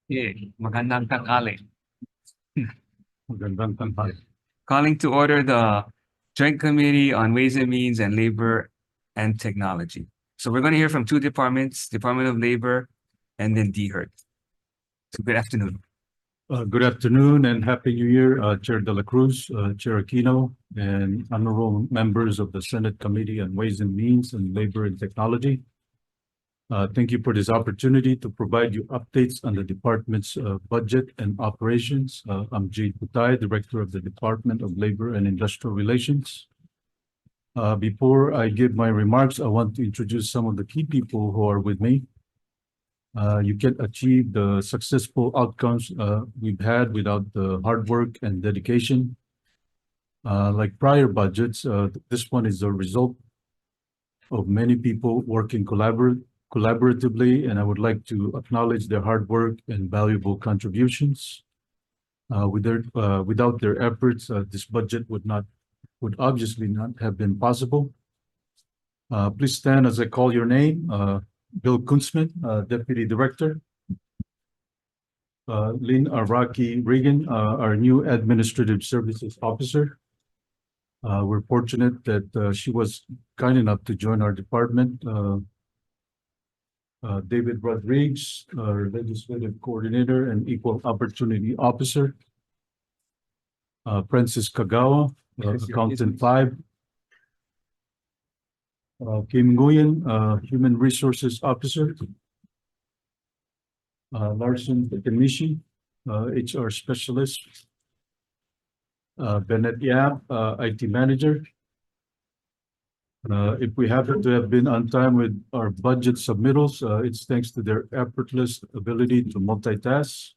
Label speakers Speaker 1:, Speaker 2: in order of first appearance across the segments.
Speaker 1: Magandang tanghali.
Speaker 2: Magandang tanghali.
Speaker 1: Calling to order the Joint Committee on Ways and Means and Labor and Technology. So we're going to hear from two departments, Department of Labor and then DHERT. So good afternoon.
Speaker 2: Good afternoon and Happy New Year, Chair De La Cruz, Chair Aquino, and honorable members of the Senate Committee on Ways and Means and Labor and Technology. Thank you for this opportunity to provide you updates on the department's budget and operations. I'm Jade Putai, Director of the Department of Labor and Industrial Relations. Before I give my remarks, I want to introduce some of the key people who are with me. You can't achieve the successful outcomes we've had without the hard work and dedication. Like prior budgets, this one is a result of many people working collaboratively, and I would like to acknowledge their hard work and valuable contributions. Without their efforts, this budget would obviously not have been possible. Please stand as I call your name. Bill Kunzman, Deputy Director. Lynn Araki Regan, our new Administrative Services Officer. We're fortunate that she was kind enough to join our department. David Rodriguez, our Legislative Coordinator and Equal Opportunity Officer. Francis Kagawa, Accountant 5. Kim Nguyen, Human Resources Officer. Larson Takemishi, HR Specialist. Bennett Yap, IT Manager. If we happen to have been on time with our budget submittals, it's thanks to their effortless ability to multitask.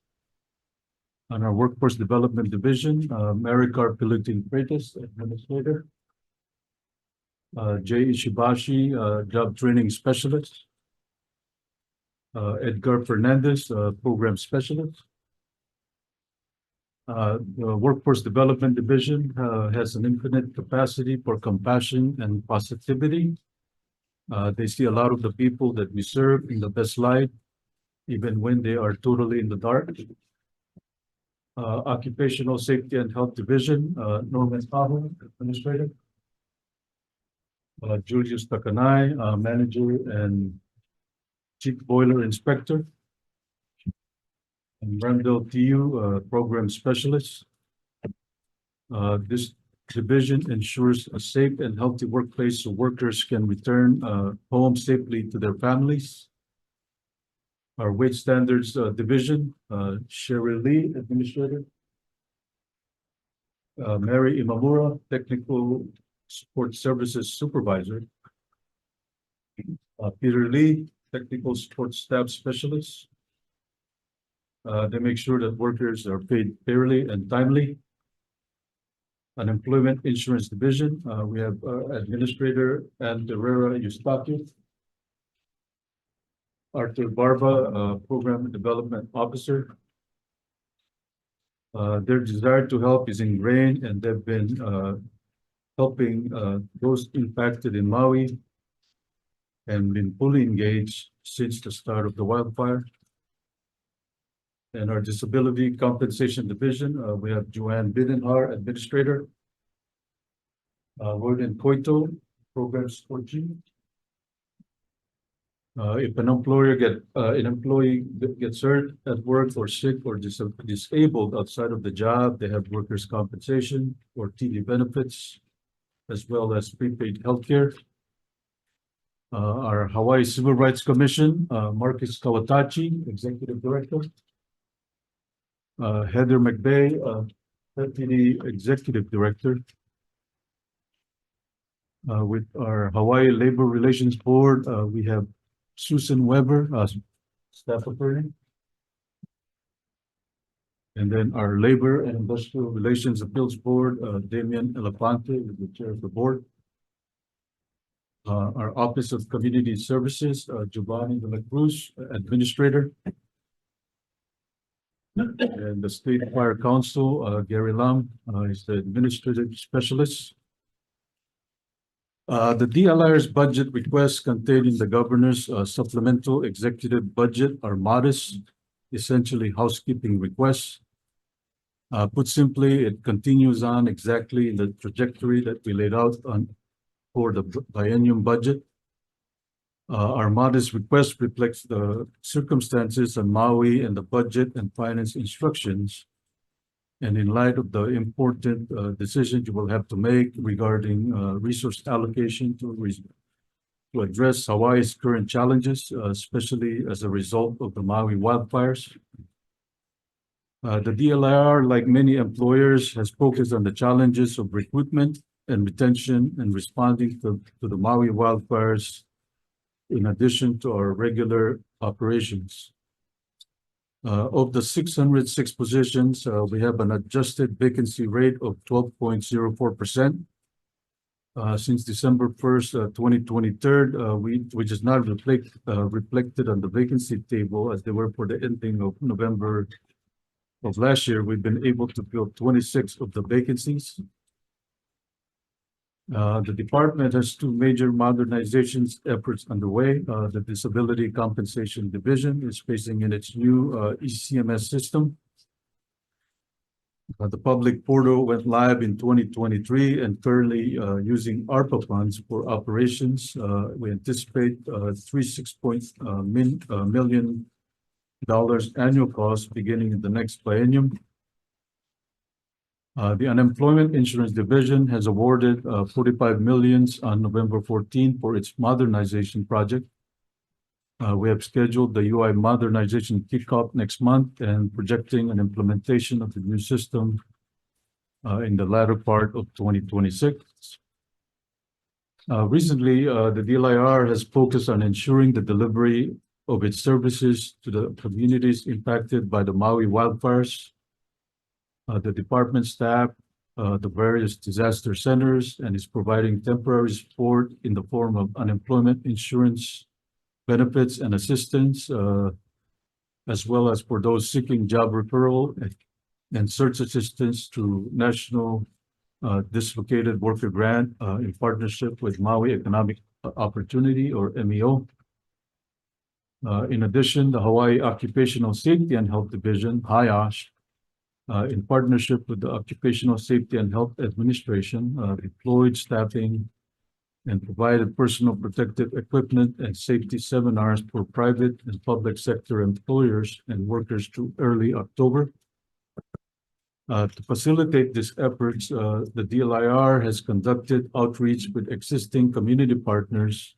Speaker 2: On our Workforce Development Division, Maricar Pilutin Freitas, Administrator. Jay Ishibashi, Job Training Specialist. Edgar Fernandez, Program Specialist. The Workforce Development Division has an infinite capacity for compassion and positivity. They see a lot of the people that we serve in the best light, even when they are totally in the dark. Occupational Safety and Health Division, Norman Tahoe, Administrator. Julius Takanai, Manager and Chief Boiler Inspector. And Randall Tiu, Program Specialist. This division ensures a safe and healthy workplace so workers can return home safely to their families. Our Wage Standards Division, Sherry Lee, Administrator. Mary Imamura, Technical Support Services Supervisor. Peter Lee, Technical Support Staff Specialist. They make sure that workers are paid fairly and timely. Unemployment Insurance Division, we have Administrator Ann Herrera Eustaquio. Arthur Barba, Program Development Officer. Their desire to help is ingrained, and they've been helping those impacted in Maui and been fully engaged since the start of the wildfire. And our Disability Compensation Division, we have Joanne Bidenhar, Administrator. Gordon Coito, Program Support Team. If an employee gets hurt at work or sick or disabled outside of the job, they have workers' compensation or TD benefits, as well as prepaid healthcare. Our Hawaii Civil Rights Commission, Marcus Kawatachi, Executive Director. Heather McVeigh, Deputy Executive Director. With our Hawaii Labor Relations Board, we have Susan Weber, Staff Attorney. And then our Labor and Industrial Relations Appeals Board, Damian Elefante is the Chair of the Board. Our Office of Community Services, Giovanni De La Cruz, Administrator. And the State Fire Council, Gary Lam, is the Administrative Specialist. The DLR's budget requests contained in the Governor's supplemental executive budget are modest essentially housekeeping requests. Put simply, it continues on exactly in the trajectory that we laid out for the biennium budget. Our modest request reflects the circumstances on Maui and the budget and finance instructions. And in light of the important decisions you will have to make regarding resource allocation to address Hawaii's current challenges, especially as a result of the Maui wildfires. The DLIR, like many employers, has focused on the challenges of recruitment and retention and responding to the Maui wildfires in addition to our regular operations. Of the 606 positions, we have an adjusted vacancy rate of 12.04%. Since December 1st, 2023, which is not reflected on the vacancy table as they were for the ending of November of last year, we've been able to fill 26 of the vacancies. The department has two major modernizations efforts underway. The Disability Compensation Division is facing in its new ECMS system. The public portal went live in 2023 and currently using ARPA funds for operations. We anticipate $36 million annual cost beginning in the next biennium. The Unemployment Insurance Division has awarded $45 million on November 14 for its modernization project. We have scheduled the UI modernization kickoff next month and projecting an implementation of the new system in the latter part of 2026. Recently, the DLIR has focused on ensuring the delivery of its services to the communities impacted by the Maui wildfires. The department staff, the various disaster centers, and is providing temporary support in the form of unemployment insurance benefits and assistance, as well as for those seeking job referral and search assistance through National Dislocated Worker Grant in partnership with Maui Economic Opportunity, or MEO. In addition, the Hawaii Occupational Safety and Health Division, HIOSH, in partnership with the Occupational Safety and Health Administration, deployed staffing and provided personal protective equipment and safety seminars for private and public sector employers and workers through early October. To facilitate these efforts, the DLIR has conducted outreach with existing community partners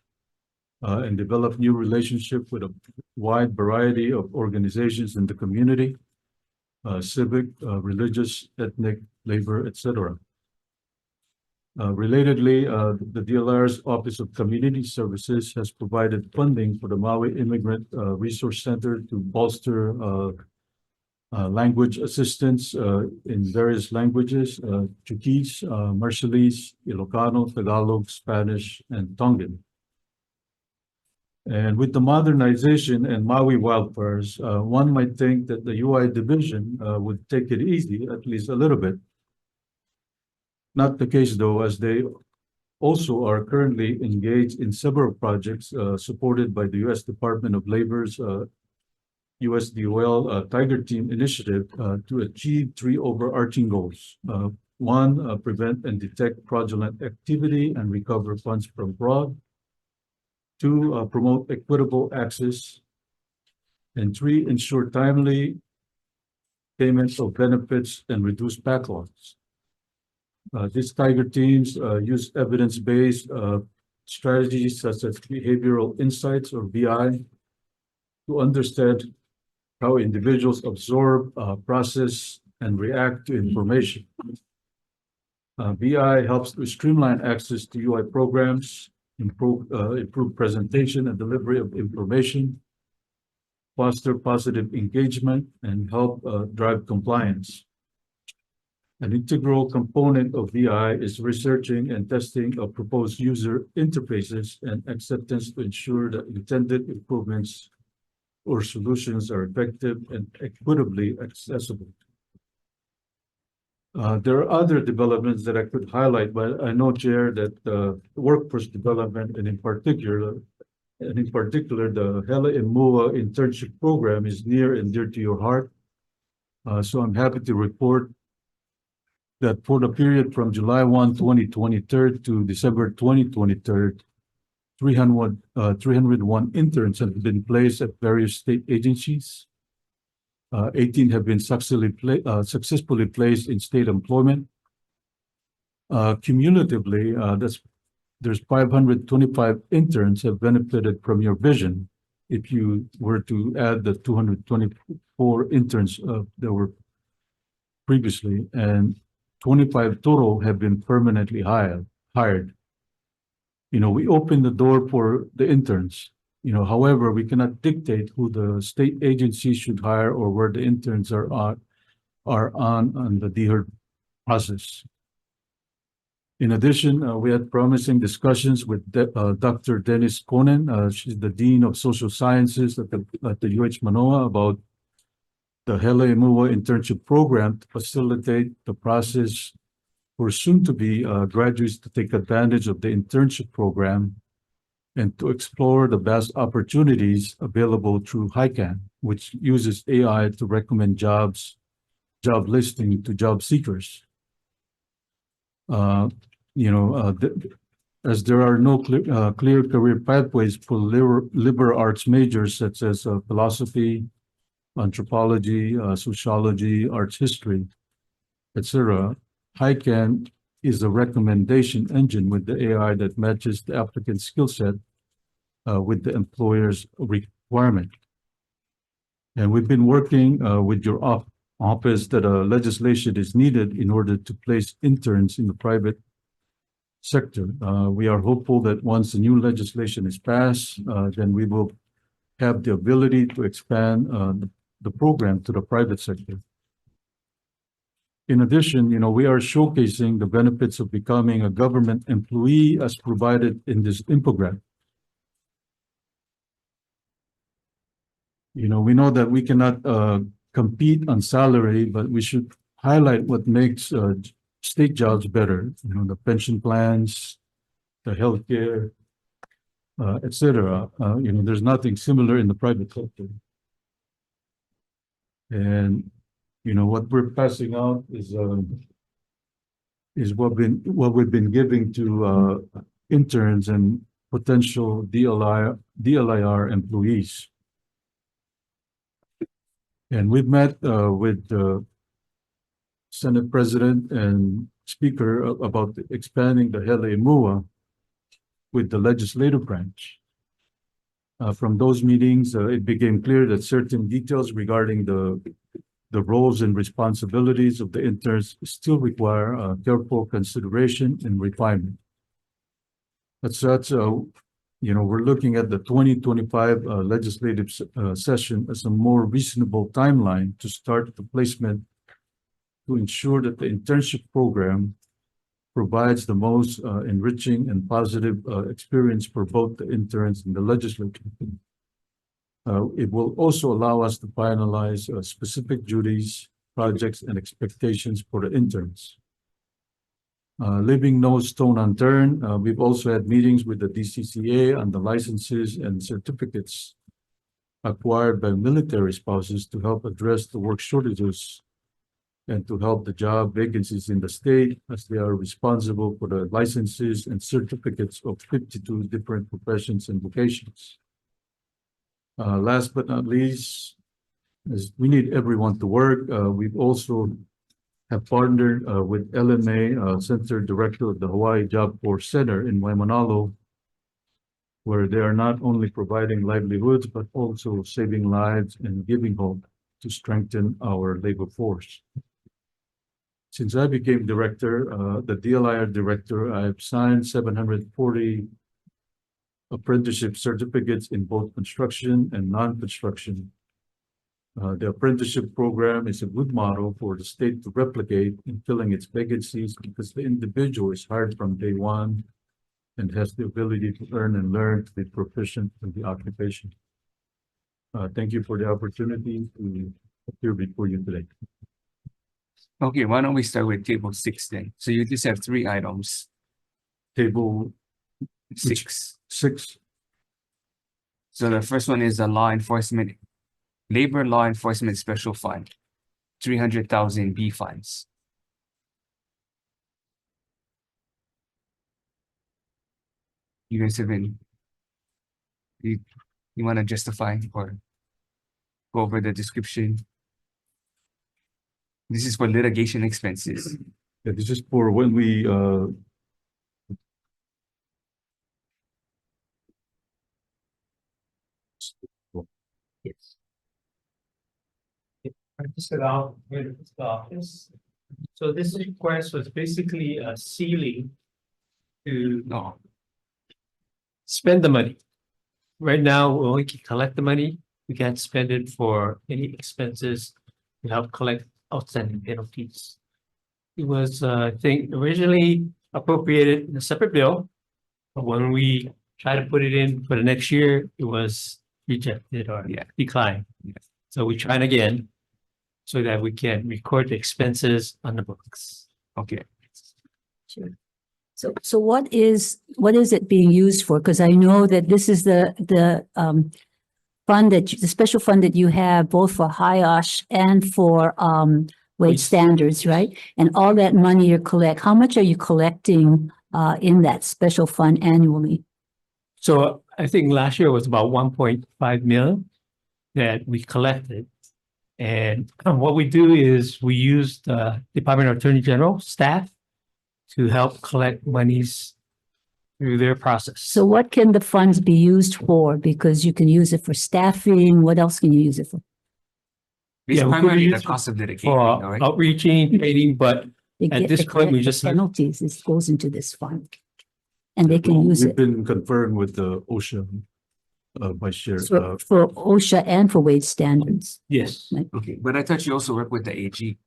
Speaker 2: and developed new relationships with a wide variety of organizations in the community, civic, religious, ethnic, labor, etc. Relatedly, the DLR's Office of Community Services has provided funding for the Maui Immigrant Resource Center to bolster language assistance in various languages, Chuukese, Marshallese, Ilocano, Tagalog, Spanish, and Tongan. And with the modernization and Maui wildfires, one might think that the UI division would take it easy, at least a little bit. Not the case, though, as they also are currently engaged in several projects supported by the U.S. Department of Labor's USDOL Tiger Team initiative to achieve three overarching goals. One, prevent and detect fraudulent activity and recover funds from fraud. Two, promote equitable access. And three, ensure timely payments of benefits and reduce backlogs. These Tiger teams use evidence-based strategies such as behavioral insights, or BI, to understand how individuals absorb, process, and react to information. BI helps to streamline access to UI programs, improve presentation and delivery of information, foster positive engagement, and help drive compliance. An integral component of BI is researching and testing of proposed user interfaces and acceptance to ensure that intended improvements or solutions are effective and equitably accessible. There are other developments that I could highlight, but I know, Chair, that workforce development, and in particular, and in particular, the Hela Imua internship program is near and dear to your heart. So I'm happy to report that for the period from July 1, 2023 to December 2023, 301 interns have been placed at various state agencies. 18 have been successfully placed in state employment. Cumulatively, there's 525 interns have benefited from your vision. If you were to add the 224 interns that were previously, and 25 total have been permanently hired. We opened the door for the interns. However, we cannot dictate who the state agencies should hire or where the interns are on the DHER process. In addition, we had promising discussions with Dr. Dennis Konen. She's the Dean of Social Sciences at the UH Manoa about the Hela Imua internship program to facilitate the process for soon-to-be graduates to take advantage of the internship program and to explore the vast opportunities available through HiCAN, which uses AI to recommend job listing to job seekers. As there are no clear career pathways for liberal arts majors such as philosophy, anthropology, sociology, arts history, etc. HiCAN is a recommendation engine with the AI that matches the applicant's skill set with the employer's requirement. And we've been working with your office that legislation is needed in order to place interns in the private sector. We are hopeful that once the new legislation is passed, then we will have the ability to expand the program to the private sector. In addition, we are showcasing the benefits of becoming a government employee as provided in this infographic. We know that we cannot compete on salary, but we should highlight what makes state jobs better. The pension plans, the healthcare, etc. There's nothing similar in the private sector. And what we're passing out is what we've been giving to interns and potential DLIR employees. And we've met with the Senate President and Speaker about expanding the Hela Imua with the legislative branch. From those meetings, it became clear that certain details regarding the roles and responsibilities of the interns still require careful consideration and refinement. As such, we're looking at the 2025 legislative session as a more reasonable timeline to start the placement to ensure that the internship program provides the most enriching and positive experience for both the interns and the legislature. It will also allow us to finalize specific duties, projects, and expectations for the interns. Leaving no stone unturned, we've also had meetings with the DCCA on the licenses and certificates acquired by military spouses to help address the work shortages and to help the job vacancies in the state, as they are responsible for the licenses and certificates of 52 different professions and vocations. Last but not least, as we need everyone to work, we've also have partnered with LMA, Center Director of the Hawaii Job Force Center in Waimanalo, where they are not only providing livelihoods, but also saving lives and giving hope to strengthen our labor force. Since I became director, the DLIR director, I've signed 740 apprenticeship certificates in both construction and non-construction. The apprenticeship program is a good model for the state to replicate in filling its vacancies because the individual is hired from day one and has the ability to earn and learn to be proficient in the occupation. Thank you for the opportunity to appear before you today.
Speaker 1: Okay, why don't we start with table 6 then? So you just have 3 items.
Speaker 2: Table
Speaker 1: 6.
Speaker 2: 6.
Speaker 1: So the first one is a labor law enforcement special fund, 300,000 B funds. You guys have been, you want to justify or go over the description? This is for litigation expenses.
Speaker 2: Yeah, this is for when we,
Speaker 3: Yes. I just allow with the office. So this request was basically a ceiling to
Speaker 1: No,
Speaker 3: spend the money. Right now, we only can collect the money. We can't spend it for any expenses to help collect outstanding penalties. It was, I think, originally appropriated in a separate bill. But when we try to put it in for the next year, it was rejected or
Speaker 1: Yeah.
Speaker 3: declined.
Speaker 1: Yeah.
Speaker 3: So we tried again so that we can record the expenses on the books.
Speaker 1: okay.
Speaker 4: Sure. So what is it being used for? Because I know that this is the fund the special fund that you have both for HIOSH and for wage
Speaker 3: Wage
Speaker 4: standards, right? And all that money you collect, how much are you collecting in that special fund annually?
Speaker 3: So I think last year was about 1.5 million that we collected. And what we do is we use the Department of Attorney General staff to help collect monies through their process.
Speaker 4: So what can the funds be used for? Because you can use it for staffing. What else can you use it for?
Speaker 1: It's
Speaker 3: Yeah, we could
Speaker 1: primarily
Speaker 3: use
Speaker 1: the
Speaker 3: it
Speaker 1: cost of litigation,
Speaker 3: for
Speaker 1: all right?
Speaker 3: outreaching, training, but
Speaker 4: They
Speaker 3: At
Speaker 4: get
Speaker 3: this
Speaker 4: to
Speaker 3: point, we
Speaker 4: collect the
Speaker 3: just-
Speaker 4: penalties. This goes into this fund. And they can use
Speaker 2: we've
Speaker 4: it
Speaker 2: been conferring with the OSHA, Vice Chair.
Speaker 4: for OSHA and for wage standards.
Speaker 3: yes,
Speaker 1: Okay, but I thought you also work with the AG.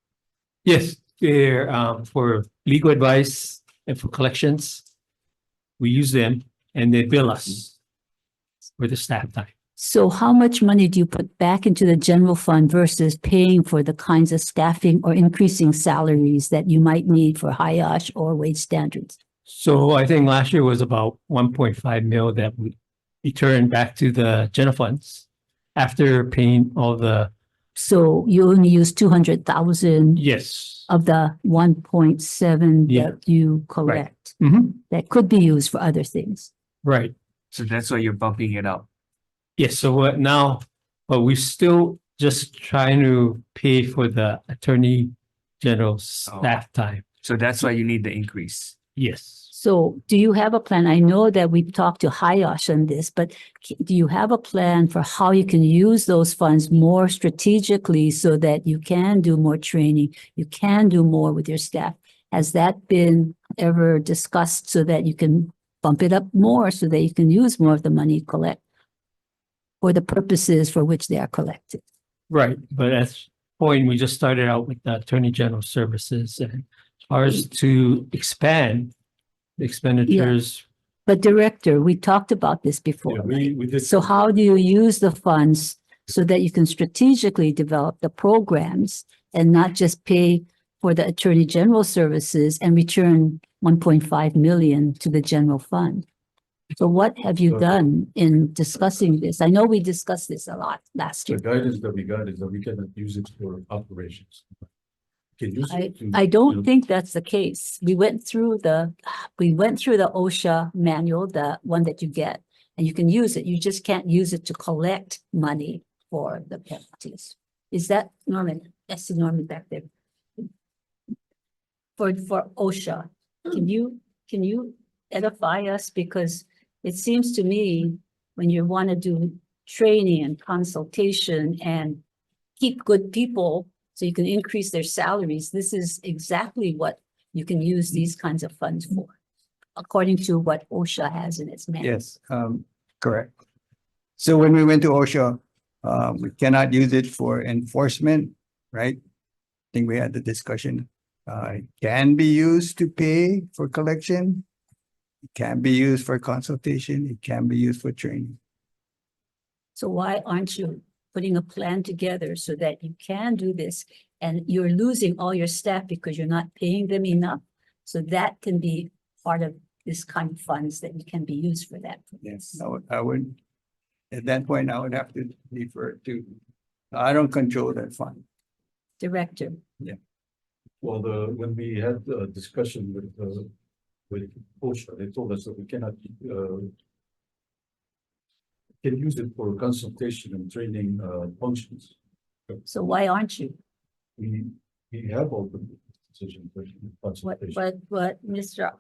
Speaker 3: yes, they're for legal advice and for collections. We use them and they bill us for the staff time.
Speaker 4: So how much money do you put back into the general fund versus paying for the kinds of staffing or increasing salaries that you might need for HIOSH or wage standards?
Speaker 3: So I think last year was about 1.5 mil that we returned back to the general funds after paying all the,
Speaker 4: So you only use 200,000
Speaker 3: yes.
Speaker 4: of the 1.7
Speaker 3: Yeah.
Speaker 4: that you collect.
Speaker 3: Mhm.
Speaker 4: That could be used for other things.
Speaker 3: Right.
Speaker 1: So that's why you're bumping it up.
Speaker 3: Yes, so what now, but we still just trying to pay for the attorney general staff time.
Speaker 1: So that's why you need the increase.
Speaker 3: Yes.
Speaker 4: So do you have a plan? I know that we've talked to HIOSH on this, but do you have a plan for how you can use those funds more strategically so that you can do more training, you can do more with your staff? Has that been ever discussed so that you can bump it up more so that you can use more of the money you collect for the purposes for which they are collected?
Speaker 3: Right, but at this point, we just started out with the attorney general services and as far as to expand the expenditures.
Speaker 4: But Director, we talked about this before.
Speaker 2: Yeah, we did.
Speaker 4: So how do you use the funds so that you can strategically develop the programs and not just pay for the Attorney General services and return 1.5 million to the general fund? So what have you
Speaker 2: Okay.
Speaker 4: done in discussing this? I know we discussed this a lot last
Speaker 2: The
Speaker 4: year.
Speaker 2: guidance that we got is that we cannot use it for operations. Can use it to-
Speaker 4: I don't think that's the case. We went through the OSHA manual, the one that you get, and you can use it. You just can't use it to collect money for the penalties. Is that Norman? That's Norman back there. For OSHA, can you edify us? Because it seems to me when you want to do training and consultation and keep good people so you can increase their salaries, this is exactly what you can use these kinds of funds for, according to what OSHA has in its manual.
Speaker 5: Yes, correct. So when we went to OSHA, we cannot use it for enforcement, right? I think we had the discussion. It can be used to pay for collection. It can be used for consultation. It can be used for training.
Speaker 4: So why aren't you putting a plan together so that you can do this? And you're losing all your staff because you're not paying them enough. So that can be part of this kind of funds that can be used for that.
Speaker 5: Yes, I would At that point, I would have to defer to, I don't control that fund.
Speaker 4: Director.
Speaker 2: Well, when we had a discussion with OSHA, they told us that we cannot, can use it for consultation and training, functions.
Speaker 4: So why aren't you?
Speaker 2: We have all the decision for consultation.
Speaker 4: Mr.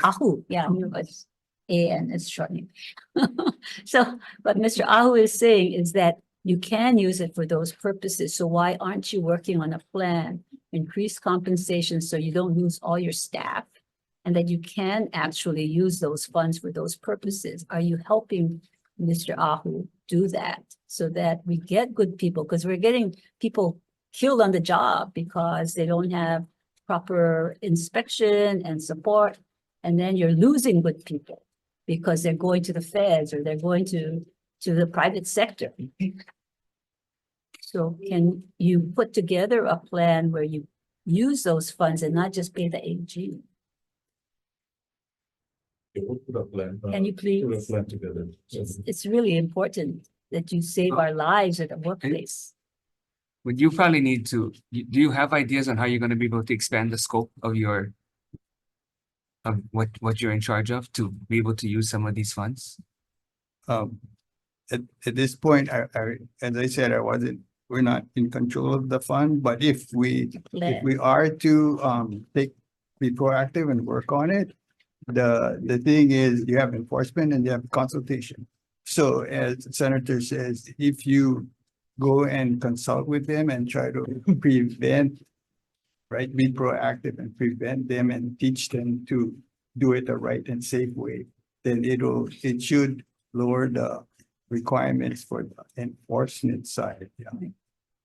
Speaker 4: Ahu, yeah, it's and it's short name. So, but Mr. Ahu is saying is that you can use it for those purposes. So why aren't you working on a plan, increase compensation so you don't lose all your staff? And that you can actually use those funds for those purposes. Are you helping Mr. Ahu do that so that we get good people? Because we're getting people killed on the job because they don't have proper inspection and support. And then you're losing good people because they're going to the feds or they're going to the private sector. So can you put together a plan where you use those funds and not just pay the AG?
Speaker 2: We'll put a plan.
Speaker 4: Can you please?
Speaker 2: Put a plan together. So
Speaker 4: It's really important that you save our lives at the workplace.
Speaker 1: Would you probably need to, do you have ideas on how you're gonna be able to expand the scope of your of what you're in charge of to be able to use some of these funds?
Speaker 5: At this point, as I said, we're not in control of the fund, but if we are to, be proactive and work on it, the thing is you have enforcement and you have consultation. So as Senator says, if you go and consult with them and try to prevent, right, be proactive and prevent them and teach them to do it the right and safe way, then it should lower the requirements for the enforcement side. Yeah.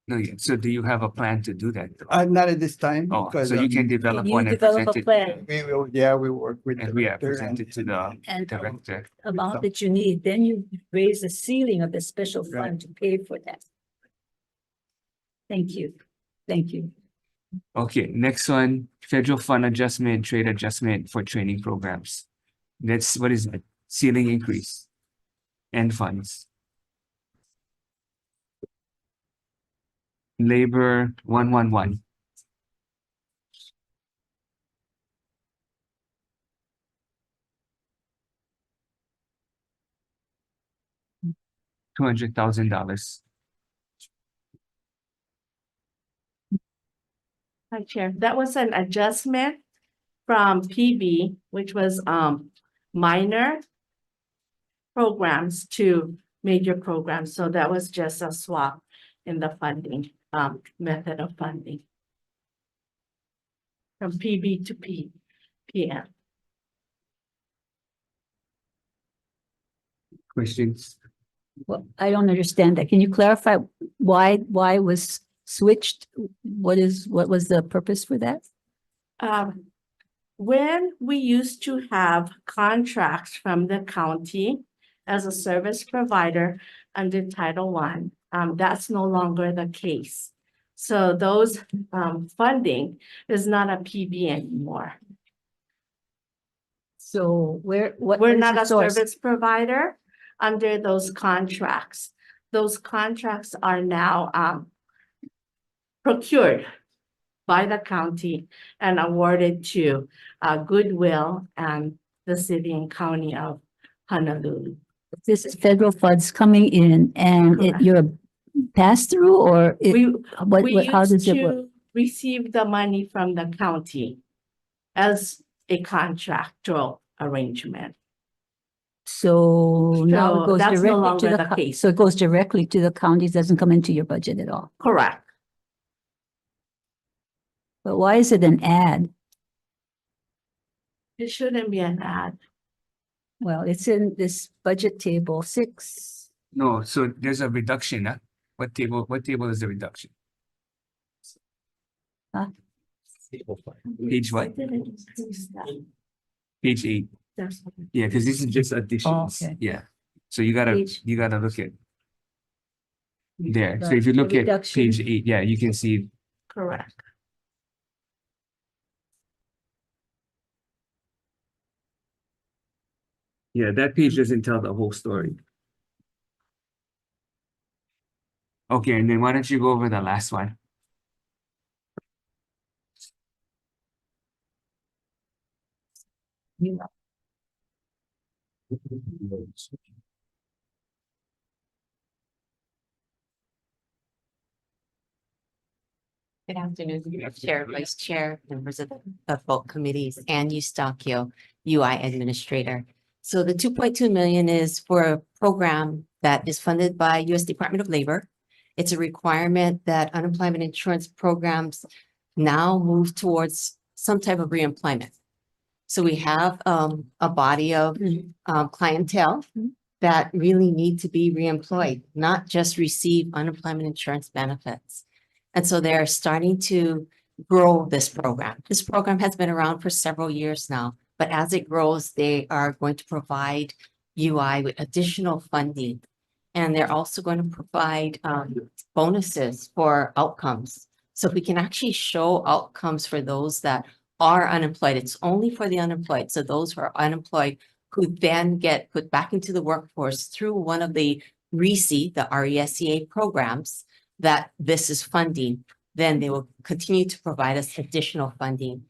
Speaker 1: No, yeah. So do you have a plan to do that?
Speaker 5: Not at this time.
Speaker 1: Oh,
Speaker 5: because,
Speaker 1: so you can develop
Speaker 4: Can you
Speaker 1: one and
Speaker 4: develop
Speaker 1: present
Speaker 4: a
Speaker 1: it,
Speaker 4: plan
Speaker 5: We will, yeah, we work with.
Speaker 1: and we have
Speaker 5: director
Speaker 1: presented to the
Speaker 4: and
Speaker 1: director.
Speaker 4: amount that you need, then you raise the ceiling of the special fund to pay for that. Thank you. Thank you.
Speaker 1: Okay, next one, federal fund adjustment, trade adjustment for training programs. That's, what is it? Ceiling increase and funds. Labor 111. $200,000.
Speaker 6: Hi, Chair. That was an adjustment from PB, which was minor programs to major programs. So that was just a swap in the funding, method of funding. From PB to PM.
Speaker 1: Questions?
Speaker 4: Well, I don't understand that. Can you clarify why it was switched? What was the purpose for that?
Speaker 6: When we used to have contracts from the county as a service provider under Title I, that's no longer the case. So those funding is not a PB anymore.
Speaker 4: So what
Speaker 6: We're
Speaker 4: is
Speaker 6: not
Speaker 4: the
Speaker 6: a
Speaker 4: source?
Speaker 6: service provider under those contracts. Those contracts are now procured by the county and awarded to Goodwill and the city and county of Honolulu.
Speaker 4: This is federal funds coming in and
Speaker 6: Correct.
Speaker 4: you're a pass through or
Speaker 6: We
Speaker 4: how
Speaker 6: used
Speaker 4: does it work?
Speaker 6: to receive the money from the county as a contractual arrangement.
Speaker 4: So now
Speaker 6: So
Speaker 4: it goes
Speaker 6: that's no
Speaker 4: directly to
Speaker 6: longer
Speaker 4: the,
Speaker 6: the case.
Speaker 4: so it goes directly to the counties, doesn't come into your budget at all.
Speaker 6: Correct.
Speaker 4: But why is it an ad?
Speaker 6: It shouldn't be an ad.
Speaker 4: Well, it's in this budget table 6.
Speaker 1: No, so there's a reduction, huh? What table is the reduction? Page what?
Speaker 6: I didn't increase that.
Speaker 1: Page 8.
Speaker 6: That's-
Speaker 1: Yeah, because this is just additions.
Speaker 4: okay.
Speaker 1: Yeah. So you gotta
Speaker 4: Page-
Speaker 1: look at there. So
Speaker 4: The-
Speaker 1: if you
Speaker 4: the
Speaker 1: look at
Speaker 4: reduction.
Speaker 1: page 8, yeah, you can see
Speaker 6: Correct.
Speaker 1: Yeah, that page doesn't tell the whole story. Okay, and then why don't you go over the last one?
Speaker 7: Good afternoon, Chair, Vice Chair, members of both committees, and Eustachio, UI Administrator. So the 2.2 million is for a program that is funded by U.S. Department of Labor. It's a requirement that unemployment insurance programs now move towards some type of reemployment. So we have a body of clientele that really need to be reemployed, not just receive unemployment insurance benefits. And so they're starting to grow this program. This program has been around for several years now, but as it grows, they are going to provide UI with additional funding. And they're also going to provide bonuses for outcomes. So if we can actually show outcomes for those that are unemployed, it's only for the unemployed. So those who are unemployed who then get put back into the workforce through one of the RESEA, the RESEA programs, that this is funding, then they will continue to provide us additional funding.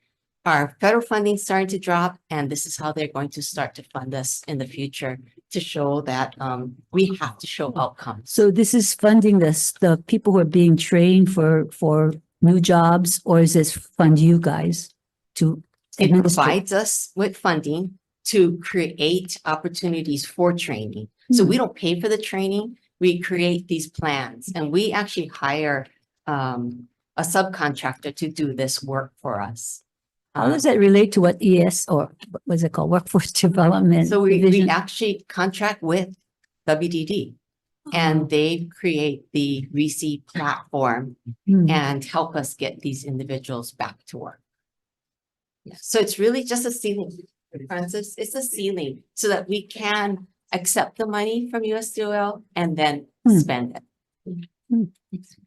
Speaker 7: Our federal funding starting to drop, and this is how they're going to start to fund us in the future to show that we have to show outcomes.
Speaker 4: So this is funding the people who are being trained for new jobs, or is this fund you guys to
Speaker 7: It
Speaker 4: administer?
Speaker 7: provides us with funding to create opportunities for training. So we don't pay for the training. We create these plans, and we actually hire a subcontractor to do this work for us.
Speaker 4: How does that relate to what ES or what's it called, Workforce Development?
Speaker 7: So we
Speaker 4: Division?
Speaker 7: actually contract with WDD, and they create the RESEA platform
Speaker 4: Hmm.
Speaker 7: and help us get these individuals back to work. Yeah, so it's really just a ceiling, Francis. It's a ceiling so that we can accept the money from USDOL and then spend it.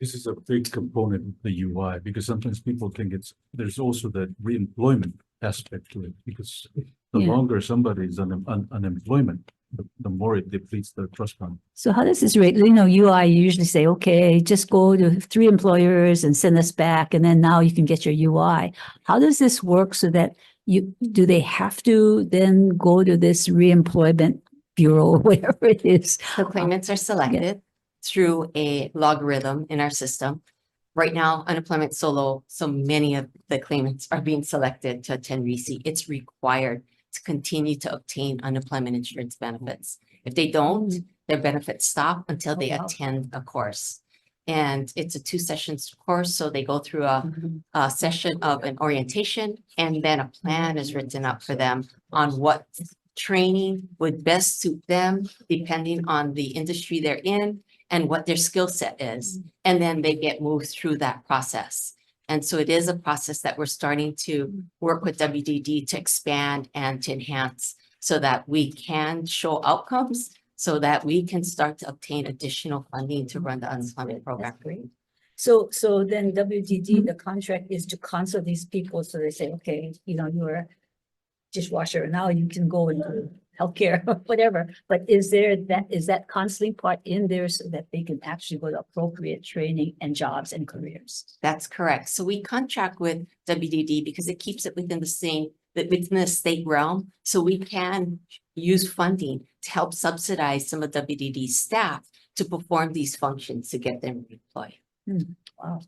Speaker 2: This is a big component of the UI because sometimes people think there's also that reemployment aspect to it because the
Speaker 4: Yeah.
Speaker 2: longer somebody is unemployment, the more it depletes the trust fund.
Speaker 4: So how does this rate, UI usually say, okay, just go to 3 employers and send us back, and then now you can get your UI. How does this work so that do they have to then go to this reemployment bureau or whatever it is?
Speaker 7: The claimants are selected through a logarithm in our system. Right now, unemployment is so low, so many of the claimants are being selected to attend RESEA. It's required to continue to obtain unemployment insurance benefits. If they don't, their benefits stop until they
Speaker 4: wow.
Speaker 7: attend a course. And it's a 2 sessions course, so they go through a session of an orientation, and then a plan is written up for them on what training would best suit them, depending on the industry they're in and what their skill set is. And then they get moved through that process. And so it is a process that we're starting to work with WDD to expand and to enhance so that we can show outcomes, so that we can start to obtain additional funding to run the unemployment program.
Speaker 4: That's great. So then WDD, the contract is to consult these people, so they say, okay, you're a dishwasher, now you can go and do healthcare, whatever. But is that counseling part in there so that they can actually go to appropriate training and jobs and careers?
Speaker 7: That's correct. So we contract with WDD because it keeps it within the state realm. So we can use funding to help subsidize some of WDD's staff to perform these functions to get them employed.
Speaker 4: Wow,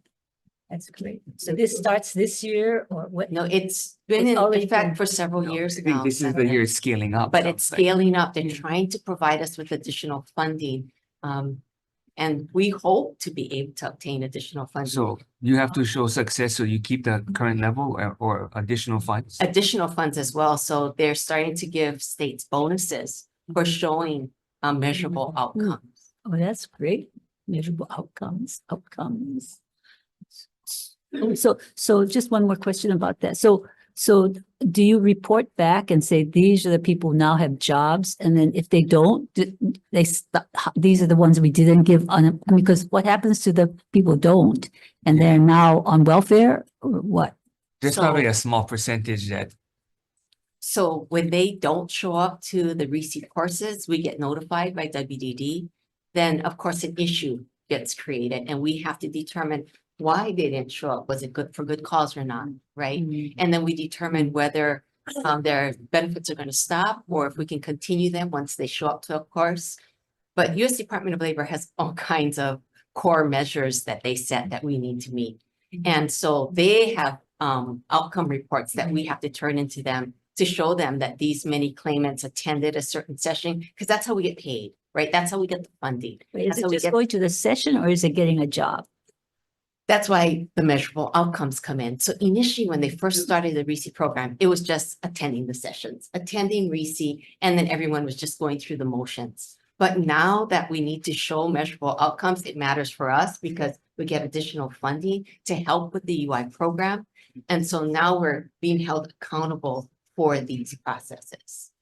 Speaker 4: that's great. So this starts this year or what?
Speaker 7: No, it's been
Speaker 4: It's
Speaker 7: in
Speaker 4: already
Speaker 7: effect
Speaker 4: been-
Speaker 7: for several years
Speaker 1: I think
Speaker 7: now.
Speaker 1: this is the year it's scaling up.
Speaker 7: But
Speaker 1: so
Speaker 7: it's
Speaker 1: like-
Speaker 7: scaling up. They're trying to provide us with additional funding. And we hope to be able to obtain additional funding.
Speaker 1: So you have to show success, so you keep the current level or additional funds?
Speaker 7: Additional funds as well. So they're starting to give states bonuses for showing measurable outcomes.
Speaker 4: Oh, that's great. Measurable outcomes. Oh, so just one more question about that. So do you report back and say, these are the people who now have jobs? And then if they don't, they stop, these are the ones we didn't give on, because what happens to the people who don't? And they're now on welfare or what?
Speaker 1: There's
Speaker 7: So-
Speaker 1: probably a small percentage that
Speaker 7: So when they don't show up to the RECE courses, we get notified by WDD. Then, of course, an issue gets created and we have to determine why they didn't show up. Was it good for good cause or not, right? And then we determine whether their benefits are going to stop or if we can continue them once they show up to a course. But US Department of Labor has all kinds of core measures that they set that we need to meet. And so they have outcome reports that we have to turn into them to show them that these many claimants attended a certain session, because that's how we get paid, right? That's how we get the funding.
Speaker 4: Is
Speaker 7: That's
Speaker 4: it
Speaker 7: how we
Speaker 4: just
Speaker 7: get-
Speaker 4: going to the session or is it getting a job?
Speaker 7: That's why the measurable outcomes come in. So initially, when they first started the RECE program, it was just attending the sessions, attending RECE, and then everyone was just going through the motions. But now that we need to show measurable outcomes, it matters for us because we get additional funding to help with the UI program. And so now we're being held accountable for these processes.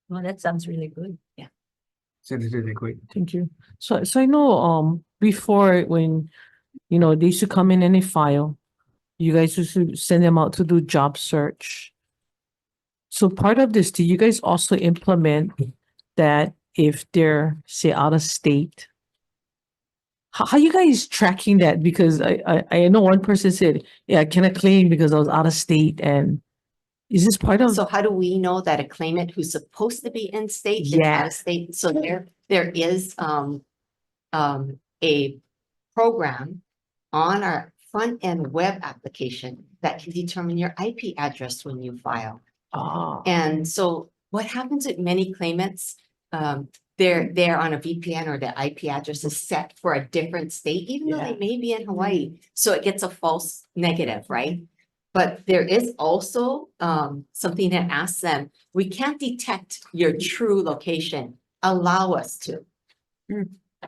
Speaker 4: Well, that sounds really good.
Speaker 1: Senator Liquid.
Speaker 8: Thank you. So I know, before when, they used to come in and they file, you guys used to send them out to do job search. So part of this, do you guys also implement that if they're, say, out of state? How you guys tracking that? Because I know one person said, yeah, I cannot claim because I was out of state, and is this part of?
Speaker 7: So how do we know that a claimant who's supposed to be in state is out
Speaker 8: Yeah.
Speaker 7: of state? So there is a program on our front end web application that can determine your IP address when you file. And so what happens with many claimants, they're on a VPN or their IP address is set for a different state, even though they may be in Hawaii. So it gets a false negative, right? But there is also something that asks them, we can't detect your true location. Allow us to.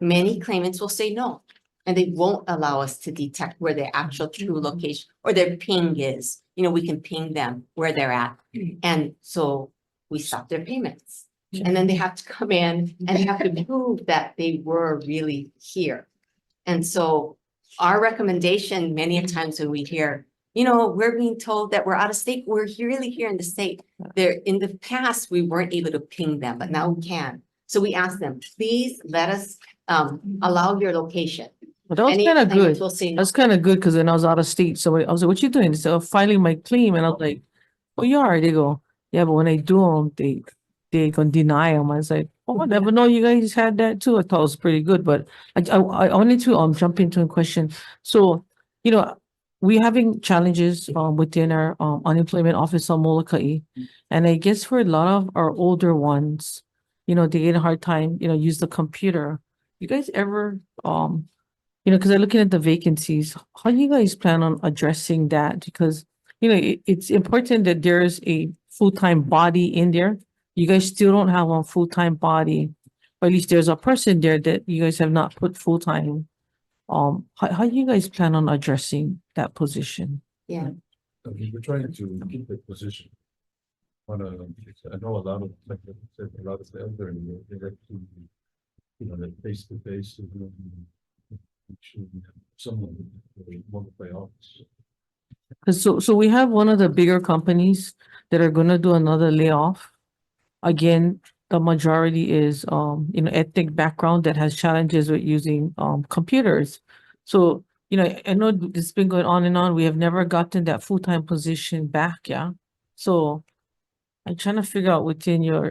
Speaker 7: Many claimants will say no, and they won't allow us to detect where their actual true location or their ping is. We can ping them where they're at. And so we stop their payments. And then they have to come in and they have to prove that they were really here. And so our recommendation, many a times when we hear, we're being told that we're out of state, we're really here in the state. In the past, we weren't able to ping them, but now we can. So we ask them, please let us allow your location.
Speaker 8: But that was
Speaker 7: Any
Speaker 8: kind of
Speaker 7: claimants
Speaker 8: good.
Speaker 7: will say no.
Speaker 8: That's kind of good because then I was out of state. So I was like, what you doing? They said, filing my claim. And I was like, oh, you are. They go, yeah, but when I do them, they gonna deny them. I was like, oh, I never know you guys had that too. I thought it was pretty good. But I wanted to jump into a question. So, we having challenges within our unemployment office on Molokai. And I guess for a lot of our older ones, they get a hard time, use the computer. You guys ever because I'm looking at the vacancies, how do you guys plan on addressing that? Because, it's important that there's a full-time body in there. You guys still don't have a full-time body, or at least there's a person there that you guys have not put full-time. How do you guys plan on addressing that position?
Speaker 7: Yeah.
Speaker 2: We're trying to keep the position. I know a lot of, like I said, a lot of the elderly, they like to, the face-to-face. Someone will multiply office.
Speaker 8: Cause so we have one of the bigger companies that are gonna do another layoff. Again, the majority is, ethnic background that has challenges with using, computers. So, I know this has been going on and on. We have never gotten that full-time position back, yeah? So I'm trying to figure out within your,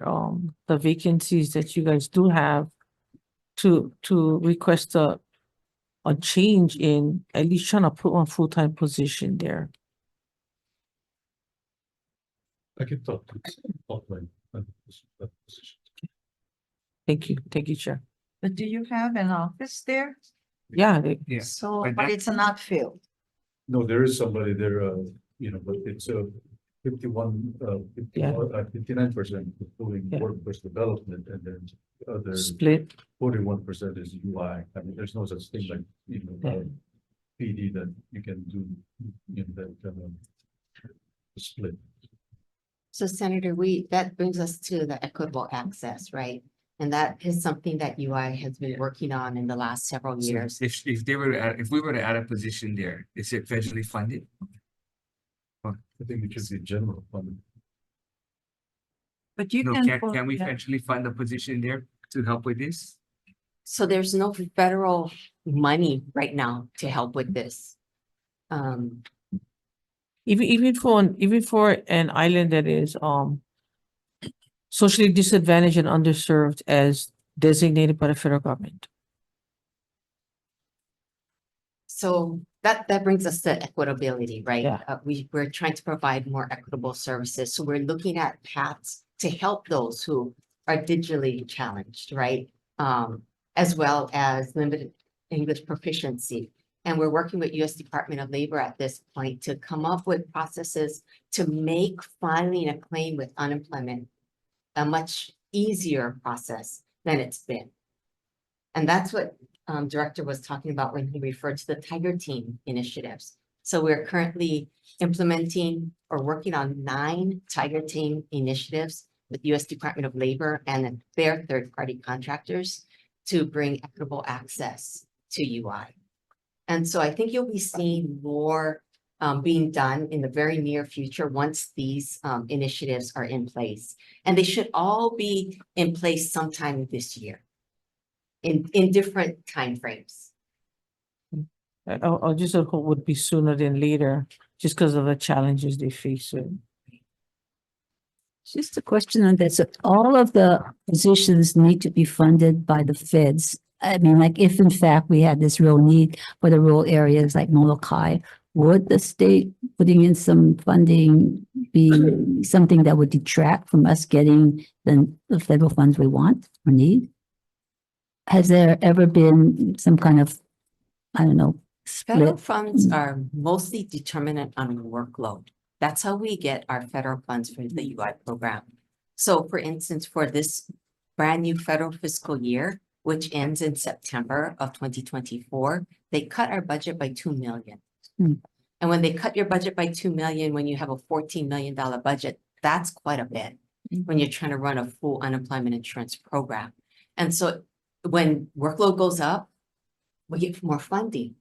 Speaker 8: the vacancies that you guys do have to request a change in, at least trying to put one full-time position there.
Speaker 2: I can talk to offline. That position.
Speaker 8: Thank you, Chair.
Speaker 9: But do you have an office there?
Speaker 8: Yeah,
Speaker 1: Yeah.
Speaker 9: So,
Speaker 1: but
Speaker 9: but
Speaker 1: that-
Speaker 9: it's not filled.
Speaker 2: No, there is somebody there, but it's a 59% doing
Speaker 8: Yeah.
Speaker 2: workforce development, and then the other
Speaker 8: split.
Speaker 2: 41% is UI. I mean, there's no such thing like, PD that you can do, that split.
Speaker 7: So Senator, that brings us to the equitable access, right? And that is something that UI has been working on in the last several
Speaker 1: So
Speaker 7: years.
Speaker 1: if we were to add a position there, is it federally funded?
Speaker 2: I think it should be general fund.
Speaker 9: But you
Speaker 1: No,
Speaker 9: can.
Speaker 1: can we eventually fund a position there to help with this?
Speaker 7: So there's no federal money right now to help with this.
Speaker 8: Even for an island that is socially disadvantaged and underserved as designated by the federal government.
Speaker 7: So that brings us to equitability, right?
Speaker 8: Yeah.
Speaker 7: We're trying to provide more equitable services. So we're looking at paths to help those who are digitally challenged, right? As well as limited English proficiency. And we're working with US Department of Labor at this point to come up with processes to make filing a claim with unemployment a much easier process than it's been. And that's what Director was talking about when he referred to the Tiger Team initiatives. So we're currently implementing or working on 9 Tiger Team initiatives with US Department of Labor and their third-party contractors to bring equitable access to UI. And so I think you'll be seeing more being done in the very near future once these initiatives are in place. And they should all be in place sometime this year in different timeframes.
Speaker 8: I just hope it would be sooner than later, just because of the challenges they face.
Speaker 4: Just a question on that. So all of the positions need to be funded by the feds. I mean, like if in fact we had this real need for the rural areas like Molokai, would the state putting in some funding be something that would detract from us getting the federal funds we want or need? Has there ever been some kind of, I don't know,
Speaker 7: Federal
Speaker 4: split?
Speaker 7: funds are mostly determinant on workload. That's how we get our federal funds for the UI program. So for instance, for this brand new federal fiscal year, which ends in September of 2024, they cut our budget by $2 million.
Speaker 4: Hmm.
Speaker 7: And when they cut your budget by $2 million, when you have a $14 million budget, that's quite a bit when you're trying to run a full unemployment insurance program. And so when workload goes up, we get more funding.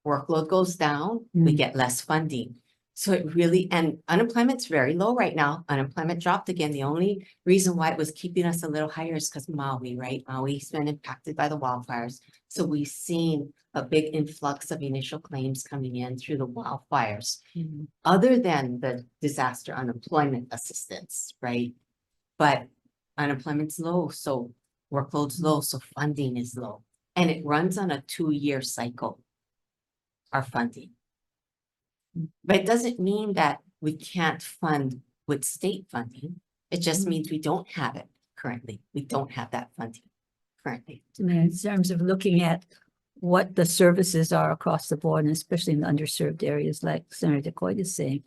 Speaker 7: Workload goes down, we get less funding. So it really, and unemployment's very low right now. Unemployment dropped again. The only reason why it was keeping us a little higher is because Maui, right? Maui's been impacted by the wildfires. So we've seen a big influx of initial claims coming in through the wildfires, other than the disaster unemployment assistance, right? But unemployment's low, so workload's low, so funding is low. And it runs on a 2-year cycle, our funding. But it doesn't mean that we can't fund with state funding. It just means we don't have it currently. We don't have that funding currently.
Speaker 4: I mean, in terms of looking at what the services are across the board, and especially in the underserved areas, like Senator Coit is saying,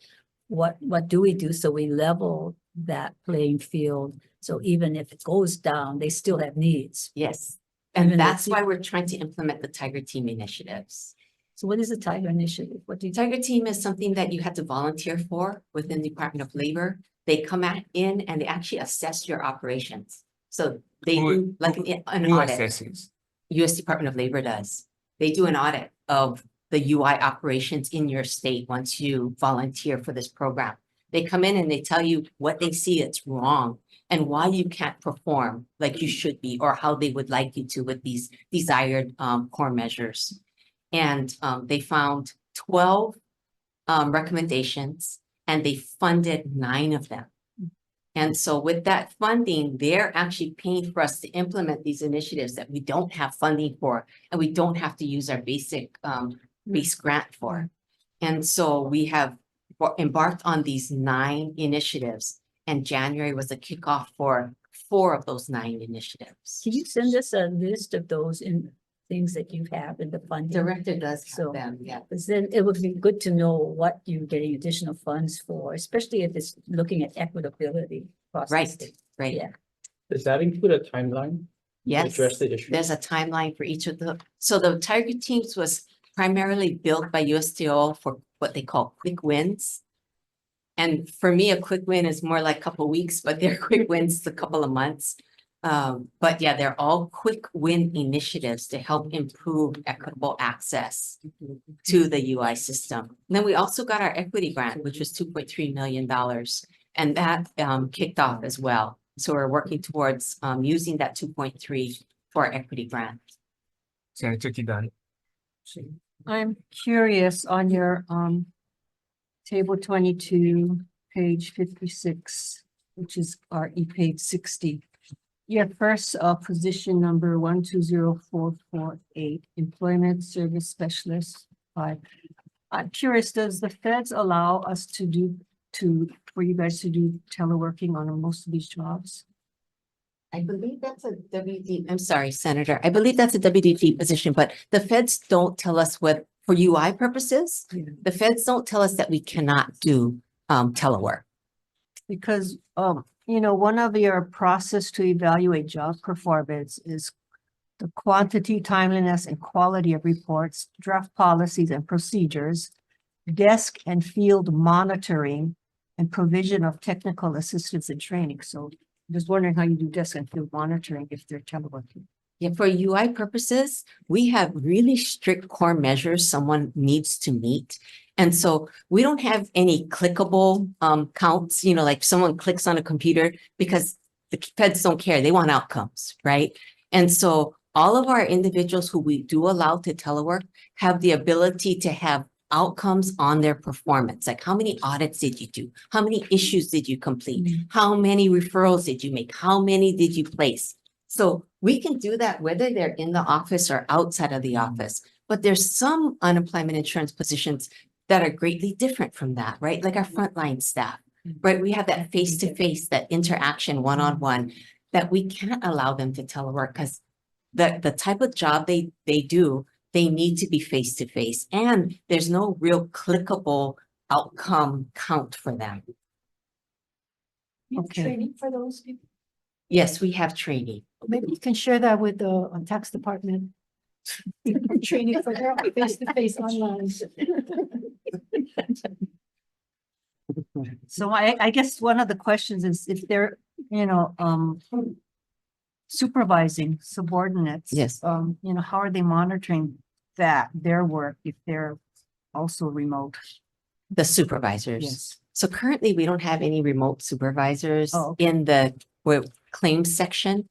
Speaker 4: what do we do so we level that playing field? So even if it goes down, they still have needs.
Speaker 7: Yes.
Speaker 4: Even
Speaker 7: And
Speaker 4: if
Speaker 7: that's
Speaker 4: it-
Speaker 7: why we're trying to implement the Tiger Team initiatives.
Speaker 4: So what is the Tiger Initiative? What do you?
Speaker 7: Tiger Team is something that you had to volunteer for within the Department of Labor. They come in and they actually assess your operations. So they do like an
Speaker 1: Who
Speaker 7: audit.
Speaker 1: assesses?
Speaker 7: US Department of Labor does. They do an audit of the UI operations in your state once you volunteer for this program. They come in and they tell you what they see that's wrong and why you can't perform like you should be, or how they would like you to with these desired core measures. And they found 12 recommendations and they funded 9 of them. And so with that funding, they're actually paying for us to implement these initiatives that we don't have funding for, and we don't have to use our basic base grant for. And so we have embarked on these 9 initiatives, and January was a kickoff for 4 of those 9 initiatives.
Speaker 4: Can you send us a list of those in things that you have in the funding?
Speaker 7: Director does
Speaker 4: So-
Speaker 7: have them, yeah.
Speaker 4: Because then it would be good to know what you're getting additional funds for, especially if it's looking at equitability. across the
Speaker 7: Right,
Speaker 4: state.
Speaker 7: right.
Speaker 4: Yeah.
Speaker 10: Does that include a timeline to
Speaker 7: Yes.
Speaker 10: address the issue?
Speaker 7: There's a timeline for each of the, so the Tiger Teams was primarily built by USTO for what they call quick wins. And for me, a quick win is more like a couple weeks, but their quick wins is a couple of months. But yeah, they're all quick win initiatives to help improve equitable access to the UI system. And then we also got our equity grant, which was $2.3 million. And that kicked off as well. So we're working towards using that 2.3 for our equity grant.
Speaker 1: Senator Kidani.
Speaker 9: I'm curious on your table 22, page 56, which is RE page 60. Your first position number 120448, employment service specialist 5. I'm curious, does the feds allow us for you guys to do teleworking on most of these jobs?
Speaker 7: I believe that's a WD, I'm sorry, Senator. I believe that's a WDT position, but the feds don't tell us what, for UI purposes, the feds don't tell us that we cannot do telework.
Speaker 9: Because, one of your process to evaluate job performance is the quantity, timeliness, and quality of reports, draft policies and procedures, desk and field monitoring, and provision of technical assistance and training. So I'm just wondering how you do desk and field monitoring if they're teleworking.
Speaker 7: Yeah, for UI purposes, we have really strict core measures someone needs to meet. And so we don't have any clickable counts, like someone clicks on a computer, because the feds don't care. They want outcomes, right? And so all of our individuals who we do allow to telework have the ability to have outcomes on their performance. Like, how many audits did you do? How many issues did you complete? How many referrals did you make? How many did you place? So we can do that whether they're in the office or outside of the office. But there's some unemployment insurance positions that are greatly different from that, right? Like our frontline staff, right? We have that face-to-face, that interaction one-on-one that we can't allow them to telework, because the type of job they do, they need to be face-to-face, and there's no real clickable outcome count for them.
Speaker 9: Okay.
Speaker 6: Training for those people.
Speaker 7: Yes, we have training.
Speaker 6: Maybe you can share that with the tax department. Training for their face-to-face online.
Speaker 9: So I guess one of the questions is if they're, supervising subordinates.
Speaker 7: Yes.
Speaker 9: How are they monitoring their work if they're also remote?
Speaker 7: The supervisors.
Speaker 9: Yes.
Speaker 7: So currently, we don't have any remote supervisors
Speaker 9: Oh, okay.
Speaker 7: in the claims section.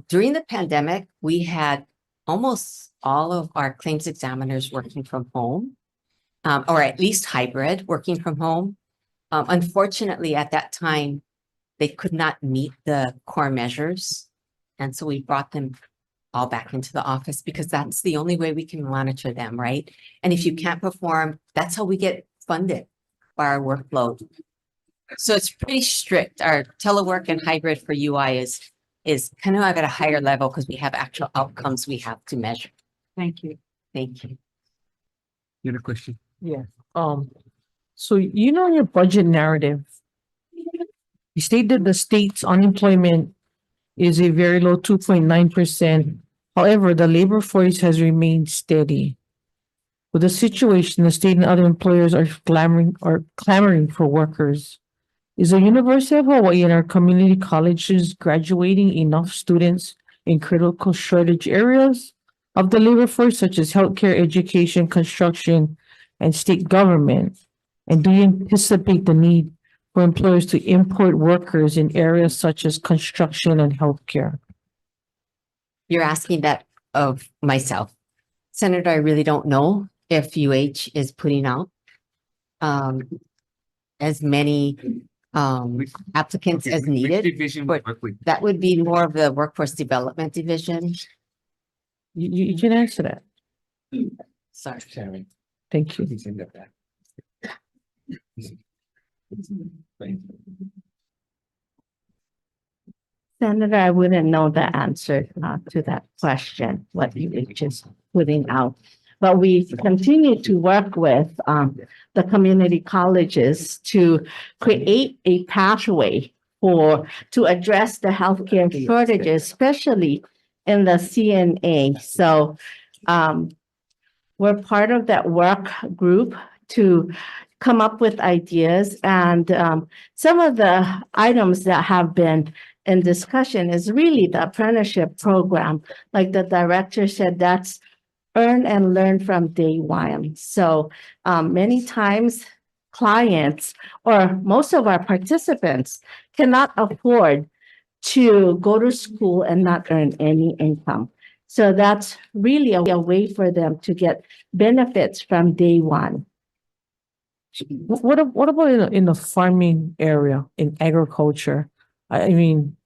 Speaker 7: During the pandemic, we had almost all of our claims examiners working from home, or at least hybrid, working from home. Unfortunately, at that time, they could not meet the core measures. And so we brought them all back into the office, because that's the only way we can monitor them, right? And if you can't perform, that's how we get funded by our workload. So it's pretty strict. Our telework and hybrid for UI is kind of at a higher level, because we have actual outcomes we have to measure.
Speaker 9: Thank you.
Speaker 7: Thank you.
Speaker 1: You had a question?
Speaker 8: Yeah. So in your budget narrative, you state that the state's unemployment is a very low 2.9%. However, the labor force has remained steady. With the situation, the state and other employers are clamoring for workers. Is the University of Hawaii and our community colleges graduating enough students in critical shortage areas of the labor force, such as healthcare, education, construction, and state government? And do you anticipate the need for employers to import workers in areas such as construction and healthcare?
Speaker 7: You're asking that of myself. Senator, I really don't know if UH is putting out as many applicants as
Speaker 1: Which
Speaker 7: needed.
Speaker 1: division
Speaker 7: but
Speaker 1: work with?
Speaker 7: That would be more of the workforce development division.
Speaker 8: You can answer that.
Speaker 7: Sorry.
Speaker 1: Sorry.
Speaker 8: Thank you.
Speaker 1: Please send that back.
Speaker 6: Senator, I wouldn't know the answer to that question, what you were just putting out. But we continue to work with the community colleges to create a pathway to address the healthcare shortages, especially in the CNA. So we're part of that work group to come up with ideas, and some of the items that have been in discussion is really the apprenticeship program. Like the director said, that's earn and learn from day one. So many times clients or most of our participants cannot afford to go to school and not earn any income. So that's really a way for them to get benefits from day one.
Speaker 8: What about in the farming area, in agriculture? I mean,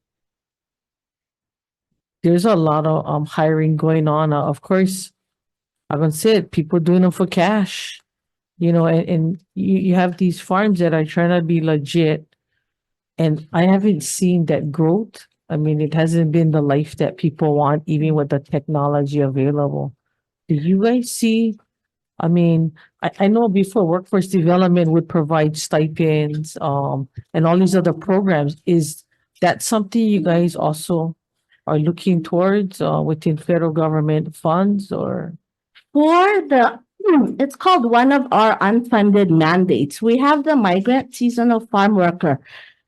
Speaker 8: there's a lot of hiring going on. Of course, I'm gonna say it, people doing them for cash. And you have these farms that are trying to be legit. And I haven't seen that growth. I mean, it hasn't been the life that people want, even with the technology available. Do you guys see? I mean, I know before workforce development would provide stipends, and all these other programs. Is that something you guys also are looking towards, within federal government funds or?
Speaker 6: For it's called one of our unfunded mandates. We have the Migrant Seasonal Farm Worker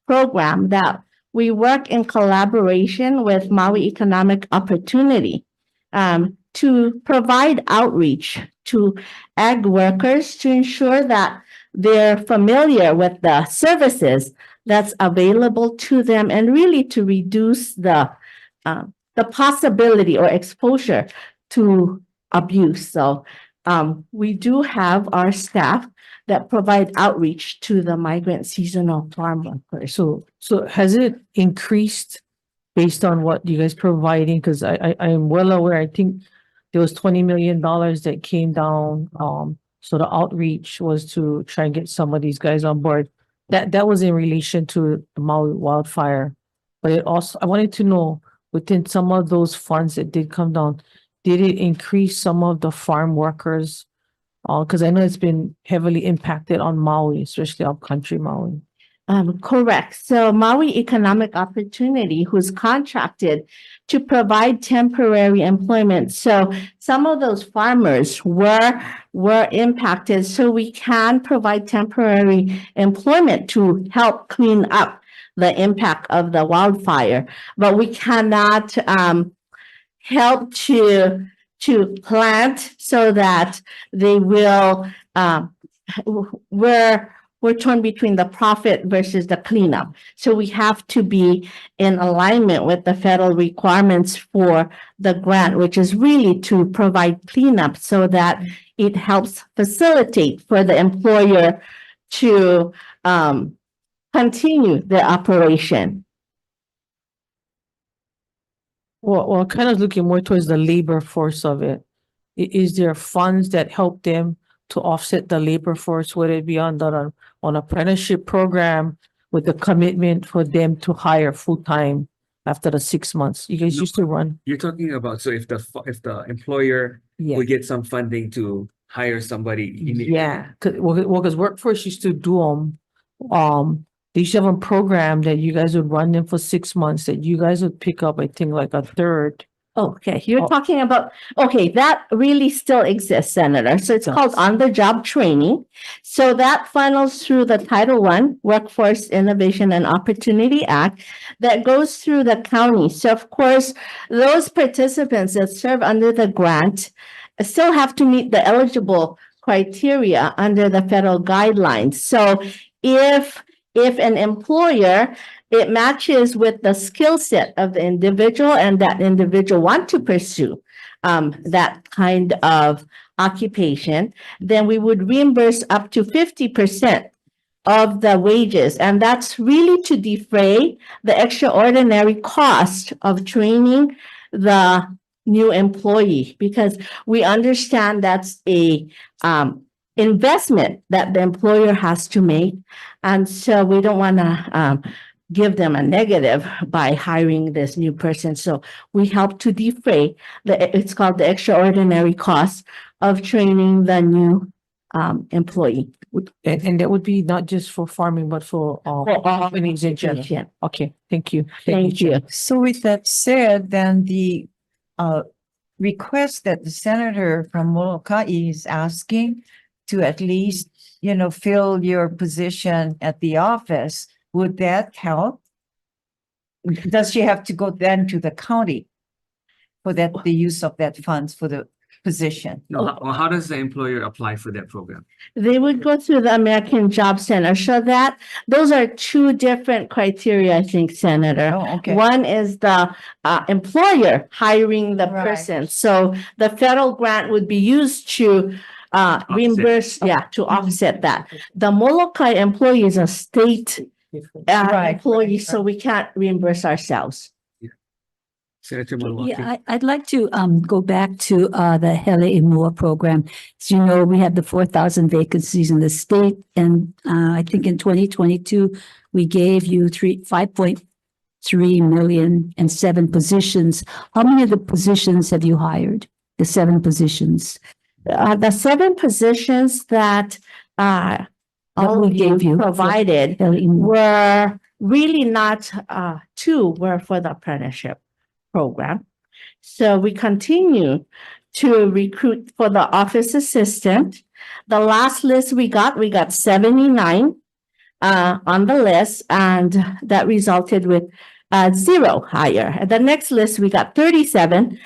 Speaker 6: program that we work in collaboration with Maui Economic Opportunity to provide outreach to ag workers to ensure that they're familiar with the services that's available to them and really to reduce the possibility or exposure to abuse. So we do have our staff that provide outreach to the migrant seasonal farm workers.
Speaker 8: So has it increased based on what you guys providing? Because I am well aware, I think there was $20 million that came down. So the outreach was to try and get some of these guys on board. That was in relation to the Maui wildfire. But it also, I wanted to know, within some of those funds that did come down, did it increase some of the farm workers? Because I know it's been heavily impacted on Maui, especially upcountry Maui.
Speaker 6: Correct. So Maui Economic Opportunity, who's contracted to provide temporary employment. So some of those farmers were impacted. So we can provide temporary employment to help clean up the impact of the wildfire. But we cannot help to plant so that they will we're torn between the profit versus the cleanup. So we have to be in alignment with the federal requirements for the grant, which is really to provide cleanup so that it helps facilitate for the employer to continue the operation.
Speaker 8: Well, kind of looking more towards the labor force of it. Is there funds that help them to offset the labor force? Would it be on apprenticeship program with the commitment for them to hire full-time after the 6 months? You guys
Speaker 1: No.
Speaker 8: used to run?
Speaker 1: You're talking about, so if the employer
Speaker 8: Yeah.
Speaker 1: would get some funding to hire somebody.
Speaker 8: Yeah, because workforce used to do them. They used to have a program that you guys would run them for 6 months, that you guys would pick up, I think, like a third.
Speaker 6: Okay, you're
Speaker 8: Oh.
Speaker 6: talking about, okay, that really still exists, Senator. So it's called on-the-job training. So that funnels through the Title I Workforce Innovation and Opportunity Act that goes through the county. So of course, those participants that serve under the grant still have to meet the eligible criteria under the federal guidelines. So if an employer, it matches with the skill set of the individual and that individual want to pursue that kind of occupation, then we would reimburse up to 50% of the wages. And that's really to defray the extraordinary cost of training the new employee, because we understand that's a investment that the employer has to make. And so we don't want to give them a negative by hiring this new person. So we help to defray it's called the extraordinary cost of training the new employee.
Speaker 8: And that would be not just for farming, but for
Speaker 6: For all
Speaker 8: companies in general.
Speaker 6: Yeah.
Speaker 8: Okay, thank you.
Speaker 6: Thank you.
Speaker 11: So with that said, then the request that the senator from Molokai is asking to at least, fill your position at the office, would that help? does she have to go then to the county for that, the use of that funds for the position?
Speaker 1: No, how does the employer apply for that program?
Speaker 6: They would go through the American Job Center. So that, those are two different criteria, I think, Senator.
Speaker 11: Oh, okay.
Speaker 6: One is the employer hiring the
Speaker 11: Right.
Speaker 6: person. So the federal grant would be used to reimburse, to offset that. The Molokai employee is a state
Speaker 11: Right,
Speaker 6: employee,
Speaker 11: right,
Speaker 6: so we can't reimburse ourselves.
Speaker 1: Senator Malawaki?
Speaker 4: Yeah, I'd like to go back to the Hele Imua program. As you know, we have the 4,000 vacancies in the state, and I think in 2022, we gave you 5.3 million and 7 positions. How many of the positions have you hired? The 7 positions?
Speaker 6: The 7 positions that
Speaker 4: That
Speaker 6: all
Speaker 4: we
Speaker 6: of you
Speaker 4: gave you.
Speaker 6: provided
Speaker 4: Hele Imua.
Speaker 6: were really not, 2 were for the apprenticeship program. So we continue to recruit for the office assistant. The last list we got 79 on the list, and that resulted with 0 hire. At the next list, we got 37.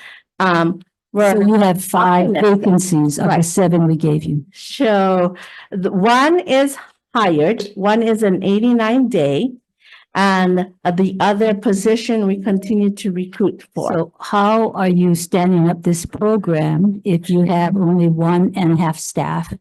Speaker 4: So you have 5 vacancies of the
Speaker 6: Right.
Speaker 4: 7 we gave you.
Speaker 6: So the one is hired, one is an 89-day, and the other position we continue to recruit for.
Speaker 4: So how are you standing up this program if you have only 1.5 staff?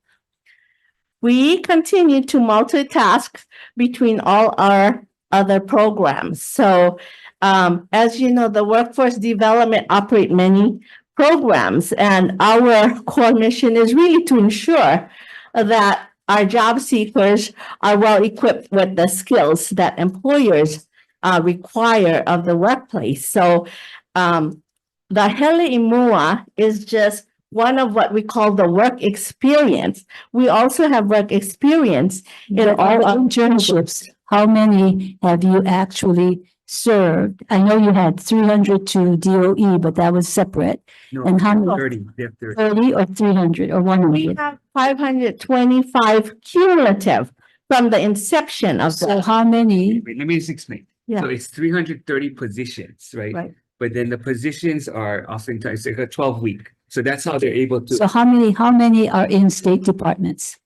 Speaker 6: We continue to multitask between all our other programs. So, as you know, the workforce development operate many programs, and our core mission is really to ensure that our job seekers are well equipped with the skills that employers require of the workplace. So, the Hele Imua is just one of what we call the work experience. We also have work experience in
Speaker 4: But
Speaker 6: all
Speaker 4: the
Speaker 6: our
Speaker 4: internships, how many have you actually served? I know you had 300 to DOE, but that was separate.
Speaker 1: No,
Speaker 4: And how many?
Speaker 1: 30, they have 30.
Speaker 4: 30 or 300 or
Speaker 6: We
Speaker 4: 100?
Speaker 6: have 525 cumulative from the inception of
Speaker 4: So
Speaker 6: the,
Speaker 4: how many?
Speaker 1: Wait, let me just explain.
Speaker 6: Yeah.
Speaker 1: So it's 330 positions, right?
Speaker 4: Right.
Speaker 1: But then the positions are oftentimes like a 12-week. So that's how they're able to.
Speaker 4: So how many are in state departments?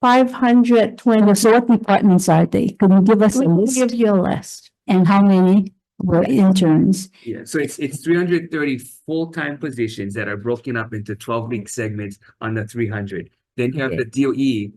Speaker 6: 520.
Speaker 4: So what departments are they? Can you give us a
Speaker 6: We can
Speaker 4: list?
Speaker 6: give you a list.
Speaker 4: And how many were interns?
Speaker 1: Yeah, so it's 330 full-time positions that are broken up into 12-week segments on the 300. Then you have the DOE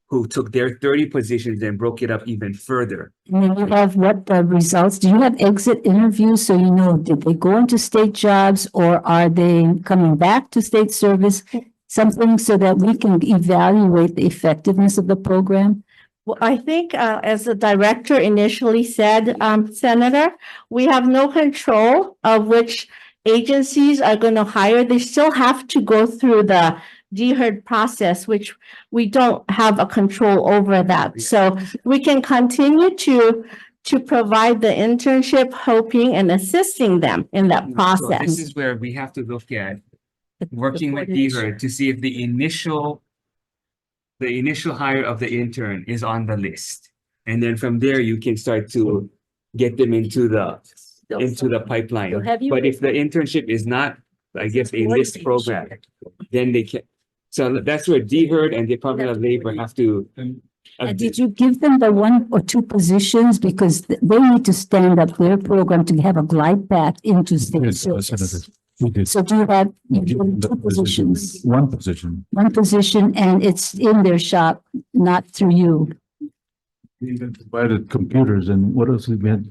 Speaker 1: who took their 30 positions and broke it up even further.
Speaker 4: And then you have what the results? Do you have exit interviews? So you know, did they go into state jobs or are they coming back to state service? Something so that we can evaluate the effectiveness of the program?
Speaker 6: Well, I think, as the director initially said, Senator, we have no control of which agencies are going to hire. They still have to go through the DHERD process, which we don't have a control over that. So we can continue to provide the internship, helping and assisting them in that
Speaker 1: So this
Speaker 6: process.
Speaker 1: is where we have to look at
Speaker 4: The
Speaker 1: working with
Speaker 4: coordination.
Speaker 1: DHERD to see if the initial hire of the intern is on the list. And then from there, you can start to get them into the pipeline.
Speaker 4: So have you-
Speaker 1: But if the internship is not, I guess, a list program, then they can. So that's where DHERD and Department of Labor have to.
Speaker 4: And did you give them the 1 or 2 positions? Because they need to stand up their program to have a glide path into state
Speaker 2: Yes, Senator,
Speaker 4: service.
Speaker 2: we did.
Speaker 4: So do you have you give them
Speaker 2: The
Speaker 4: 2 positions?
Speaker 2: One position.
Speaker 4: 1 position and it's in their shop, not through you.
Speaker 2: We provided computers and what else did we had?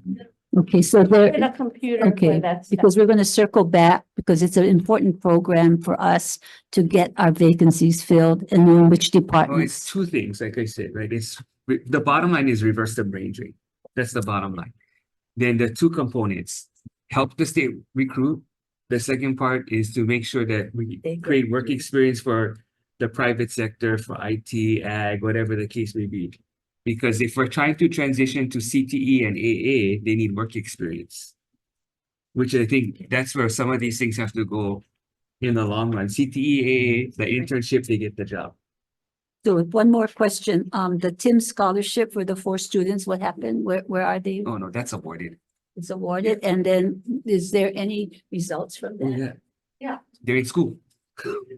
Speaker 4: Okay, so
Speaker 6: With
Speaker 4: there,
Speaker 6: a computer for
Speaker 4: okay,
Speaker 6: that stuff.
Speaker 4: because we're going to circle back because it's an important program for us to get our vacancies filled and know which
Speaker 1: Oh, it's
Speaker 4: departments.
Speaker 1: 2 things, like I said, right? The bottom line is reverse the brain drain. That's the bottom line. Then the 2 components, help the state recruit. The second part is to make sure that we create work experience for the private sector, for IT, ag, whatever the case may be. Because if we're trying to transition to CTE and AA, they need work experience. Which I think that's where some of these things have to go in the long run. CTE, AA, the internship, they get the job.
Speaker 4: So one more question, the Tim scholarship for the 4 students, what happened? Where are they?
Speaker 1: Oh, no, that's awarded.
Speaker 4: It's awarded, and then is there any results from
Speaker 1: Oh,
Speaker 4: that?
Speaker 1: yeah.
Speaker 6: Yeah.
Speaker 1: They're in school.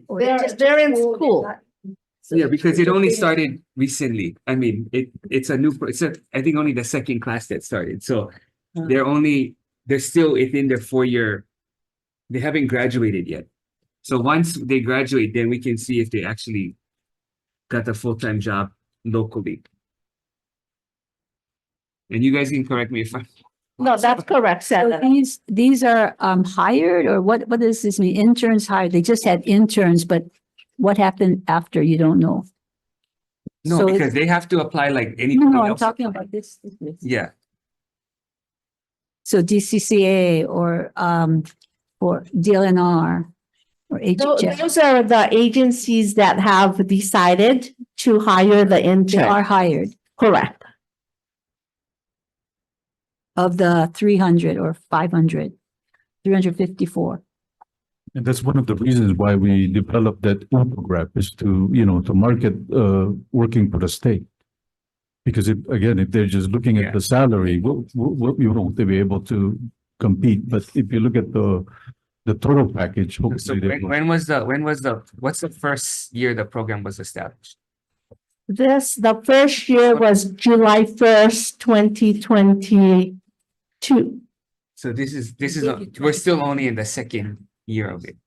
Speaker 4: Or
Speaker 6: They're in school.
Speaker 4: So
Speaker 1: Yeah, because it
Speaker 4: they're
Speaker 1: only
Speaker 4: finished.
Speaker 1: started recently. I mean, it's a new, I think only the second class that started. So they're still within their 4-year, they haven't graduated yet. So once they graduate, then we can see if they actually got a full-time job locally. And you guys can correct me if I'm.
Speaker 6: No, that's correct,
Speaker 4: So
Speaker 6: Senator.
Speaker 4: these are hired, or what does this mean? Interns hired? They just had interns, but what happened after, you don't know?
Speaker 1: No,
Speaker 4: So
Speaker 1: because they have to apply like
Speaker 4: No,
Speaker 1: anybody
Speaker 4: no, I'm
Speaker 1: else.
Speaker 4: talking about this.
Speaker 1: Yeah,
Speaker 4: So DCCA or DLNR or HHS.
Speaker 6: Those are the agencies that have decided to hire the
Speaker 4: They are
Speaker 6: intern.
Speaker 4: hired
Speaker 6: Correct.
Speaker 4: of the 300 or 500, 354.
Speaker 2: And that's one of the reasons why we developed that infographic is to, to market, working for the state. Because if they're just looking
Speaker 1: Yeah.
Speaker 2: at the salary, they'll be able to compete. But if you look at the total package,
Speaker 1: so
Speaker 2: hopefully they will.
Speaker 1: what's the first year the program was established?
Speaker 6: The first year was July 1st, 2022.
Speaker 1: So this is, we're still only in the second year of it.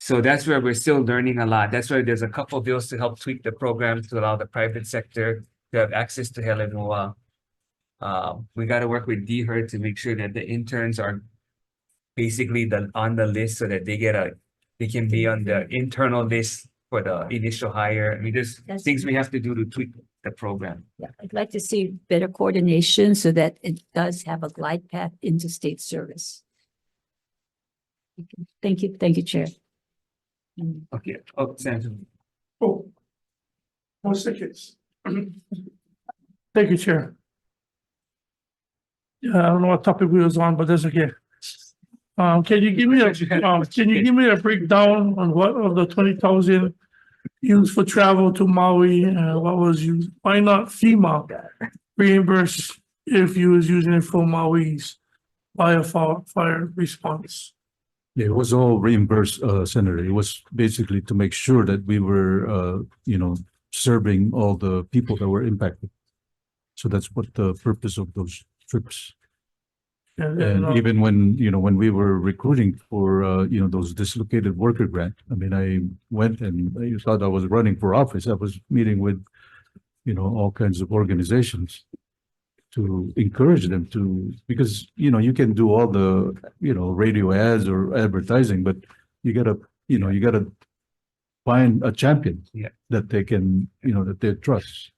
Speaker 1: So that's where we're still learning a lot. That's why there's a couple bills to help tweak the program to allow the private sector to have access to Hele Noa. We got to work with DHER to make sure that the interns are basically on the list so that they can be on the internal list for the initial hire. I mean, there's things we have to do to tweak the program.
Speaker 4: Yeah, I'd like to see better coordination so that it does have a glide path into state service. Thank you, Chair.
Speaker 1: Okay. Oh, Senator.
Speaker 12: Oh, 1 second. Thank you, Chair. Yeah, I don't know what topic we was on, but that's okay. Can you give me a breakdown on what of the 20,000 used for travel to Maui, what was used? Why not FEMA reimburse if you was using it for Maui's fire response?
Speaker 2: Yeah, it was all reimbursed, Senator. It was basically to make sure that we were, serving all the people that were impacted. So that's what the purpose of those trips. And even when, when we were recruiting for, those dislocated worker grant, I mean, I went and you thought I was running for office. I was meeting with, all kinds of organizations to encourage them to, because, you can do all the, radio ads or advertising, but you gotta find a champion that they can, that they trust.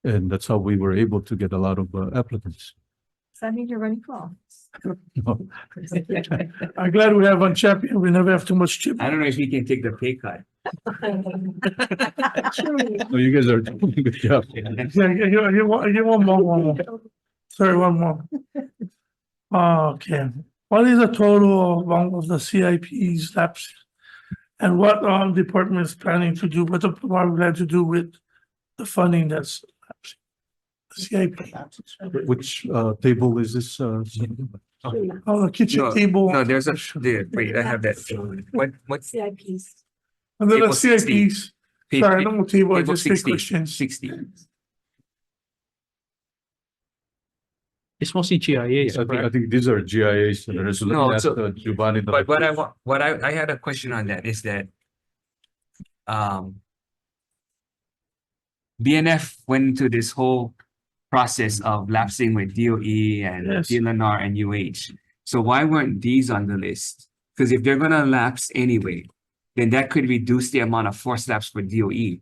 Speaker 2: And that's how we were able to get a lot of applicants.
Speaker 9: Does that mean you're running for
Speaker 12: I'm glad we have one champion. We never have too much chip.
Speaker 1: I don't know if he can take the pay cut.
Speaker 2: No, you guys are doing a good job.
Speaker 12: Yeah, I get one more. Sorry, one more. Okay, what is the total of the CIP's lapses? And what department is planning to do, what we plan to do with the funding that's lapsing? The CIP.
Speaker 2: Which table is this?
Speaker 12: Oh, the kitchen
Speaker 1: No,
Speaker 12: table.
Speaker 1: No, wait, I have that. What's
Speaker 4: CIPs.
Speaker 12: And then the
Speaker 1: table 16.
Speaker 12: CIPs. Sorry, no more table, I
Speaker 1: table
Speaker 12: just take
Speaker 1: 60,
Speaker 12: questions.
Speaker 1: 60.
Speaker 10: It's mostly GIAs,
Speaker 2: I
Speaker 10: correct?
Speaker 2: think these are GIAs. So let
Speaker 1: No,
Speaker 2: me ask
Speaker 1: so-
Speaker 2: Giovanni.
Speaker 1: But I had a question on that is that BNF went into this whole process of lapsing with DOE and
Speaker 12: Yes.
Speaker 1: DLNR and UH. So why weren't these on the list? Because if they're gonna lapse anyway, then that could reduce the amount of forced lapse for DOE.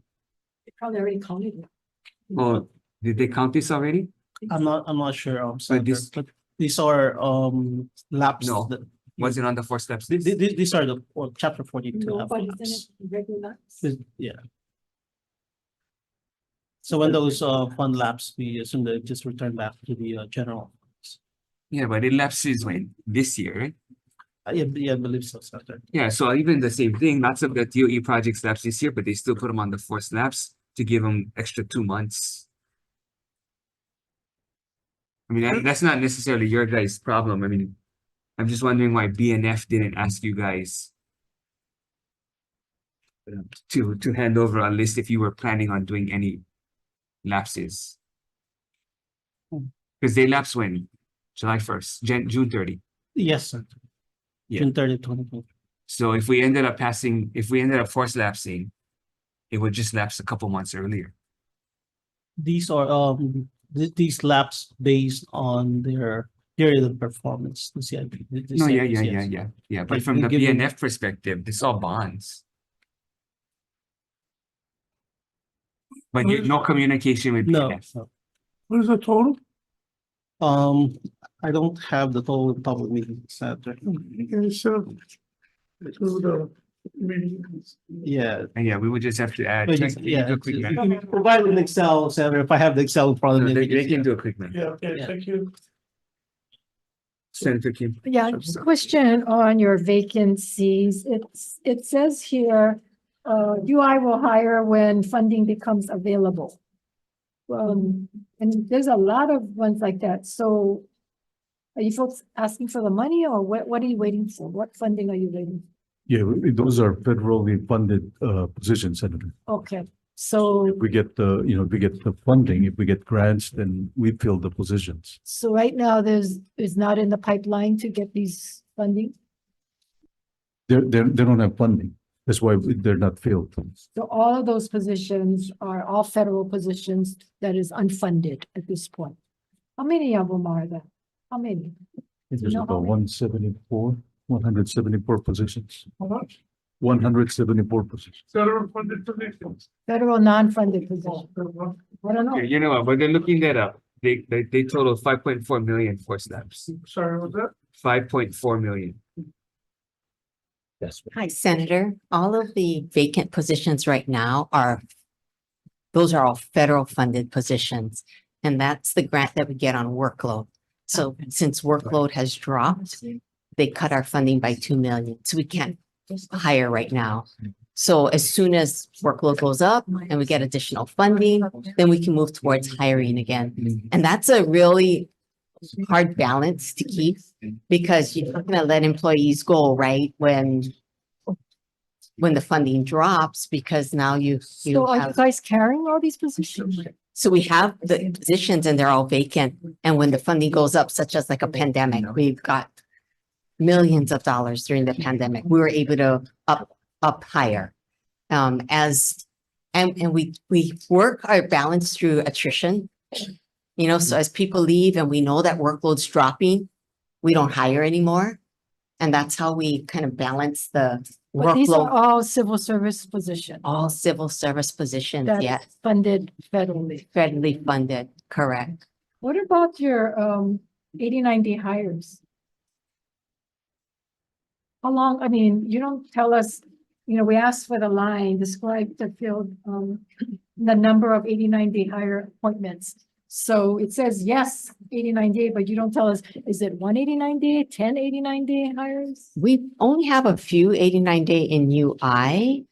Speaker 4: Probably already counted it.
Speaker 1: Well, did they count this already?
Speaker 10: I'm not sure, Senator,
Speaker 1: this-
Speaker 10: but these are, laps.
Speaker 1: No. Was it on the forced lapse list?
Speaker 10: These are the, chapter 42 have laps. Yeah. So when those, fund lapse, we assume they just return back to the, general.
Speaker 1: Yeah, but it lapses when? This year, right?
Speaker 10: Yeah, I believe so, Senator.
Speaker 1: Yeah, so even the same thing, lots of the DOE projects lapse this year, but they still put them on the forced lapse to give them extra 2 months. I mean, that's not necessarily your guys' problem. I mean, I'm just wondering why BNF didn't ask you guys to hand over a list if you were planning on doing any lapses. Because they lapse when? July 1st, June 30.
Speaker 10: Yes, sir.
Speaker 1: Yeah.
Speaker 10: June 30th, 2020.
Speaker 1: So if we ended up force lapsing, it would just lapse a couple months earlier.
Speaker 10: These are, these lapse based on their period of performance. The CIP, the
Speaker 1: No, yeah.
Speaker 10: CIPs, yes.
Speaker 1: Yeah, but
Speaker 10: Like,
Speaker 1: from
Speaker 10: we
Speaker 1: the
Speaker 10: give them-
Speaker 1: BNF perspective, this is all bonds. But no communication with
Speaker 10: No,
Speaker 1: BNF.
Speaker 10: no.
Speaker 12: What is the total?
Speaker 10: I don't have the total top of me, Saturday.
Speaker 12: Okay, so. To the meetings.
Speaker 10: Yeah.
Speaker 1: And yeah, we would just have to add.
Speaker 10: But
Speaker 1: Can
Speaker 10: just-
Speaker 1: you
Speaker 10: yeah,
Speaker 1: do a quick
Speaker 10: you
Speaker 1: math?
Speaker 10: can provide an Excel, Senator, if I have the Excel in front of
Speaker 1: No,
Speaker 10: me.
Speaker 1: they
Speaker 10: we
Speaker 1: they
Speaker 10: just-
Speaker 1: can do a quick math.
Speaker 12: Yeah, okay,
Speaker 10: Yeah.
Speaker 12: thank you.
Speaker 1: Senator Kim.
Speaker 13: Yeah, just a question on your vacancies. It says here, UI will hire when funding becomes available. And there's a lot of ones like that. So are you folks asking for the money or what are you waiting for? What funding are you waiting?
Speaker 2: Yeah, those are federally funded positions, Senator.
Speaker 13: Okay, so,
Speaker 2: If we get the, if we get the funding, if we get grants, then we fill the positions.
Speaker 13: so right now there's not in the pipeline to get these funding?
Speaker 2: They don't have funding. That's why they're not filled.
Speaker 13: So all of those positions are all federal positions that is unfunded at this point. How many of them are there? How many?
Speaker 2: There's
Speaker 13: know how
Speaker 2: about
Speaker 13: many?
Speaker 2: 174 positions.
Speaker 12: How much?
Speaker 2: 174 positions.
Speaker 12: Federal funded positions.
Speaker 13: Federal non-funded positions. I don't know.
Speaker 1: Yeah, you know what, but they're looking that up. They total 5.4 million force lapse.
Speaker 12: Sorry, was that?
Speaker 1: 5.4 million.
Speaker 2: Yes.
Speaker 7: Hi, Senator. All of the vacant positions right now those are all federal funded positions. And that's the grant that we get on workload. So since workload has dropped, they cut our funding by 2 million. So we can't hire right now. So as soon as workload goes up and we get additional funding, then we can move towards hiring again. And that's a really hard balance to keep because you're not gonna let employees go, right? When the funding drops, because now you
Speaker 13: So are you
Speaker 7: have,
Speaker 13: guys carrying all these positions?
Speaker 7: so we have the positions and they're all vacant. And when the funding goes up, such as like a pandemic, we've got millions of dollars during the pandemic. We were able to up hire. And we work our balance through attrition. So as people leave and we know that workload's dropping, we don't hire anymore. And that's how we kind of balance the
Speaker 13: But these are
Speaker 7: workload,
Speaker 13: all civil service positions
Speaker 7: all civil service positions,
Speaker 13: that's
Speaker 7: yeah,
Speaker 13: funded federally.
Speaker 7: federally funded, correct.
Speaker 13: What about your 89-day hires? How long, I mean, you don't tell us, we asked for the line, describe the field, the number of 89-day hire appointments. So it says, yes, 89-day, but you don't tell us, is it 189-day, 10 89-day hires?
Speaker 7: We only have a few 89-day in UI.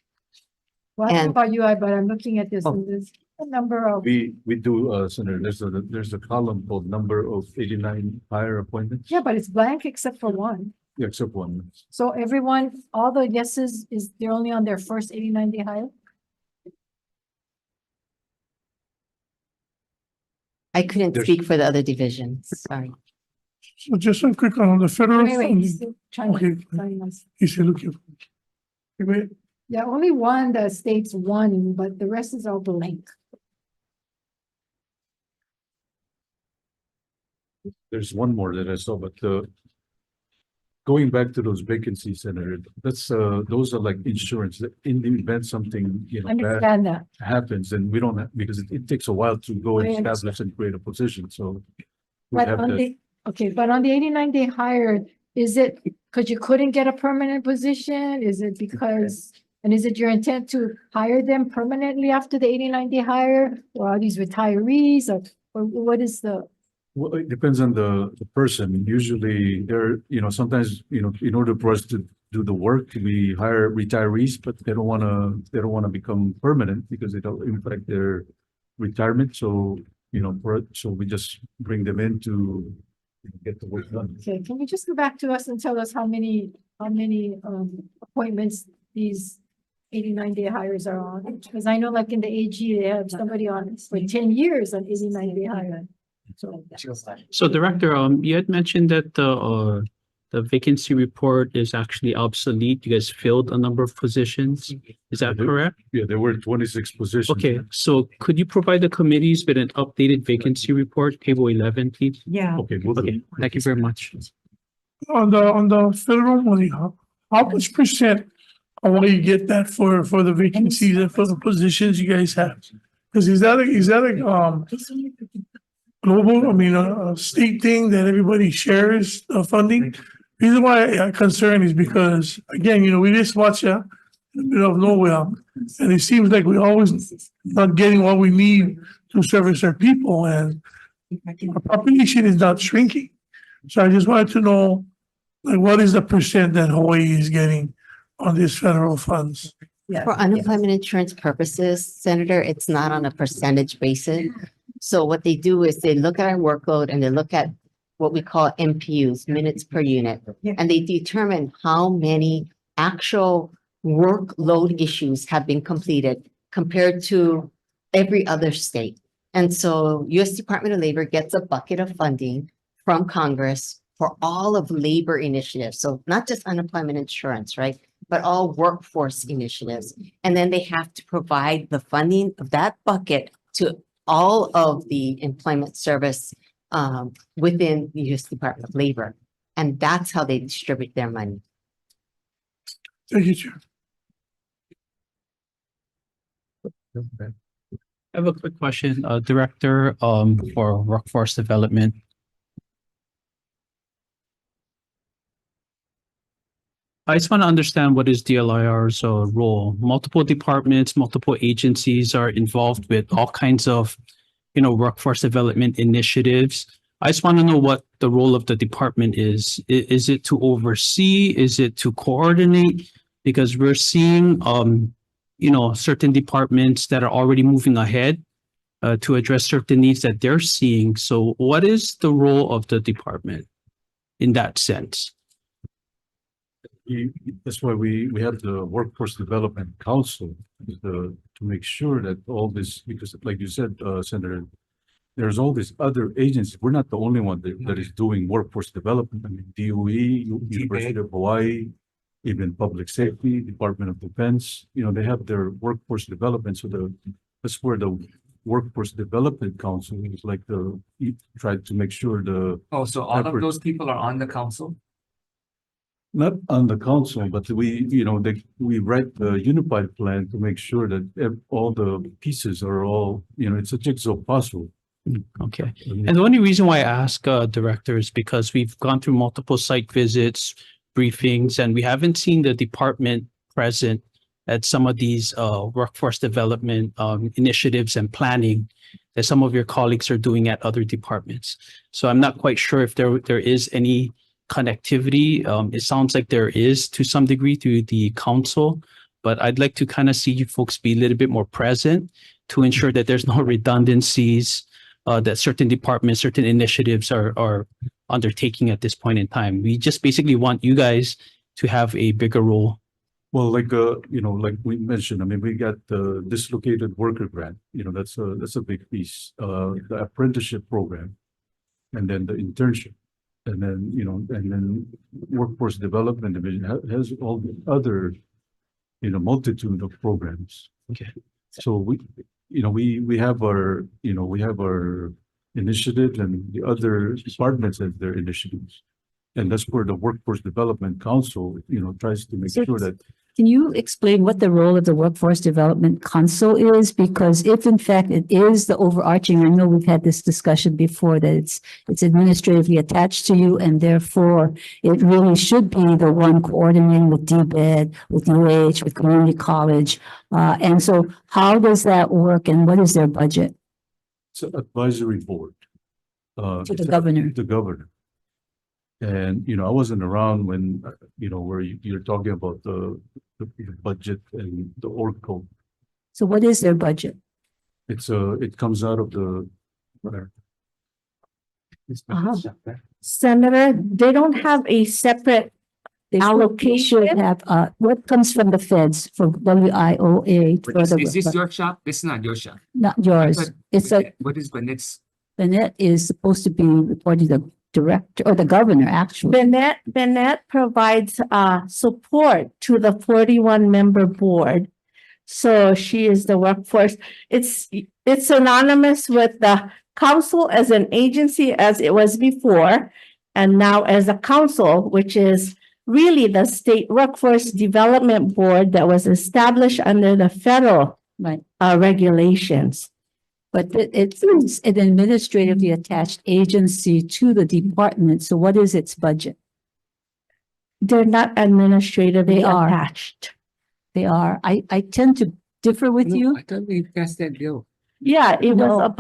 Speaker 13: Well, I don't know
Speaker 7: And-
Speaker 13: about UI, but I'm looking at this,
Speaker 7: Oh.
Speaker 13: and there's a number of,
Speaker 2: We do, Senator, there's a column called number of 89 hire appointments.
Speaker 13: yeah, but it's blank except for one.
Speaker 2: Yeah, except one.
Speaker 13: So everyone, all the yeses they're only on their first 89-day hire?
Speaker 7: I couldn't
Speaker 2: There's-
Speaker 7: speak for the other divisions, sorry.
Speaker 12: So just a quick one on the federal
Speaker 13: Wait,
Speaker 12: funding.
Speaker 13: he's still trying to.
Speaker 12: Okay.
Speaker 13: tell us.
Speaker 12: He's still looking. Wait,
Speaker 13: Yeah, only one that states one, but the rest is all blank.
Speaker 2: There's one more that I saw, but going back to those vacancies, Senator, those are like insurance, that in the event something, bad
Speaker 13: Understand that.
Speaker 2: happens, and we don't have, because it takes a while to go and
Speaker 13: I understand.
Speaker 2: establish and create a position, so. we
Speaker 13: But
Speaker 2: have
Speaker 13: on
Speaker 2: that.
Speaker 13: the, okay, but on the 89-day hire, is it because you couldn't get a permanent position? Is it because, and is it your intent to hire them permanently after the 89-day hire? Or are these retirees or what is the?
Speaker 2: Well, it depends on the person. Usually sometimes, in order for us to do the work, we hire retirees, but they don't wanna become permanent because they don't impact their retirement. So so we just bring them in to get the work done.
Speaker 13: Okay, can you just go back to us and tell us how many appointments these 89-day hires are on? Because I know like in the AG, they have somebody on for 10 years on 89-day hire.
Speaker 14: So Director, you had mentioned that the vacancy report is actually obsolete. You guys filled a number of positions. Is that correct?
Speaker 2: Yeah, there were 26 positions.
Speaker 14: Okay, so could you provide the committees with an updated vacancy report, table 11, please?
Speaker 11: Yeah.
Speaker 2: Okay, we'll do.
Speaker 14: Okay, thank you very much.
Speaker 12: On the federal money, how much percent I want you get that for the vacancies and for the positions you guys have? Because is that a global, I mean, a state thing that everybody shares funding? Reason why I'm concerned is because, again, we just watch in the middle of nowhere, and it seems like we always not getting what we need to service our people, and our population is not shrinking. So I just wanted to know, like, what is the percent that Hawaii is getting on these federal funds?
Speaker 7: For unemployment insurance purposes, Senator, it's not on a percentage basis. So what they do is they look at our workload and they look at what we call MPUs, minutes per unit, and they determine how many actual workload issues have been completed compared to every other state. And so U.S. Department of Labor gets a bucket of funding from Congress for all of labor initiatives. So not just unemployment insurance, right? But all workforce initiatives. And then they have to provide the funding of that bucket to all of the employment service within the U.S. Department of Labor. And that's how they distribute their money.
Speaker 12: Thank you, Chair.
Speaker 14: I have a quick question, Director, for Workforce Development. I just want to understand what is DLIR's role. Multiple departments, multiple agencies are involved with all kinds of, workforce development initiatives. I just want to know what the role of the department is. Is it to oversee? Is it to coordinate? Because we're seeing, certain departments that are already moving ahead to address certain needs that they're seeing. So what is the role of the department in that sense?
Speaker 2: That's why we have the Workforce Development Council to make sure that all this, because like you said, Senator, there's all these other agencies. We're not the only one that is doing workforce development. I mean, DOE, University of Hawaii, even Public Safety, Department of Defense, they have their workforce development. So that's where the Workforce Development Council is like try to make sure
Speaker 1: Oh, so all of those people are on the council?
Speaker 2: not on the council, but we write the unified plan to make sure that all the pieces are all, it's a jigsaw puzzle.
Speaker 14: Okay. And the only reason why I ask, Director, is because we've gone through multiple site visits, briefings, and we haven't seen the department present at some of these workforce development initiatives and planning that some of your colleagues are doing at other departments. So I'm not quite sure if there is any connectivity. It sounds like there is to some degree through the council, but I'd like to kind of see you folks be a little bit more present to ensure that there's no redundancies that certain departments, certain initiatives are undertaking at this point in time. We just basically want you guys to have a bigger role.
Speaker 2: Well, like we mentioned, I mean, we got the dislocated worker grant, that's a big piece, the apprenticeship program, and then the internship. And then, workforce development division has all the other, multitude of programs.
Speaker 14: Okay.
Speaker 2: So we have our initiatives, and the other departments have their initiatives. And that's where the Workforce Development Council, tries to make sure that.
Speaker 4: Can you explain what the role of the Workforce Development Council is? Because if in fact it is the overarching, I know we've had this discussion before, that it's administratively attached to you, and therefore it really should be the one coordinating with DBED, with UH, with community college. And so how does that work, and what is their budget?
Speaker 2: It's an advisory board.
Speaker 4: To the governor.
Speaker 2: The governor. And, I wasn't around when, where you're talking about the budget and the org code.
Speaker 4: So what is their budget?
Speaker 2: It comes out of the
Speaker 6: Senator, they don't have a separate
Speaker 4: They
Speaker 6: allocation.
Speaker 4: should have, what comes from the feds for WIOA.
Speaker 1: But
Speaker 4: for
Speaker 1: is
Speaker 4: the-
Speaker 1: this your shop? This is not your shop.
Speaker 4: Not yours.
Speaker 1: But
Speaker 4: It's a,
Speaker 1: what is Bennett's?
Speaker 4: Bennett is supposed to be reporting to the director or the governor, actually.
Speaker 6: Bennett provides support to the 41-member board. So she is the workforce. It's synonymous with the council as an agency as it was before. And now as a council, which is really the state workforce development board that was established under the federal
Speaker 4: Right.
Speaker 6: regulations.
Speaker 4: But it's an administratively attached agency to the department. So what is its budget?
Speaker 6: They're not administratively
Speaker 4: They are.
Speaker 6: attached.
Speaker 4: They are, I tend to differ with you.
Speaker 1: I thought we passed that bill.
Speaker 6: Yeah, it was
Speaker 4: No.
Speaker 6: a.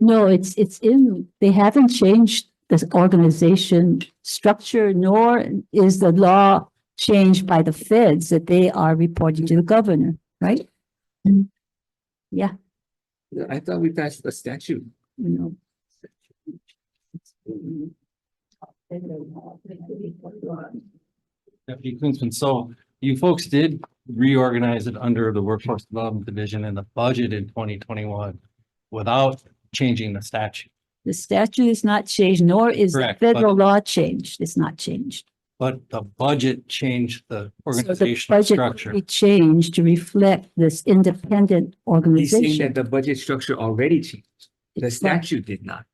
Speaker 4: No, it's in, they haven't changed this organization structure, nor is the law changed by the feds that they are reporting to the governor, right? Yeah,
Speaker 1: I thought we passed the statute.
Speaker 4: you know.
Speaker 15: Deputy Klinsman, so you folks did reorganize it under the Workforce Development Division in the budget in 2021 without changing the statute.
Speaker 4: The statute is not changed, nor is the
Speaker 15: Correct, but-
Speaker 4: federal law changed. It's not changed.
Speaker 15: But the budget changed the
Speaker 4: So the
Speaker 15: organizational
Speaker 4: budget
Speaker 15: structure.
Speaker 4: will be changed to reflect this independent
Speaker 1: He's saying
Speaker 4: organization.
Speaker 1: that the budget structure already changed. The statute did not.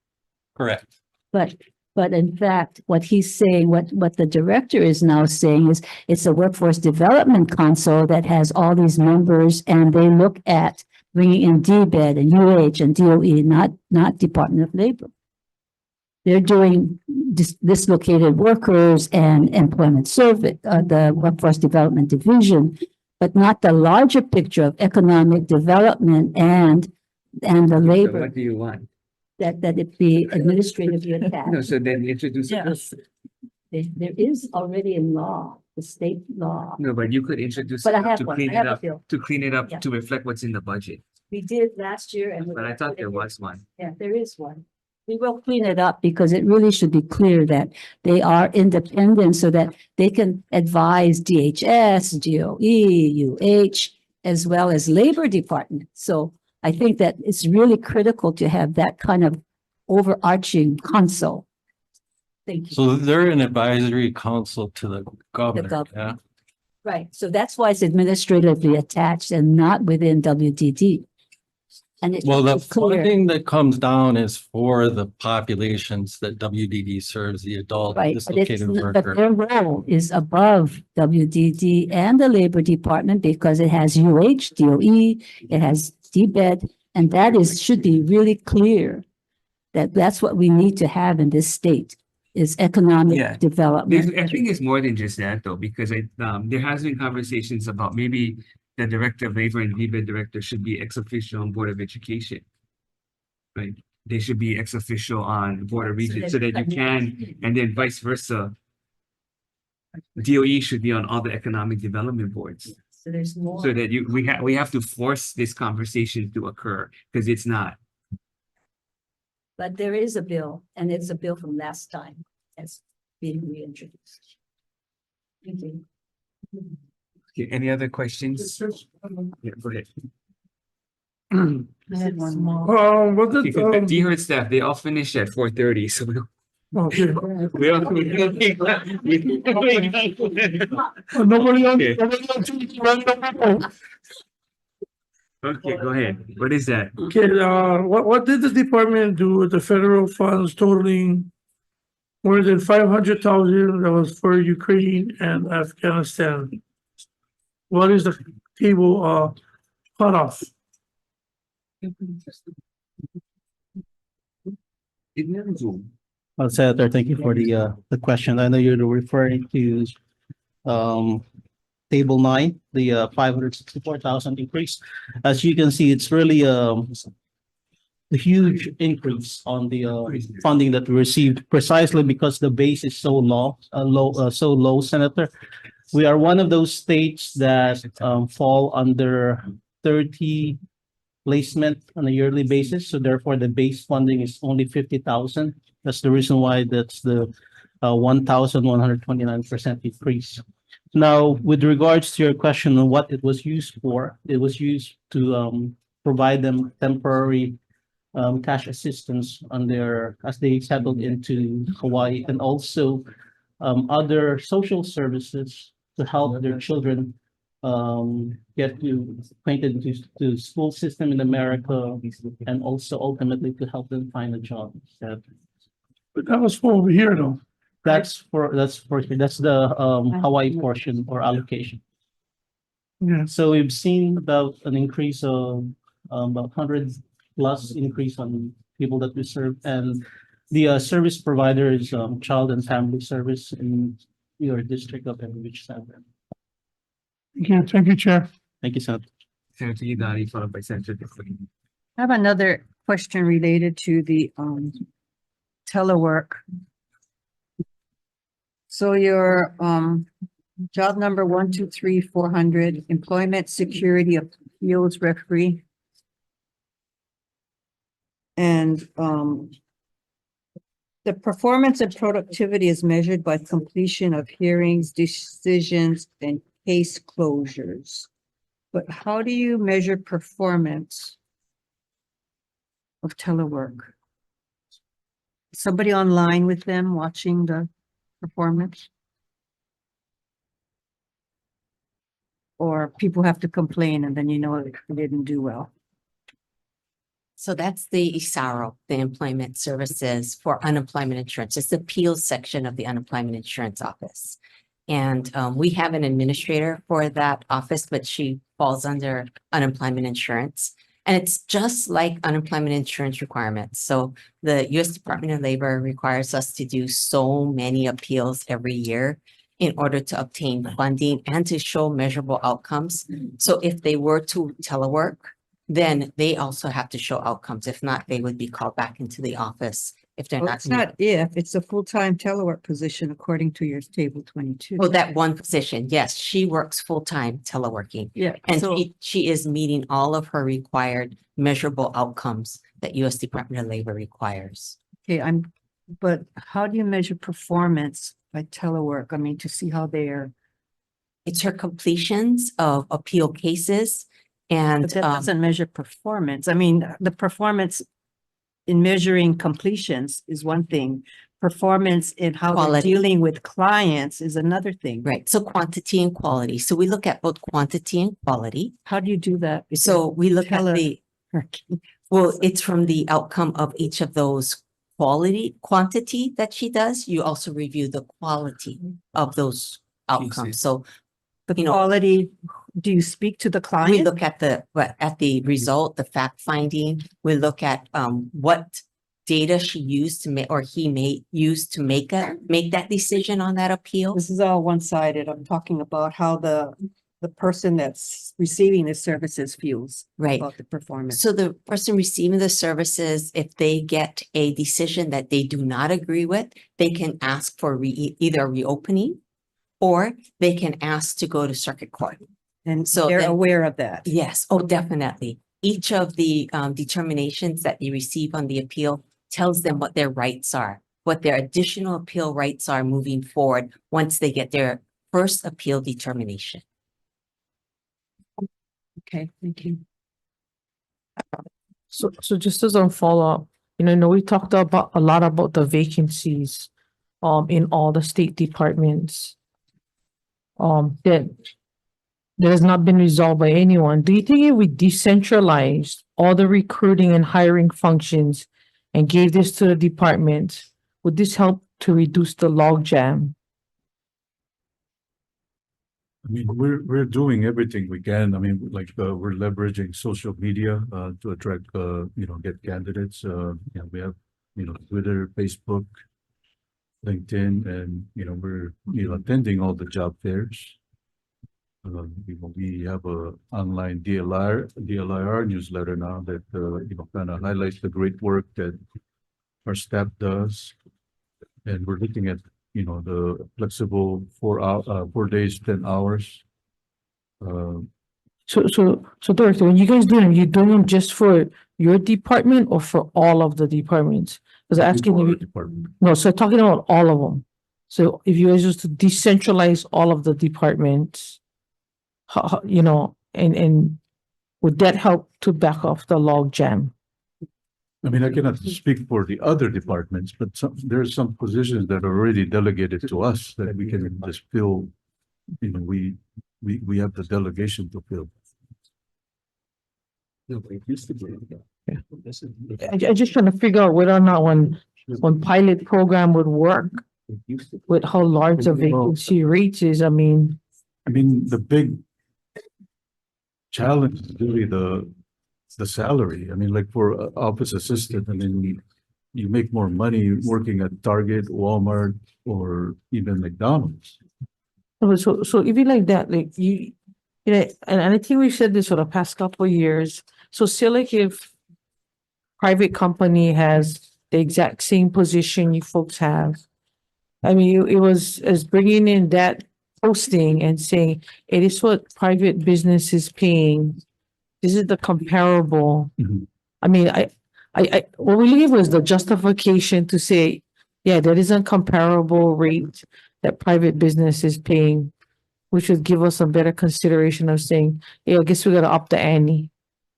Speaker 15: Correct.
Speaker 4: But in fact, what he's saying, what the director is now saying is it's a workforce development council that has all these members and they look at bringing in DBED and UH and DOE, not Department of Labor. They're doing dislocated workers and employment service, the Workforce Development Division, but not the larger picture of economic development and the
Speaker 1: So
Speaker 4: labor,
Speaker 1: what do you want?
Speaker 4: that it be administratively
Speaker 1: No,
Speaker 4: attached.
Speaker 1: so then introduce. a bill.
Speaker 4: Yes. There is already in law, the state law,
Speaker 1: No, but you could introduce
Speaker 4: but I
Speaker 1: it
Speaker 4: have
Speaker 1: to
Speaker 4: one,
Speaker 1: clean
Speaker 4: I
Speaker 1: it
Speaker 4: have a
Speaker 1: up,
Speaker 4: bill.
Speaker 1: to clean it up,
Speaker 4: Yeah.
Speaker 1: to reflect what's in the budget.
Speaker 4: We did last year and.
Speaker 1: But I thought there was one.
Speaker 4: Yeah, there is one. We will clean it up because it really should be clear that they are independent so that they can advise DHS, DOE, UH, as well as Labor Department. So I think that it's really critical to have that kind of overarching council. Thank you.
Speaker 15: So they're an advisory council to the governor,
Speaker 4: governor.
Speaker 15: yeah?
Speaker 4: Right. So that's why it's administratively attached and not within WDD. And it's
Speaker 15: Well, the
Speaker 4: clear.
Speaker 15: funding that comes down is for the populations that WDD serves, the adult
Speaker 4: Right, but it's,
Speaker 15: dislocated
Speaker 4: but
Speaker 15: worker.
Speaker 4: their role is above WDD and the Labor Department because it has UH, DOE, it has DBED, and that should be really clear that that's what we need to have in this state is
Speaker 1: Yeah.
Speaker 4: economic development.
Speaker 1: I think it's more than just that though, because there has been conversations about maybe the director of labor and DBED director should be ex officio on Board of Education. Right? They should be ex officio on Board of Regents so that you can, and then vice versa. DOE should be on all the economic development boards.
Speaker 4: So there's more.
Speaker 1: So that we have to force this conversation to occur because it's not.
Speaker 4: But there is a bill, and it's a bill from last time that's being reintroduced. Thank you.
Speaker 1: Okay, any other questions? Yeah, go ahead.
Speaker 11: I had one more.
Speaker 12: What
Speaker 1: Okay,
Speaker 12: did,
Speaker 1: 'cause the DHERD staff, they all finish at 4:30, so we
Speaker 12: okay.
Speaker 1: we don't.
Speaker 12: Nobody on,
Speaker 1: Okay.
Speaker 12: nobody on TV, random people.
Speaker 1: Okay, go ahead. What is that?
Speaker 12: Okay, what did the department do with the federal funds totaling more than 500,000 that was for Ukraine and Afghanistan? What is the table, cutoff?
Speaker 10: Senator, thank you for the question. I know you're referring to table 9, the 564,000 increase. As you can see, it's really a huge increase on the funding that we received precisely because the base is so low, Senator. We are one of those states that fall under 30 placement on a yearly basis. So therefore, the base funding is only 50,000. That's the reason why that's the 1,129% increase. Now, with regards to your question on what it was used for, it was used to provide them temporary cash assistance on their, as they settled into Hawaii, and also other social services to help their children get acquainted to school system in America, and also ultimately to help them find a job.
Speaker 12: But that was for over here though.
Speaker 10: That's the Hawaii portion or allocation.
Speaker 12: Yeah.
Speaker 10: So we've seen about an increase of about 100+ increase on people that we serve, and the service provider is Child and Family Service in your district of Enrich Center.
Speaker 12: Thank you, Chair.
Speaker 10: Thank you, Senator.
Speaker 1: Senator Idani, followed by Senator Deflin.
Speaker 11: I have another question related to the telework. So your job number 123-400, employment security appeals referee. And the performance and productivity is measured by completion of hearings, decisions, and case closures. But how do you measure performance of telework? Somebody online with them watching the performance? Or people have to complain and then you know they didn't do well?
Speaker 7: So that's the ISARO, the Employment Services for Unemployment Insurance. It's the appeals section of the Unemployment Insurance Office. And we have an administrator for that office, but she falls under unemployment insurance. And it's just like unemployment insurance requirements. So the U.S. Department of Labor requires us to do so many appeals every year in order to obtain funding and to show measurable outcomes. So if they were to telework, then they also have to show outcomes. If not, they would be called back into the office if they're
Speaker 11: Well,
Speaker 7: not.
Speaker 11: it's not if, it's a full-time telework position according to your table 22.
Speaker 7: Oh, that one position, yes, she works full-time teleworking.
Speaker 11: Yeah,
Speaker 7: And
Speaker 11: so,
Speaker 7: she is meeting all of her required measurable outcomes that U.S. Department of Labor requires.
Speaker 11: okay, but how do you measure performance by telework? I mean, to see how they're,
Speaker 7: It's her completions of appeal cases and
Speaker 11: but that doesn't measure performance. I mean, the performance in measuring completions is one thing. Performance in how they're
Speaker 7: Quality.
Speaker 11: dealing with clients is another thing.
Speaker 7: right, so quantity and quality. So we look at both quantity and quality.
Speaker 11: How do you do that?
Speaker 7: So we look at the,
Speaker 11: Teleworking.
Speaker 7: well, it's from the outcome of each of those quantity that she does. You also review the quality of those outcomes. So
Speaker 11: The
Speaker 7: you know,
Speaker 11: quality, do you speak to the
Speaker 7: we
Speaker 11: client?
Speaker 7: look at the result, the fact finding. We look at what data she used to make, or he may use to make that decision on that appeal.
Speaker 11: This is all one-sided. I'm talking about how the person that's receiving the services feels
Speaker 7: Right.
Speaker 11: about the performance.
Speaker 7: So the person receiving the services, if they get a decision that they do not agree with, they can ask for either reopening, or they can ask to go to circuit court.
Speaker 11: And
Speaker 7: so
Speaker 11: they're
Speaker 7: then-
Speaker 11: aware of that.
Speaker 7: Yes, oh, definitely. Each of the determinations that they receive on the appeal tells them what their rights are, what their additional appeal rights are moving forward once they get their first appeal determination.
Speaker 11: Okay, thank you.
Speaker 8: So just as a follow-up, I know we talked about a lot about the vacancies in all the state departments that has not been resolved by anyone. Do you think if we decentralized all the recruiting and hiring functions and gave this to the department, would this help to reduce the logjam?
Speaker 2: I mean, we're doing everything we can. I mean, like, we're leveraging social media, to attract, get candidates. We have, Twitter, Facebook, LinkedIn, and, we're, attending all the job fairs. We have a online DLIR newsletter now that, kind of highlights the great work that our staff does. And we're looking at, the flexible 4 days, 10 hours.
Speaker 8: So Director, when you guys doing them, you doing them just for your department or for all of the departments? Because asking if you,
Speaker 2: Department.
Speaker 8: no, so talking about all of them. So if you guys just to decentralize all of the departments, you know, and would that help to back off the log jam?
Speaker 2: I mean, I cannot speak for the other departments, but there are some positions that are already delegated to us that we can just fill. You know, we have the delegation to fill.
Speaker 8: I just trying to figure out whether or not when pilot program would work with how large the vacancy rate is. I mean,
Speaker 2: The big challenge is really the salary. I mean, like for a office assistant, I mean, you make more money working at Target, Walmart, or even McDonald's.
Speaker 8: so even like that, like you know, and I think we've said this for the past couple of years. So say like if private company has the exact same position you folks have. I mean, it was as bringing in that posting and saying, it is what private business is paying. This is the comparable.
Speaker 2: Mhm.
Speaker 8: I mean, what we leave was the justification to say, yeah, that is a comparable rate that private business is paying, which would give us a better consideration of saying, yeah, I guess we gotta up the ante.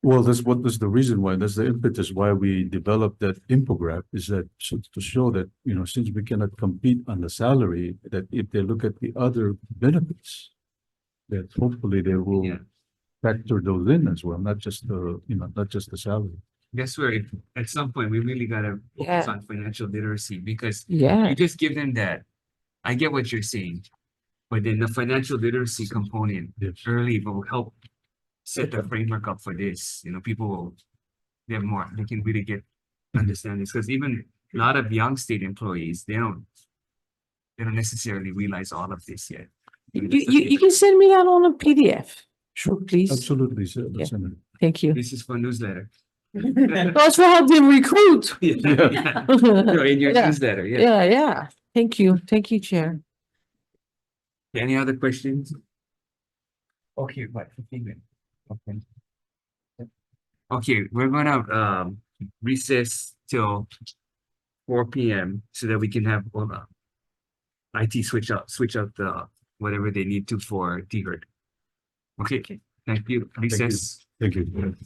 Speaker 2: Well, that's the reason why, that's the impetus why we developed that infograph, is that to show that, you know, since we cannot compete on the salary, that if they look at the other benefits, that hopefully they will
Speaker 1: Yeah.
Speaker 2: factor those in as well, not just the salary.
Speaker 1: That's where at some point we really gotta focus
Speaker 8: Yeah.
Speaker 1: on financial literacy because
Speaker 8: Yeah.
Speaker 1: you just give them that. I get what you're saying, but then the financial literacy component
Speaker 2: Yes.
Speaker 1: early will help set the framework up for this. You know, people will they can really get understand this because even a lot of young state employees, they don't necessarily realize all of this yet.
Speaker 8: You can send me that on a PDF. Sure, please.
Speaker 2: Absolutely, sir.
Speaker 8: Yeah.
Speaker 2: Senator.
Speaker 8: Thank you.
Speaker 1: This is for newsletter.
Speaker 8: That's for helping recruit.
Speaker 1: Yeah. No, in your
Speaker 8: Yeah.
Speaker 1: newsletter, yeah.
Speaker 8: Yeah. Thank you. Thank you, Chair.
Speaker 1: Any other questions? Okay, what, 15 minutes? Okay. Okay, we're gonna recess till 4 p.m. so that we can have IT switch out the whatever they need to for T-Herd. Okay, thank you. Recess.
Speaker 2: Thank you.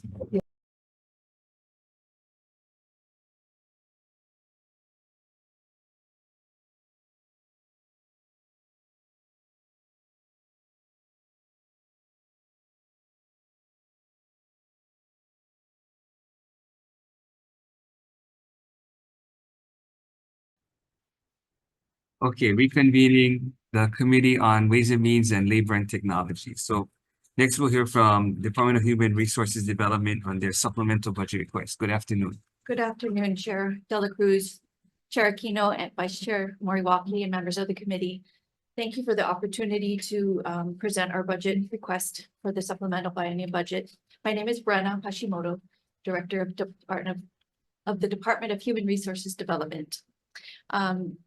Speaker 1: Okay, reconvening the Committee on Ways and Means and Labor and Technology. So next we'll hear from Department of Human Resources Development on their supplemental budget request. Good afternoon.
Speaker 16: Good afternoon, Chair Dela Cruz, Chair Aquino, and Vice Chair Moriwaki, and members of the committee. Thank you for the opportunity to present our budget request for the supplemental biennial budget. My name is Brenna Hashimoto, Director of the Department of Human Resources Development.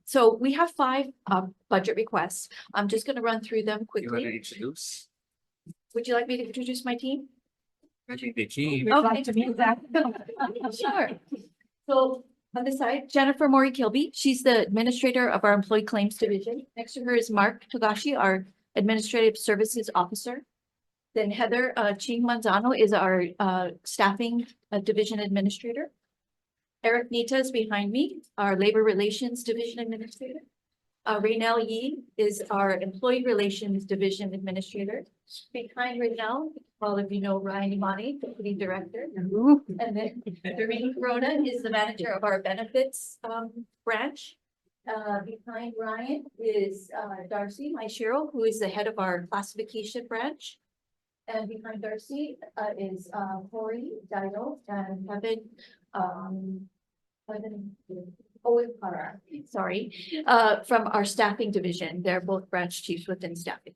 Speaker 16: So we have 5 budget requests. I'm just going to run through them
Speaker 1: You
Speaker 16: quickly.
Speaker 1: wanna introduce?
Speaker 16: Would you like me to introduce my team?
Speaker 1: I think the team.
Speaker 16: Okay. Sure. So on this side, Jennifer Mori Kilby, she's the administrator of our Employee Claims Division. Next to her is Mark Togashi, our Administrative Services Officer. Then Heather Ching Manzano is our Staffing Division Administrator. Eric Nita is behind me, our Labor Relations Division Administrator. Raynell Yee is our Employee Relations Division Administrator. Behind Raynell, all of you know Ryan Imani, Deputy Director. And then Doreen Corona is the manager of our benefits branch. Behind Ryan is Darcy Maishiro, who is the head of our classification branch. And behind Darcy is Corey Dido and Kevin from our staffing division. They're both branch chiefs within staffing.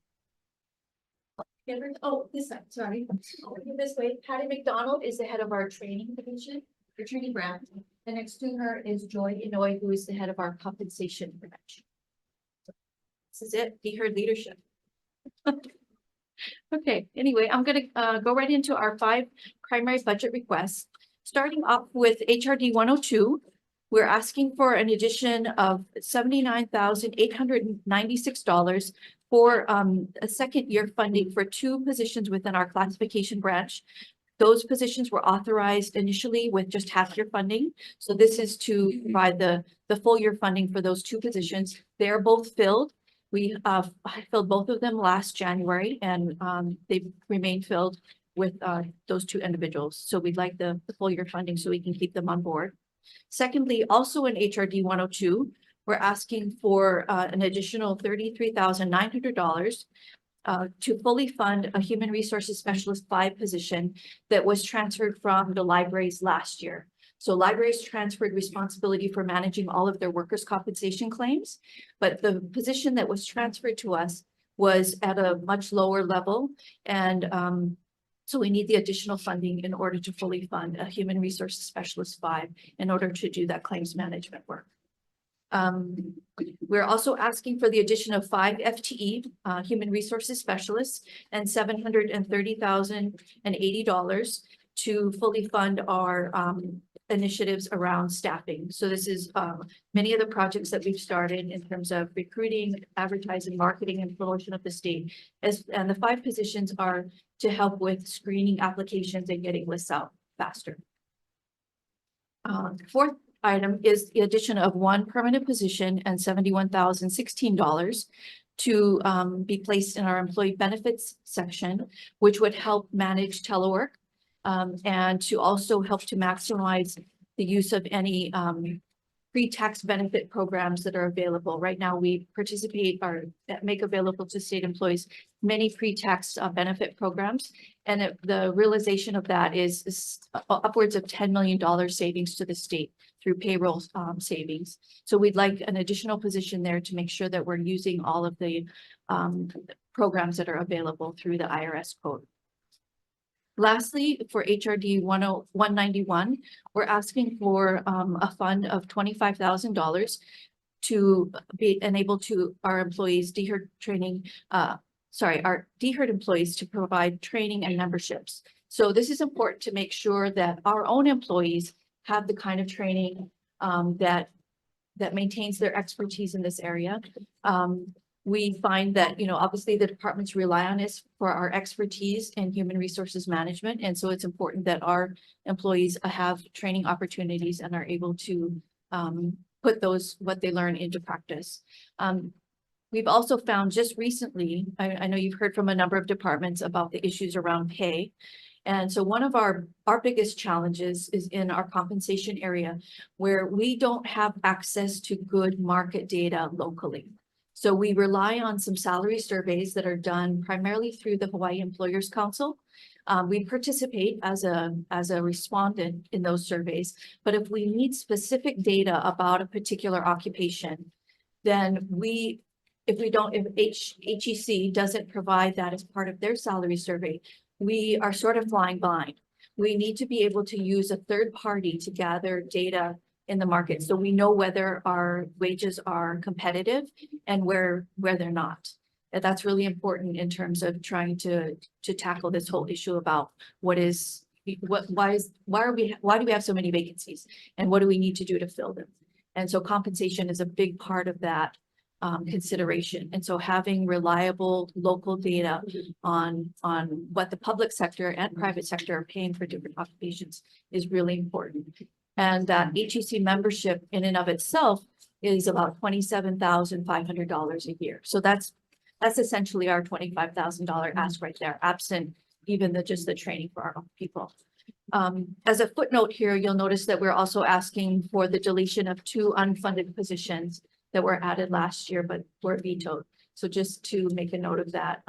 Speaker 16: Oh, this side, sorry. This way, Patty McDonald is the head of our training division, the training branch. And next to her is Joy Inouye, who is the head of our compensation branch. This is it, T-Herd leadership. Okay, anyway, I'm gonna go right into our 5 primary budget requests. Starting off with HRD 102, we're asking for an addition of $79,896 for a second year funding for 2 positions within our classification branch. Those positions were authorized initially with just half-year funding. So this is to provide the full year funding for those 2 positions. They are both filled. I filled both of them last January, and they remain filled with those 2 individuals. So we'd like the full year funding so we can keep them on board. Secondly, also in HRD 102, we're asking for an additional $33,900 to fully fund a human resources specialist 5 position that was transferred from the libraries last year. So libraries transferred responsibility for managing all of their workers' compensation claims, but the position that was transferred to us was at a much lower level. And so we need the additional funding in order to fully fund a human resources specialist 5 in order to do that claims management work. We're also asking for the addition of 5 FTE, human resources specialists, and $730,080 to fully fund our initiatives around staffing. So this is many of the projects that we've started in terms of recruiting, advertising, marketing, and promotion of the state. And the 5 positions are to help with screening applications and getting lists out faster. Fourth item is the addition of 1 permanent position and $71,016 to be placed in our employee benefits section, which would help manage telework and to also help to maximize the use of any pre-tax benefit programs that are available. Right now, we participate or make available to state employees many pre-tax benefit programs. And the realization of that is upwards of $10 million savings to the state through payroll savings. So we'd like an additional position there to make sure that we're using all of the programs that are available through the IRS code. Lastly, for HRD 191, we're asking for a fund of $25,000 to enable to our employees DHERD training, our DHERD employees to provide training and memberships. So this is important to make sure that our own employees have the kind of training that maintains their expertise in this area. We find that, obviously the departments rely on us for our expertise in human resources management. And so it's important that our employees have training opportunities and are able to put what they learn into practice. We've also found just recently, I know you've heard from a number of departments about the issues around pay. And so one of our biggest challenges is in our compensation area, where we don't have access to good market data locally. So we rely on some salary surveys that are done primarily through the Hawaii Employers Council. We participate as a respondent in those surveys, but if we need specific data about a particular occupation, then if HEC doesn't provide that as part of their salary survey, we are sort of flying blind. We need to be able to use a third party to gather data in the market, so we know whether our wages are competitive and where they're not. And that's really important in terms of trying to tackle this whole issue about why do we have so many vacancies and what do we need to do to fill them? And so compensation is a big part of that consideration. And so having reliable local data on what the public sector and private sector are paying for different occupations is really important. And that HEC membership in and of itself is about $27,500 a year. So that's essentially our $25,000 ask right there, absent even just the training for our own people. As a footnote here, you'll notice that we're also asking for the deletion of 2 unfunded positions that were added last year, but were vetoed. So just to make a note of that,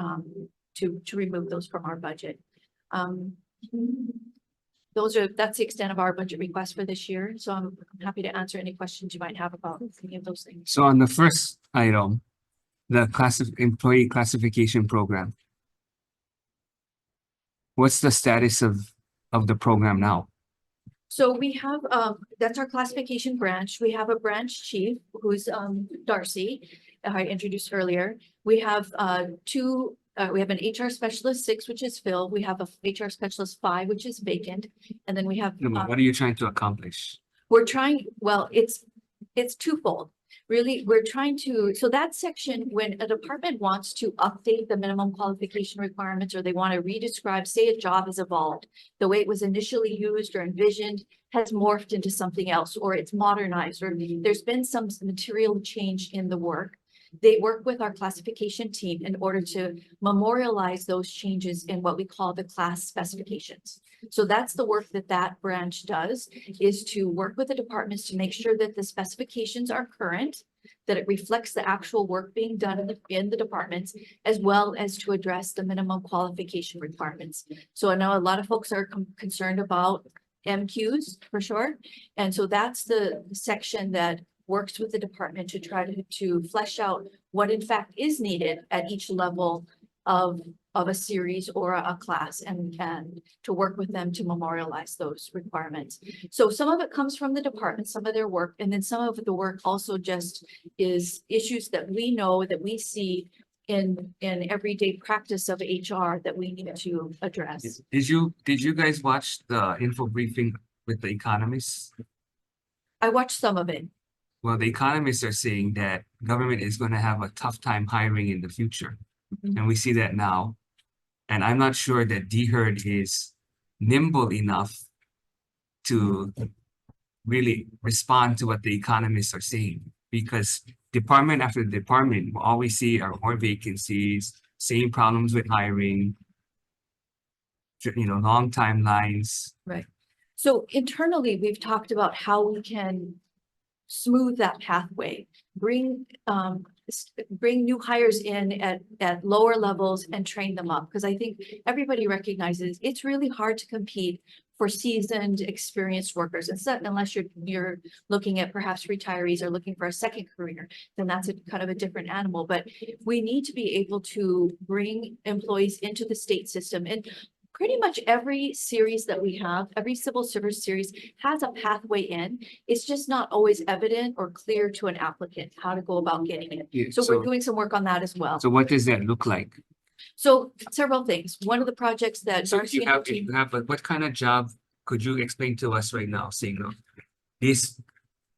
Speaker 16: to remove those from our budget. That's the extent of our budget request for this year. So I'm happy to answer any questions you might have about any of those things.
Speaker 1: So on the first item, the employee classification program, what's the status of the program now?
Speaker 16: So we have, that's our classification branch. We have a branch chief who's Darcy, I introduced earlier. We have 2 we have an HR specialist 6, which is filled. We have a HR specialist 5, which is vacant. And then we have,
Speaker 1: No, but what are you trying to accomplish?
Speaker 16: we're trying, well, it's twofold. Really, we're trying to, so that section, when a department wants to update the minimum qualification requirements, or they want to re-describe, say a job has evolved, the way it was initially used or envisioned has morphed into something else, or it's modernized, or there's been some material change in the work. They work with our classification team in order to memorialize those changes in what we call the class specifications. So that's the work that that branch does, is to work with the departments to make sure that the specifications are current, that it reflects the actual work being done in the departments, as well as to address the minimum qualification requirements. So I know a lot of folks are concerned about MQs for sure. And so that's the section that works with the department to try to flesh out what in fact is needed at each level of a series or a class, and to work with them to memorialize those requirements. So some of it comes from the department, some of their work, and then some of the work also just is issues that we know that we see in everyday practice of HR that we need to address.
Speaker 1: Did you guys watch the info briefing with the economists?
Speaker 16: I watched some of it.
Speaker 1: Well, the economists are saying that government is going to have a tough time hiring in the future. And we see that now. And I'm not sure that DHERD is nimble enough to really respond to what the economists are saying, because department after department, all we see are more vacancies, same problems with hiring, long timelines.
Speaker 16: Right. So internally, we've talked about how we can smooth that pathway, bring new hires in at lower levels and train them up. Because I think everybody recognizes it's really hard to compete for seasoned, experienced workers. Unless you're looking at perhaps retirees or looking for a second career, then that's a kind of a different animal. But we need to be able to bring employees into the state system. And pretty much every series that we have, every civil service series has a pathway in. It's just not always evident or clear to an applicant how to go about getting it.
Speaker 1: Yeah,
Speaker 16: So we're doing some work on that as well.
Speaker 1: So what does that look like?
Speaker 16: So several things. One of the projects that
Speaker 1: So
Speaker 16: Darcy and her team-
Speaker 1: but what kind of job could you explain to us right now, saying, look, this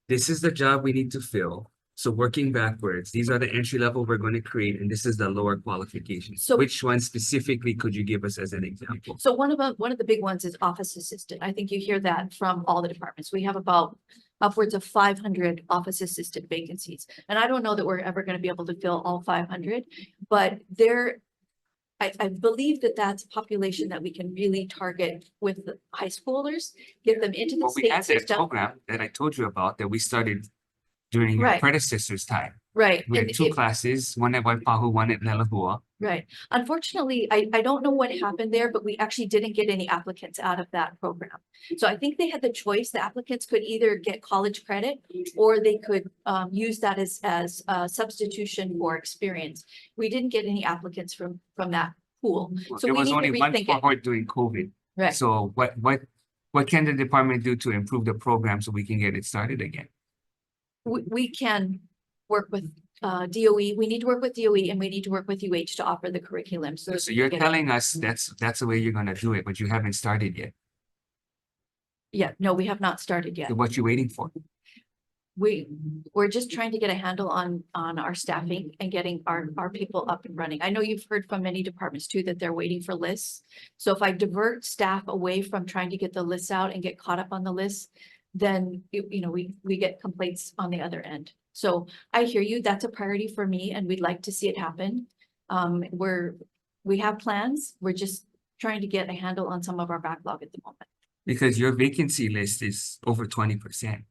Speaker 1: is the job we need to fill. So working backwards, these are the entry level we're going to create, and this is the lower qualifications.
Speaker 16: So-
Speaker 1: which one specifically could you give us as an example?
Speaker 16: So one of the big ones is office assistant. I think you hear that from all the departments. We have about upwards of 500 office assistant vacancies. And I don't know that we're ever going to be able to fill all 500, but I believe that that's a population that we can really target with the high schoolers, get them into the
Speaker 1: Well, we
Speaker 16: state
Speaker 1: had that
Speaker 16: system.
Speaker 1: program that I told you about that we started during your
Speaker 16: Right.
Speaker 1: predecessor's time.
Speaker 16: Right.
Speaker 1: We had
Speaker 16: and
Speaker 1: two
Speaker 16: it-
Speaker 1: classes, one at Waipahu, one at Lelahua.
Speaker 16: Right. Unfortunately, I don't know what happened there, but we actually didn't get any applicants out of that program. So I think they had the choice. The applicants could either get college credit or they could use that as a substitution for experience. We didn't get any applicants from that pool. So
Speaker 1: There
Speaker 16: we
Speaker 1: was
Speaker 16: need to
Speaker 1: only one
Speaker 16: rethink it.
Speaker 1: cohort during COVID.
Speaker 16: Right.
Speaker 1: So what can the department do to improve the program so we can get it started again?
Speaker 16: We can work with DOE. We need to work with DOE and we need to work with UH to offer the curriculum. So
Speaker 1: So you're telling us that's the way you're gonna do it, but you haven't started yet.
Speaker 16: Yeah, no, we have not started yet.
Speaker 1: So what you waiting for?
Speaker 16: We're just trying to get a handle on our staffing and getting our people up and running. I know you've heard from many departments too, that they're waiting for lists. So if I divert staff away from trying to get the lists out and get caught up on the list, then, we get complaints on the other end. So I hear you, that's a priority for me and we'd like to see it happen. We have plans, we're just trying to get a handle on some of our backlog at the moment.
Speaker 1: Because your vacancy list is over 20%.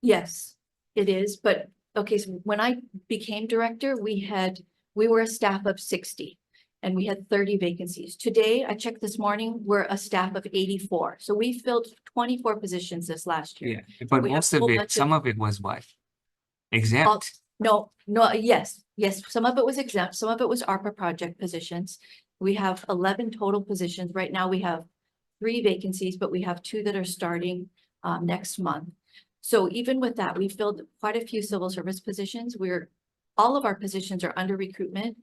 Speaker 16: Yes, it is, but okay, so when I became director, we were a staff of 60 and we had 30 vacancies. Today, I checked this morning, we're a staff of 84. So we filled 24 positions this last year.
Speaker 1: Yeah, but
Speaker 16: We have
Speaker 1: most
Speaker 16: a
Speaker 1: of
Speaker 16: whole
Speaker 1: it,
Speaker 16: bunch
Speaker 1: some of it was what? Exempt.
Speaker 16: No, yes, some of it was exempt, some of it was ARPA project positions. We have 11 total positions. Right now, we have 3 vacancies, but we have 2 that are starting next month. So even with that, we filled quite a few civil service positions. All of our positions are under recruitment.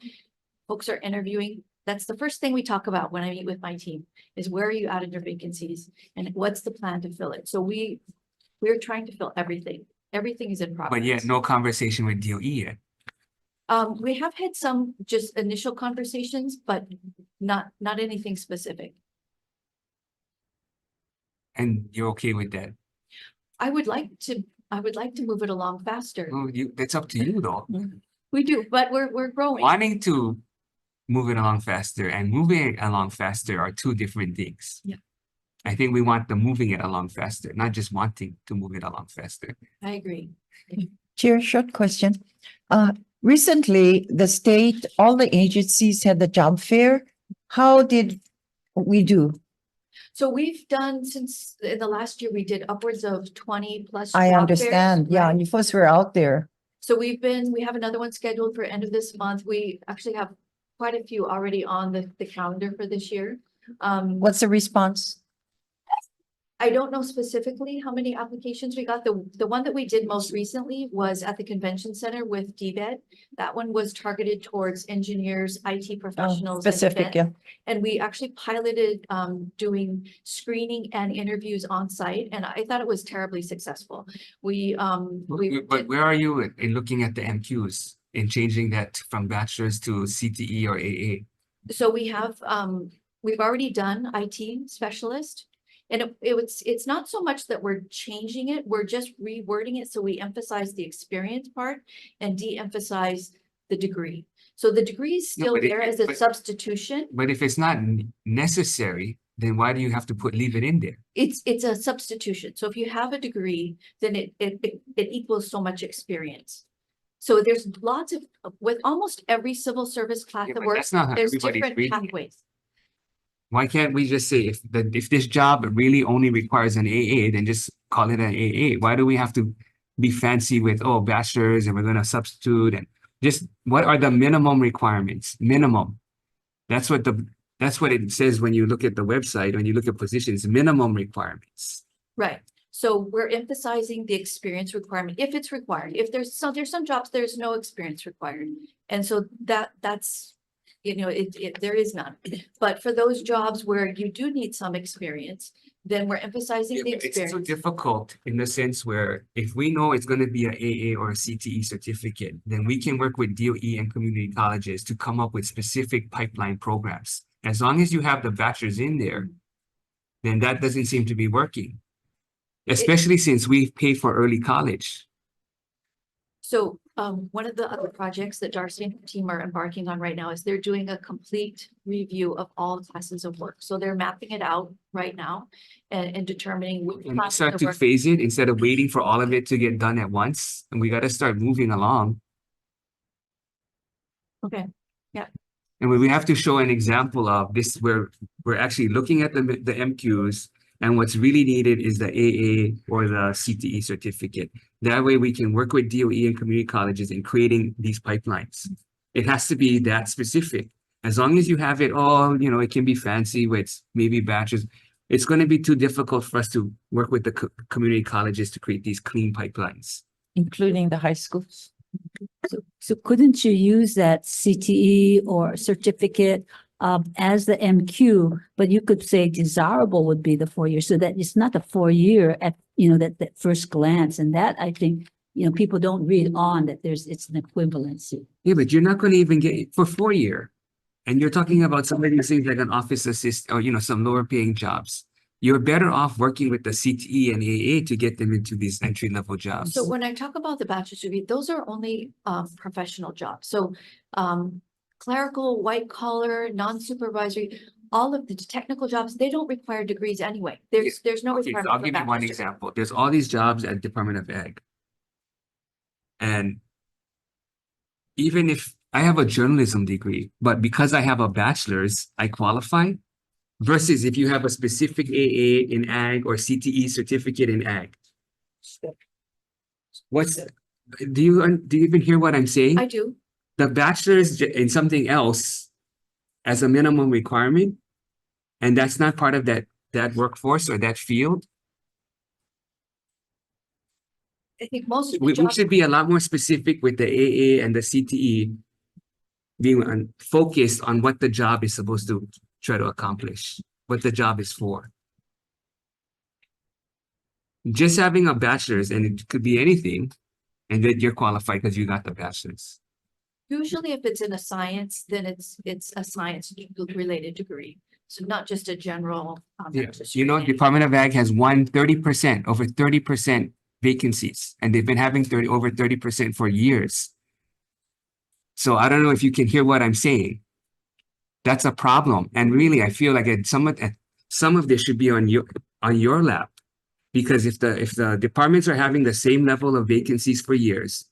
Speaker 16: folks are interviewing, that's the first thing we talk about when I meet with my team, is where are you at in your vacancies and what's the plan to fill it? So we're trying to fill everything. Everything is in progress.
Speaker 1: But yet no conversation with DOE yet.
Speaker 16: We have had some just initial conversations, but not anything specific.
Speaker 1: And you're okay with that?
Speaker 16: I would like to move it along faster.
Speaker 1: Well, that's up to you though.
Speaker 16: We do, but we're growing.
Speaker 1: Wanting to move it along faster and moving it along faster are two different things.
Speaker 16: Yeah.
Speaker 1: I think we want the moving it along faster, not just wanting to move it along faster.
Speaker 16: I agree.
Speaker 17: Chair, short question. Recently, the state, all the agencies had the job fair. How did we do?
Speaker 16: So we've done, since in the last year, we did upwards of 20 plus.
Speaker 17: I
Speaker 16: job fairs,
Speaker 17: understand. Yeah,
Speaker 16: right?
Speaker 17: you folks were out there.
Speaker 16: So we have another one scheduled for end of this month. We actually have quite a few already on the calendar for this year.
Speaker 17: What's the response?
Speaker 16: I don't know specifically how many applications we got. The one that we did most recently was at the convention center with DBED. That one was targeted towards engineers, IT professionals. and
Speaker 17: Specific,
Speaker 16: event.
Speaker 17: yeah.
Speaker 16: And we actually piloted doing screening and interviews on site, and I thought it was terribly successul.
Speaker 1: But where are you in looking at the MQs and changing that from bachelor's to CTE or AA?
Speaker 16: So we have, we've already done IT specialist. And it's not so much that we're changing it, we're just rewording it so we emphasize the experience part and de-emphasize the degree. So the degree is still there as a substitution.
Speaker 1: But if it's not necessary, then why do you have to leave it in there?
Speaker 16: It's a substitution. So if you have a degree, then it equals so much experience. So there's lots of, with almost every civil service class
Speaker 1: Yeah,
Speaker 16: that
Speaker 1: but
Speaker 16: works,
Speaker 1: that's not how
Speaker 16: there's
Speaker 1: everybody's
Speaker 16: different
Speaker 1: reading it.
Speaker 16: pathways.
Speaker 1: Why can't we just say if this job really only requires an AA, then just call it an AA? Why do we have to be fancy with, oh, bachelor's and we're going to substitute, and just what are the minimum requirements? Minimum. That's what it says when you look at the website, when you look at positions, minimum requirements.
Speaker 16: Right. So we're emphasizing the experience requirement if it's required. If there's some jobs, there's no experience required. And so that's, there is none. But for those jobs where you do need some experience, then we're emphasizing the
Speaker 1: It's so
Speaker 16: experience.
Speaker 1: difficult in the sense where if we know it's going to be an AA or a CTE certificate, then we can work with DOE and community colleges to come up with specific pipeline programs. As long as you have the bachelor's in there, then that doesn't seem to be working. Especially since we've paid for early college.
Speaker 16: So one of the other projects that Darcy and her team are embarking on right now is they're doing a complete review of all classes of work. So they're mapping it out right now and determining which
Speaker 1: And we
Speaker 16: classes
Speaker 1: start
Speaker 16: of
Speaker 1: to
Speaker 16: work.
Speaker 1: phase it instead of waiting for all of it to get done at once. And we got to start moving along.
Speaker 16: Okay,
Speaker 1: And we have to show an example of this where we're actually looking at the MQs, and what's really needed is the AA or the CTE certificate. That way we can work with DOE and community colleges in creating these pipelines. It has to be that specific. As long as you have it all, it can be fancy with maybe batches. It's going to be too difficult for us to work with the community colleges to create these clean pipelines.
Speaker 17: Including the high schools.
Speaker 4: So couldn't you use that CTE or certificate as the MQ, but you could say desirable would be the 4 years, so that it's not the 4 year at, that first glance. And that I think, people don't read on that it's an equivalency.
Speaker 1: Yeah, but you're not going to even get it for 4 year. And you're talking about some of these things like an office assist or, some lower paying jobs. You're better off working with the CTE and AA to get them into these entry level jobs.
Speaker 16: so when I talk about the bachelor's degree, those are only professional jobs. So clerical, white collar, non-supervisory, all of the technical jobs, they don't require degrees anyway. There's no
Speaker 1: Okay, so
Speaker 16: requirement.
Speaker 1: I'll
Speaker 16: for
Speaker 1: give you one
Speaker 16: bachelor's degree.
Speaker 1: example. There's all these jobs at Department of Ag. And even if I have a journalism degree, but because I have a bachelor's, I qualify. Versus if you have a specific AA in Ag or CTE certificate in Ag. Do you even hear what I'm saying?
Speaker 16: I do.
Speaker 1: The bachelor's in something else as a minimum requirement, and that's not part of that workforce or that field.
Speaker 16: I think most of the
Speaker 1: We
Speaker 16: jobs.
Speaker 1: should be a lot more specific with the AA and the CTE being focused on what the job is supposed to try to accomplish, what the job is for. Just having a bachelor's, and it could be anything, and then you're qualified because you got the bachelor's.
Speaker 16: Usually if it's in a science, then it's a science related degree. So not just a general.
Speaker 1: Yeah, you know, Department of Ag has won 30%, over 30% vacancies, and they've been having over 30% for years. So I don't know if you can hear what I'm saying. That's a problem. And really, I feel like some of this should be on your lap. Because if the departments are having the same level of vacancies for years,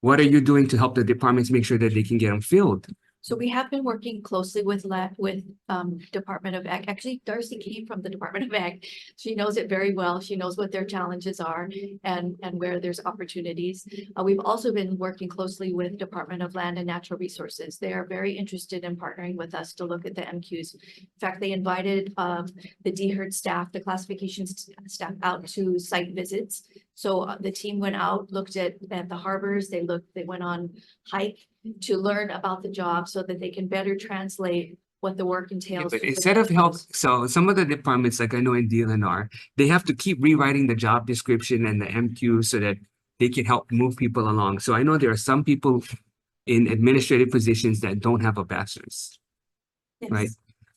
Speaker 1: what are you doing to help the departments make sure that they can get them filled?
Speaker 16: So we have been working closely with Department of Ag. Actually, Darcy came from the Department of Ag. She knows it very well. She knows what their challenges are and where there's opportunities. We've also been working closely with Department of Land and Natural Resources. They are very interested in partnering with us to look at the MQs. In fact, they invited the DHERD staff, the classifications staff, out to site visits. So the team went out, looked at the harbors. They went on hike to learn about the job so that they can better translate what the work entails.
Speaker 1: But instead of help, so some of the departments, like I know in DLNR, they have to keep rewriting the job description and the MQ so that they can help move people along. So I know there are some people in administrative positions that don't have a bachelor's, right?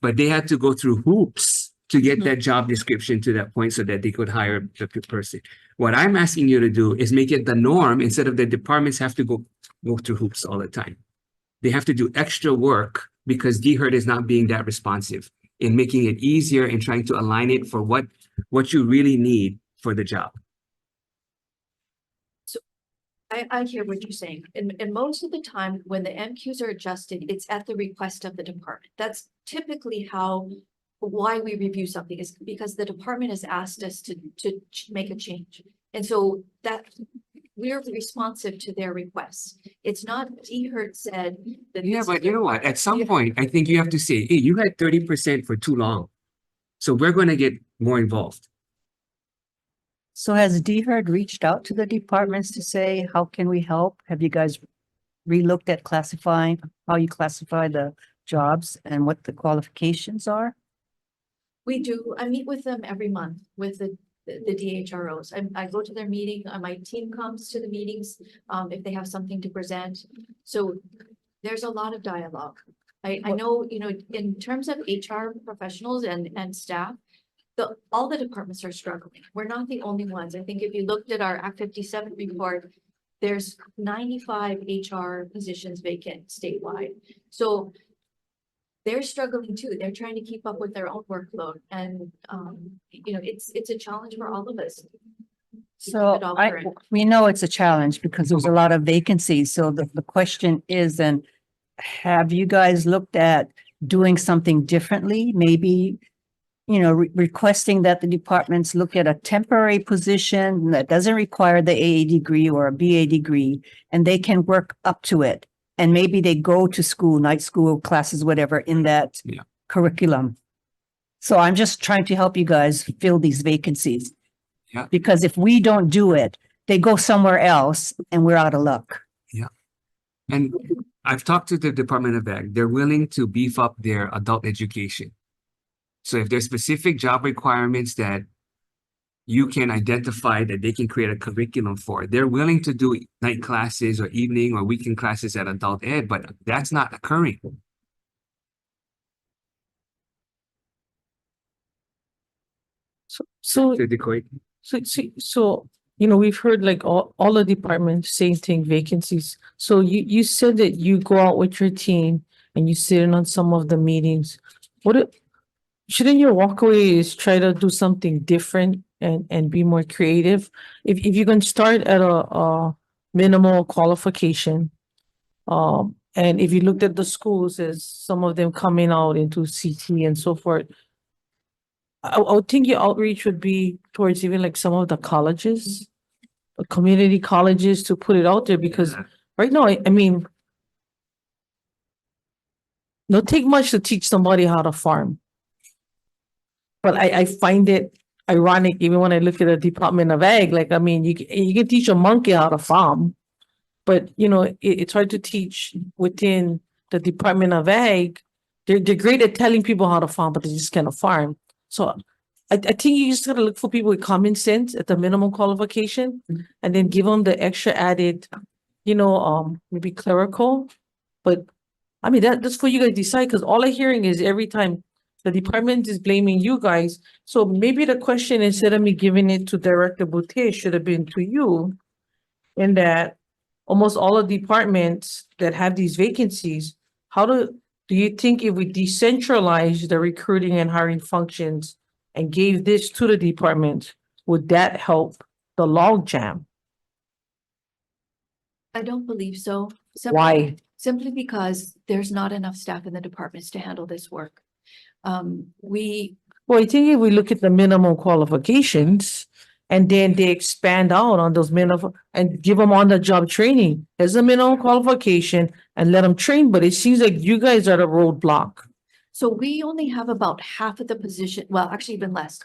Speaker 1: But they had to go through hoops to get that job description to that point so that they could hire the person. What I'm asking you to do is make it the norm instead of the departments have to go through hoops all the time. They have to do extra work because DHERD is not being that responsive in making it easier and trying to align it for what you really need for the job.
Speaker 16: So I hear what you're saying. And most of the time when the MQs are adjusted, it's at the request of the department. That's typically why we review something, is because the department has asked us to make a change. And so that we're responsive to their requests. It's not DHERD said that.
Speaker 1: Yeah, but you know what? At some point, I think you have to say, hey, you had 30% for too long. So we're going to get more involved.
Speaker 9: So has DHERD reached out to the departments to say, how can we help? Have you guys relooked at classifying, how you classify the jobs and what the qualifications are?
Speaker 16: We do. I meet with them every month with the DHROs. I go to their meeting. My team comes to the meetings if they have something to present. So there's a lot of dialogue. I know, you know, in terms of HR professionals and staff, all the departments are struggling. We're not the only ones. I think if you looked at our Act 57 report, there's 95 HR positions vacant statewide. So they're struggling too. They're trying to keep up with their own workload. And, you know, it's a challenge for all of us.
Speaker 9: So we know it's a challenge because there's a lot of vacancies. So the question is then, have you guys looked at doing something differently? Maybe, you know, requesting that the departments look at a temporary position that doesn't require the AA degree or a BA degree, and they can work up to it. And maybe they go to school, night school classes, whatever, in that curriculum. So I'm just trying to help you guys fill these vacancies.
Speaker 1: Yeah.
Speaker 9: Because if we don't do it, they go somewhere else and we're out of luck.
Speaker 1: Yeah. And I've talked to the Department of Ag. They're willing to beef up their adult education. So if there's specific job requirements that you can identify that they can create a curriculum for, they're willing to do night classes or evening or weekend classes at adult ed, but that's not occurring.
Speaker 8: So, you know, we've heard like all the departments, same thing, vacancies. So you said that you go out with your team and you sit in on some of the meetings. Shouldn't your walkaway is try to do something different and be more creative? If you can start at a minimal qualification, and if you looked at the schools as some of them coming out into CT and so forth, I would think your outreach would be towards even like some of the colleges, community colleges, to put it out there, because right now, I mean, don't take much to teach somebody how to farm. But I find it ironic, even when I look at the Department of Ag, like, I mean, you can teach a monkey how to farm, but you know, it's hard to teach within the Department of Ag. They're great at telling people how to farm, but they just can't farm. So I think you just gotta look for people with common sense at the minimum qualification and then give them the extra added, you know, maybe clerical. But I mean, that's for you guys to decide, because all I'm hearing is every time the department is blaming you guys. So maybe the question, instead of me giving it to Director Boutte, should have been to you, in that almost all the departments that have these vacancies, how do you think if we decentralize the recruiting and hiring functions and gave this to the department, would that help the log jam?
Speaker 16: I don't believe so.
Speaker 8: Why?
Speaker 16: Simply because there's not enough staff in the departments to handle this work.
Speaker 8: Well, I think if we look at the minimum qualifications and then they expand out on those minimum and give them on the job training as a minimum qualification and let them train, but it seems like you guys are the roadblock.
Speaker 16: So we only have about half of the position, well, actually even less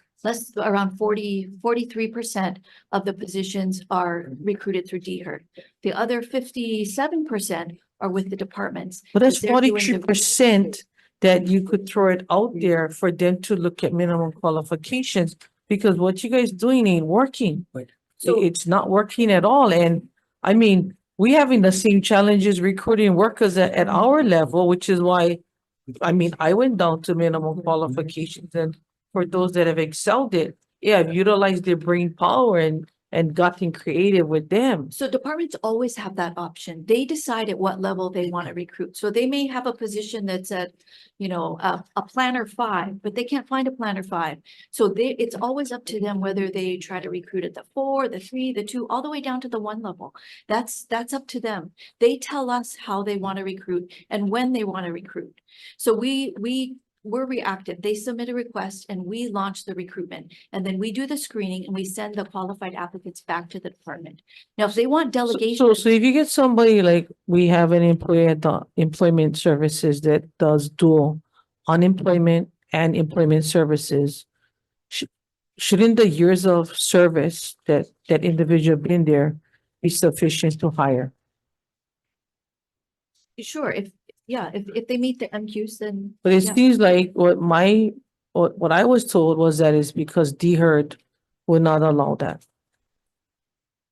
Speaker 16: around 43% of the positions are recruited through DHERD. The other 57% are with the departments.
Speaker 8: But that's
Speaker 16: They're doing the-
Speaker 8: 43% that you could throw it out there for them to look at minimum qualifications, because what you guys doing ain't working.
Speaker 16: So-
Speaker 8: It's not working at all. And I mean, we having the same challenges recruiting workers at our level, which is why, I mean, I went down to minimum qualifications, and for those that have excelled it, yeah, I've utilized their brain power and gotten creative with them.
Speaker 16: So departments always have that option. They decide at what level they want to recruit. So they may have a position that's at, a planner 5, but they can't find a planner 5. So it's always up to them whether they try to recruit at the 4, the 3, the 2, all the way down to the 1 level. That's up to them. They tell us how they want to recruit and when they want to recruit. So we're reactive. They submit a request and we launch the recruitment. And then we do the screening and we send the qualified applicants back to the department. Now, if they want delegation.
Speaker 8: So if you get somebody like, we have an employee at the employment services that does dual unemployment and employment services, shouldn't the years of service that individual been there be sufficient to hire?
Speaker 16: Sure, if they meet the MQs, then.
Speaker 8: But it
Speaker 16: yeah.
Speaker 8: seems like what I was told was that it's because DHERD would not allow that.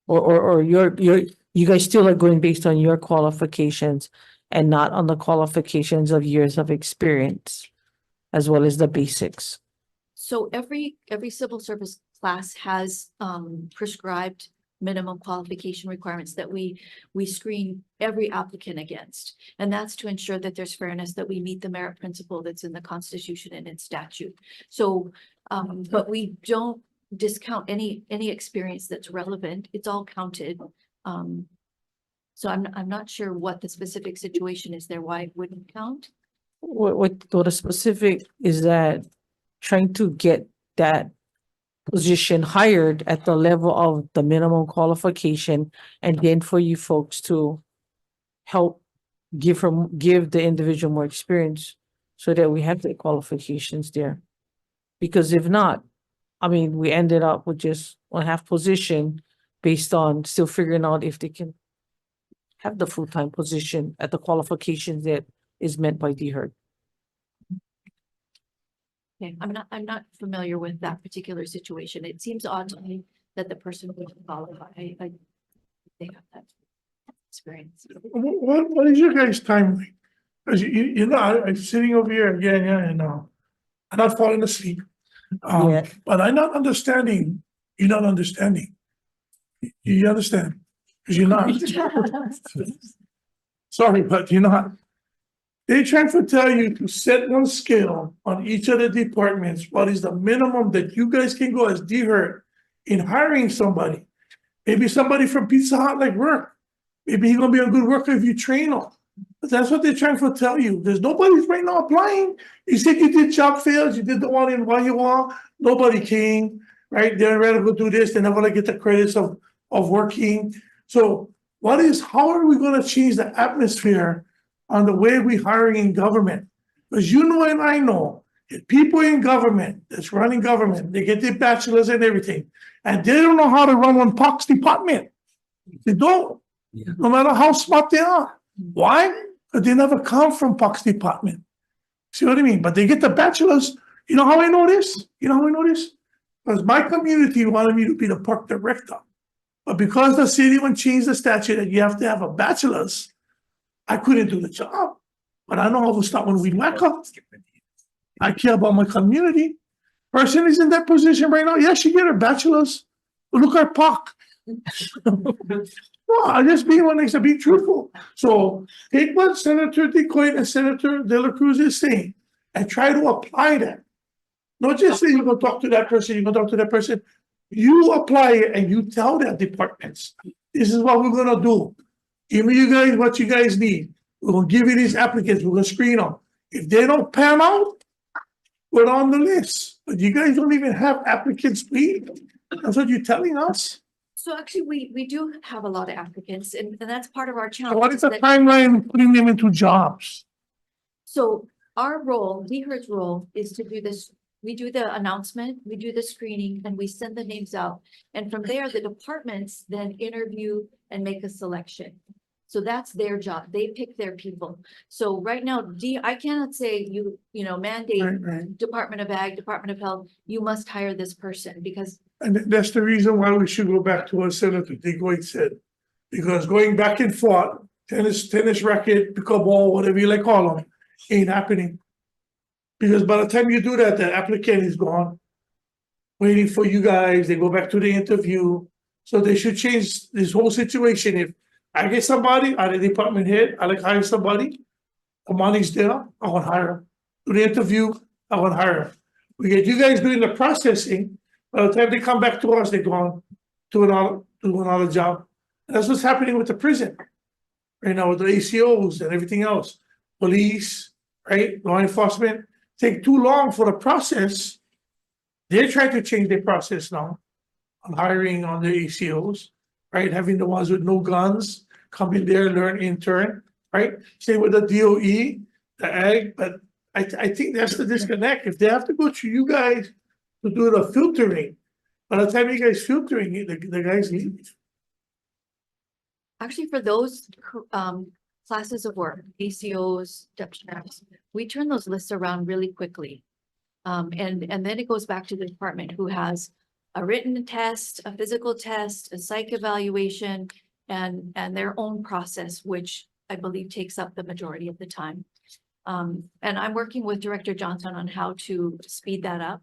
Speaker 8: Or you guys still are going based on your qualifications and not on the qualifications of years of experience, as well as the basics.
Speaker 16: So every civil service class has prescribed minimum qualification requirements that we screen every applicant against. And that's to ensure that there's fairness, that we meet the merit principle that's in the Constitution and in statute. So, but we don't discount any experience that's relevant. It's all counted. So I'm not sure what the specific situation is there, why it wouldn't count.
Speaker 8: What the specific is that trying to get that position hired at the level of the minimum qualification, and then for you folks to help give the individual more experience so that we have the qualifications there. Because if not, I mean, we ended up with just 1/2 position based on still figuring out if they can have the full-time position at the qualifications that is meant by DHERD.
Speaker 16: Okay, I'm not familiar with that particular situation. It seems odd to me that the person would qualify. They have that experience.
Speaker 12: What is your guys' timeline? Because I'm sitting over here again, and I'm not falling asleep.
Speaker 8: Yeah.
Speaker 12: But I'm not understanding. You're not understanding. You understand? Because you're not. Sorry, but you're not. They trying to tell you to set one scale on each of the departments. What is the minimum that you guys can go as DHERD in hiring somebody? Maybe somebody from Pizza Hut like work. Maybe he's gonna be a good worker if you train him. But that's what they're trying to tell you. There's nobody's right now applying. You said you did job fairs. You did the one in Wai'ua. Nobody came, right? They're ready to go do this. They never want to get the credits of working. So how are we gonna change the atmosphere on the way we hiring in government? Because you know and I know, if people in government that's running government, they get their bachelors and everything, and they don't know how to run one POX department. They don't.
Speaker 1: Yeah.
Speaker 12: no matter how smart they are. Why? Because they never come from Parks Department. See what I mean? But they get the bachelor's. You know how I know this? You know how I know this? Because my community wanted me to be the park director. But because the city went changed the statute that you have to have a bachelor's, I couldn't do the job. But I know how to start when we whack up. I care about my community. Person is in that position right now. Yeah, she get her bachelor's. But look at park. No, I just being one next to be truthful. So take what Senator DeCoy and Senator De La Cruz is saying and try to apply that. Not just say you're gonna talk to that person, you're gonna talk to that person. You apply it and you tell their departments, this is what we're gonna do. Give me you guys what you guys need. We're gonna give you these applicants, we're gonna screen them. If they don't pan out, we're on the list. But you guys don't even have applicants screened. That's what you're telling us.
Speaker 16: So actually, we do have a lot of applicants and that's part of our
Speaker 12: So
Speaker 16: challenge.
Speaker 12: what is the
Speaker 16: that-
Speaker 12: timeline of putting them into jobs?
Speaker 16: So our role, WeHeard's role is to do this. We do the announcement, we do the screening, and we send the names out. And from there, the departments then interview and make a selection. So that's their job. They pick their people. So right now, I cannot say you know, mandate
Speaker 12: Right.
Speaker 16: Department of Ag, Department of Health, you must hire this person because
Speaker 12: And that's the reason why we should go back to what Senator DeGoy said. Because going back and forth, tennis racket, pickleball, whatever you like call them, ain't happening. Because by the time you do that, the applicant is gone. Waiting for you guys, they go back to the interview. So they should change this whole situation. If I get somebody out of the department head, I like hire somebody, the money's there, I want to hire them. Do the interview, I want to hire them. We get you guys doing the processing. By the time they come back to us, they're gone to another job. And that's what's happening with the prison. Right now with the ACOs and everything else. Police, right, law enforcement, take too long for the process. They're trying to change their process now on hiring on the ACOs, right? Having the ones with no guns come in there, learn, intern, right? Same with the DOE, the ag, but I think that's the disconnect. If they have to go through you guys to do the filtering, by the time you guys filtering it, the guys leave.
Speaker 16: actually for those classes of work, ACOs, deputy sheriffs, we turn those lists around really quickly. And then it goes back to the department who has a written test, a physical test, a psych evaluation, and their own process, which I believe takes up the majority of the time. And I'm working with Director Johnson on how to speed that up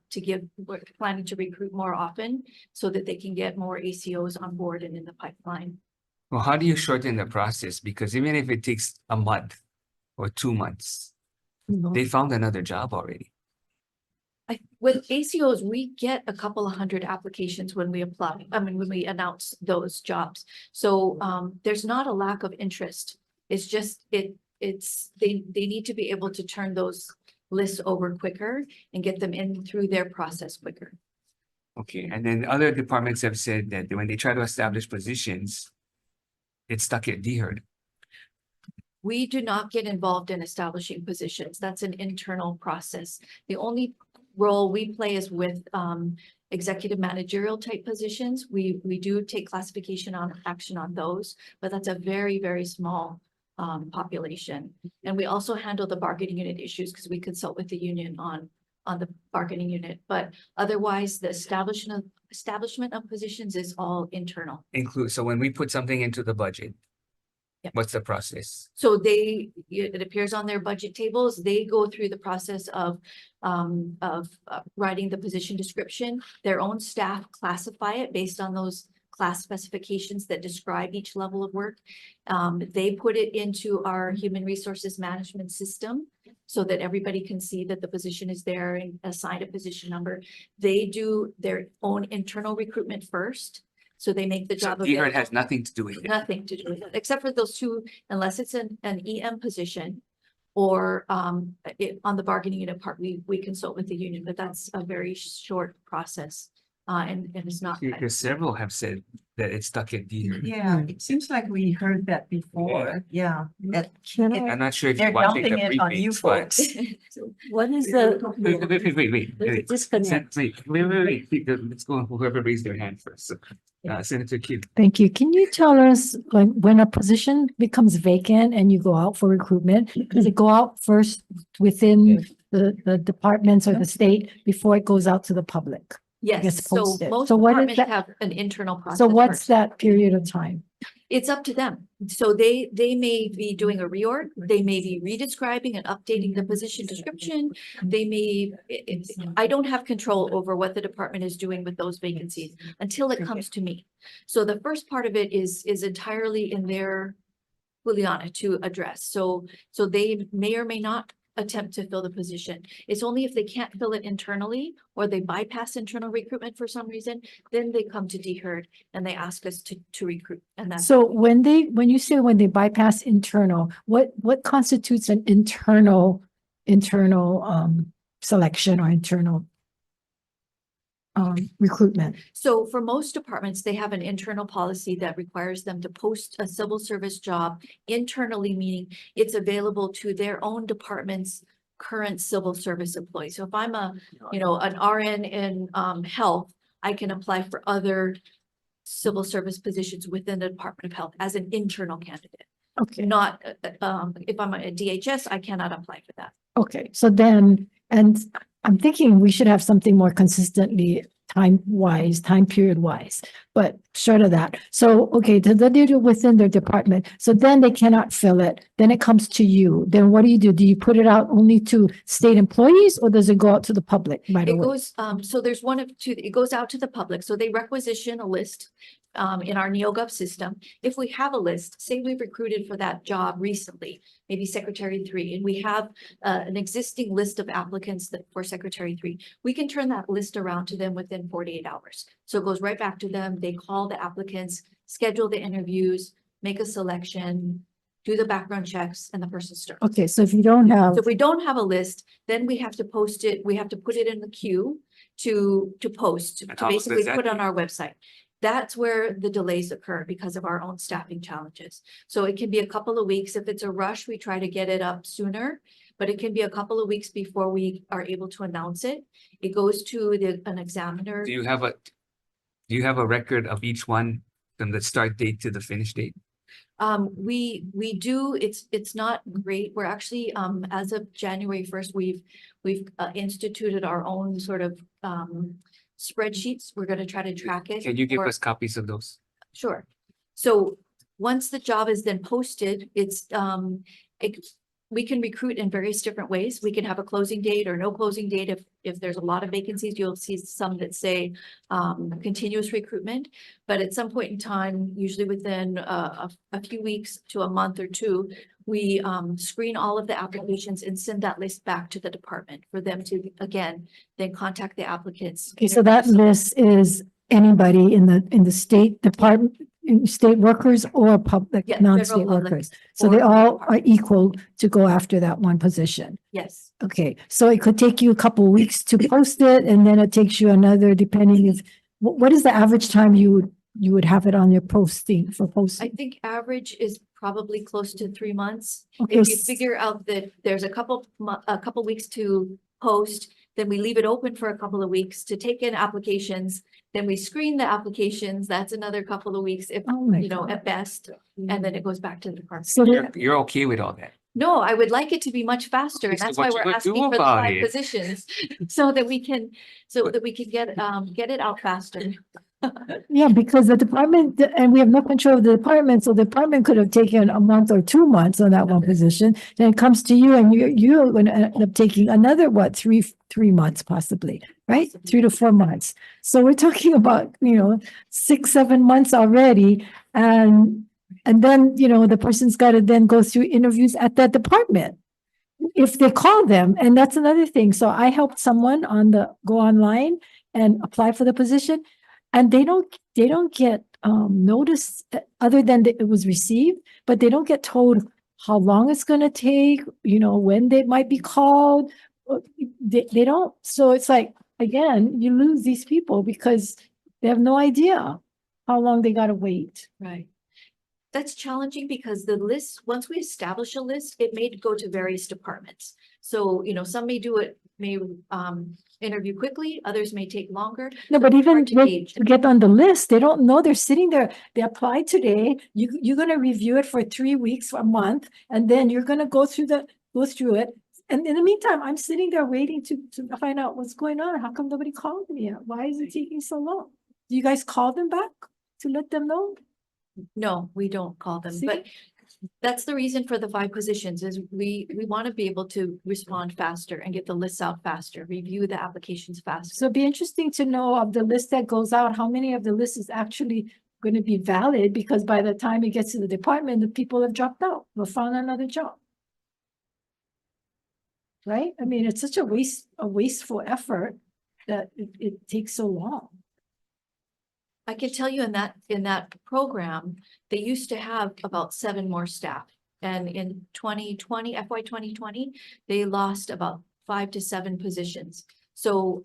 Speaker 16: we're planning to recruit more often so that they can get more ACOs on board and in the pipeline.
Speaker 1: Well, how do you shorten the process? Because even if it takes a month or 2 months, they found another job already.
Speaker 16: With ACOs, we get a couple of hundred applications when we apply, when we announce those jobs. So there's not a lack of interest. It's just, they need to be able to turn those lists over quicker and get them in through their process quicker.
Speaker 1: Okay, and then other departments have said that when they try to establish positions, it's stuck at DHERD.
Speaker 16: We do not get involved in establishing positions. That's an internal process. The only role we play is with executive managerial type positions. We do take classification on action on those, but that's a very, very small population. And we also handle the bargaining unit issues because we consult with the union on the bargaining unit. But otherwise, the establishment of positions is all internal.
Speaker 1: So when we put something into the budget,
Speaker 16: Yep.
Speaker 1: what's the process?
Speaker 16: So it appears on their budget tables, they go through the process of writing the position description. Their own staff classify it based on those class specifications that describe each level of work. They put it into our human resources management system so that everybody can see that the position is there and assign a position number. They do their own internal recruitment first. So they make the job.
Speaker 1: DHERD has nothing to do with it.
Speaker 16: Nothing to do with it, except for those two, unless it's an EM position or on the bargaining unit part, we consult with the union, but that's a very short process. and it's not.
Speaker 1: Because several have said that it's stuck at D.
Speaker 17: Yeah, it seems like we heard that before. Yeah. That
Speaker 1: I'm not sure if you're
Speaker 17: they're
Speaker 1: watching
Speaker 17: dumping
Speaker 1: the
Speaker 17: it on you
Speaker 1: briefings, but.
Speaker 17: folks.
Speaker 4: What is the?
Speaker 1: Wait.
Speaker 4: There's a disconnect.
Speaker 1: Wait. Let's go, whoever raised their hand first. So, Senator Kim.
Speaker 13: Thank you. Can you tell us, like, when a position becomes vacant and you go out for recruitment, does it go out first within the departments or the state before it goes out to the public? Gets
Speaker 16: Yes, so
Speaker 13: posted.
Speaker 16: most
Speaker 13: So what is
Speaker 16: departments
Speaker 13: that?
Speaker 16: have an internal process.
Speaker 13: So what's
Speaker 16: first.
Speaker 13: that period of time?
Speaker 16: It's up to them. So they may be doing a reorg, they may be redescribing and updating the position description. They may, I don't have control over what the department is doing with those vacancies until it comes to me. So the first part of it is entirely in their Juliana to address. So they may or may not attempt to fill the position. It's only if they can't fill it internally or they bypass internal recruitment for some reason, then they come to DHERD and they ask us to recruit. And that's
Speaker 13: So when you say when they bypass internal, what constitutes an internal selection or internal recruitment?
Speaker 16: so for most departments, they have an internal policy that requires them to post a civil service job internally, meaning it's available to their own department's current civil service employees. So if I'm an RN in health, I can apply for other civil service positions within the Department of Health as an internal candidate.
Speaker 13: Okay.
Speaker 16: Not, if I'm a DHS, I cannot apply for that.
Speaker 13: Okay, so then, and I'm thinking we should have something more consistently time period wise, but short of that. So, okay, they do it within their department. So then they cannot fill it. Then it comes to you. Then what do? Do you put it out only to state employees or does it go out to the public right
Speaker 16: It
Speaker 13: away?
Speaker 16: goes, so there's one of two, it goes out to the public. So they requisition a list in our NeoGov system. If we have a list, say we've recruited for that job recently, maybe Secretary 3, and we have an existing list of applicants for Secretary 3, we can turn that list around to them within 48 hours. So it goes right back to them. They call the applicants, schedule the interviews, make a selection, do the background checks, and the person starts.
Speaker 13: Okay, so if you don't have,
Speaker 16: So if we don't have a list, then we have to post it, we have to put it in the queue to post,
Speaker 1: And
Speaker 16: to
Speaker 1: how long does
Speaker 16: basically
Speaker 1: that
Speaker 16: put on
Speaker 1: take?
Speaker 16: our website. That's where the delays occur because of our own staffing challenges. So it can be a couple of weeks. If it's a rush, we try to get it up sooner, but it can be a couple of weeks before we are able to announce it. It goes to an examiner.
Speaker 1: Do you have a record of each one from the start date to the finish date?
Speaker 16: We do, it's not great. We're actually, as of January 1st, we've instituted our own sort of, spreadsheets. We're going to try to track it.
Speaker 1: Can you give
Speaker 16: for-
Speaker 1: us copies of those?
Speaker 16: Sure. So once the job is then posted, we can recruit in various different ways. We can have a closing date or no closing date. If there's a lot of vacancies, you'll see some that say continuous recruitment. But at some point in time, usually within a few weeks to a month or two, we screen all of the applications and send that list back to the department for them to, again, then contact the applicants.
Speaker 13: okay, so that list is anybody in the state department, state workers or public,
Speaker 16: Yeah, federal
Speaker 13: non-state
Speaker 16: public
Speaker 13: workers. So they
Speaker 16: or-
Speaker 13: all are equal to go after that one position.
Speaker 16: Yes.
Speaker 13: Okay, so it could take you a couple of weeks to post it and then it takes you another, depending if, what is the average time you would have it on your posting for
Speaker 16: I
Speaker 13: posting?
Speaker 16: think average is probably close to 3 months.
Speaker 13: Okay,
Speaker 16: If you figure out that there's a couple weeks to post, then we leave it open for a couple of weeks to take in applications. Then we screen the applications. That's another couple of weeks, if,
Speaker 13: Oh my
Speaker 16: at
Speaker 13: God.
Speaker 16: best. And then it goes back to the department.
Speaker 13: So
Speaker 1: You're okay with all that?
Speaker 16: No, I would like it to be much faster, and
Speaker 1: Okay, so
Speaker 16: that's why
Speaker 1: what you
Speaker 16: we're
Speaker 1: gonna
Speaker 16: asking
Speaker 1: do
Speaker 16: for the
Speaker 1: about
Speaker 16: 5
Speaker 1: it?
Speaker 16: positions. So that we can get it out faster.
Speaker 13: yeah, because the department, and we have no control of the department, so the department could have taken a month or 2 months on that one position. Then it comes to you and you're going to end up taking another, what, three months possibly, right? 3 to 4 months. So we're talking about, 6, 7 months already. And then, the person's got to then go through interviews at that department if they call them. And that's another thing. So I helped someone go online and apply for the position. And they don't get notice other than that it was received, but they don't get told how long it's going to take, when they might be called. They don't. So it's like, again, you lose these people because they have no idea how long they gotta wait.
Speaker 16: Right. That's challenging because the list, once we establish a list, it may go to various departments. So, some may interview quickly, others may take longer.
Speaker 13: No,
Speaker 16: So
Speaker 13: but
Speaker 16: it's
Speaker 13: even
Speaker 16: hard to gauge.
Speaker 13: to get on the list, they don't know. They're sitting there. They applied today. You're gonna review it for 3 weeks, a month, and then you're gonna go through it. And in the meantime, I'm sitting there waiting to find out what's going on. How come nobody called me yet? Why is it taking so long? Do you guys call them back to let them know?
Speaker 16: No, we don't call them,
Speaker 13: See?
Speaker 16: but that's the reason for the 5 positions is we want to be able to respond faster and get the lists out faster, review the applications faster.
Speaker 13: So it'd be interesting to know of the list that goes out, how many of the list is actually going to be valid, because by the time it gets to the department, the people have dropped out, or found another job. Right? I mean, it's such a wasteful effort that it takes so long.
Speaker 16: I can tell you in that program, they used to have about 7 more staff. And in 2020, FY 2020, they lost about 5 to 7 positions. So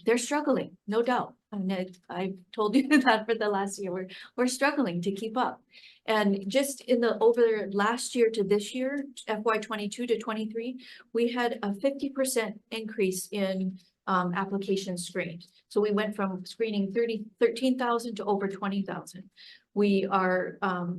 Speaker 16: they're struggling, no doubt. I mean, I've told you that for the last year, we're struggling to keep up. And just over last year to this year, FY 22 to 23, we had a 50% increase in applications screened. So we went from screening 13,000 to over 20,000. Our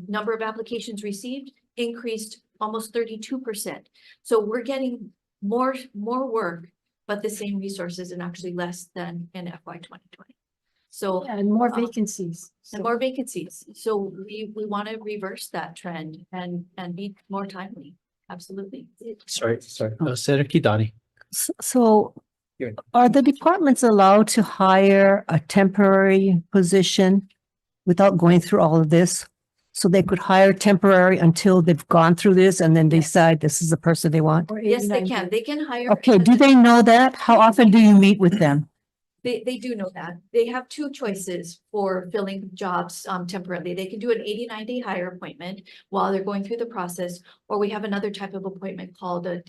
Speaker 16: number of applications received increased almost 32%. So we're getting more work, but the same resources and actually less than in FY 2020. So
Speaker 13: And more vacancies.
Speaker 16: and more vacancies. So we want to reverse that trend and be more timely. Absolutely.
Speaker 14: Sorry, Senator Kidani.
Speaker 9: So are the departments allowed to hire a temporary position without going through all of this? So they could hire temporary until they've gone through this and then decide this is the person they want?
Speaker 13: Or
Speaker 16: Yes, they
Speaker 13: 89
Speaker 16: can. They can hire.
Speaker 9: Okay, do they know that? How often do you meet with them?
Speaker 16: They do know that. They have 2 choices for filling jobs temporarily. They can do an 89-day hire appointment while they're going through the process, or we have another type of appointment called a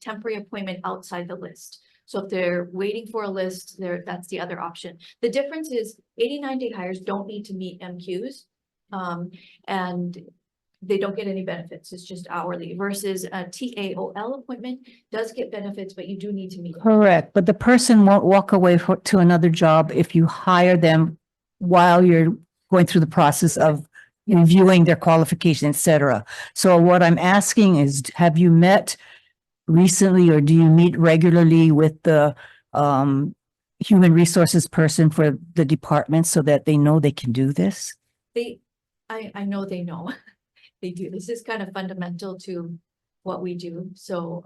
Speaker 16: temporary appointment outside the list. So if they're waiting for a list, that's the other option. The difference is 89-day hires don't need to meet MQs, and they don't get any benefits. It's just hourly versus a TAOL appointment does get benefits, but you do need to meet.
Speaker 9: Correct, but the person won't walk away to another job if you hire them while you're going through the process of reviewing their qualification, et cetera. So what I'm asking is, have you met recently or do you meet regularly with the human resources person for the department so that they know they can do this?
Speaker 16: I know they know. They do. This is kind of fundamental to what we do. So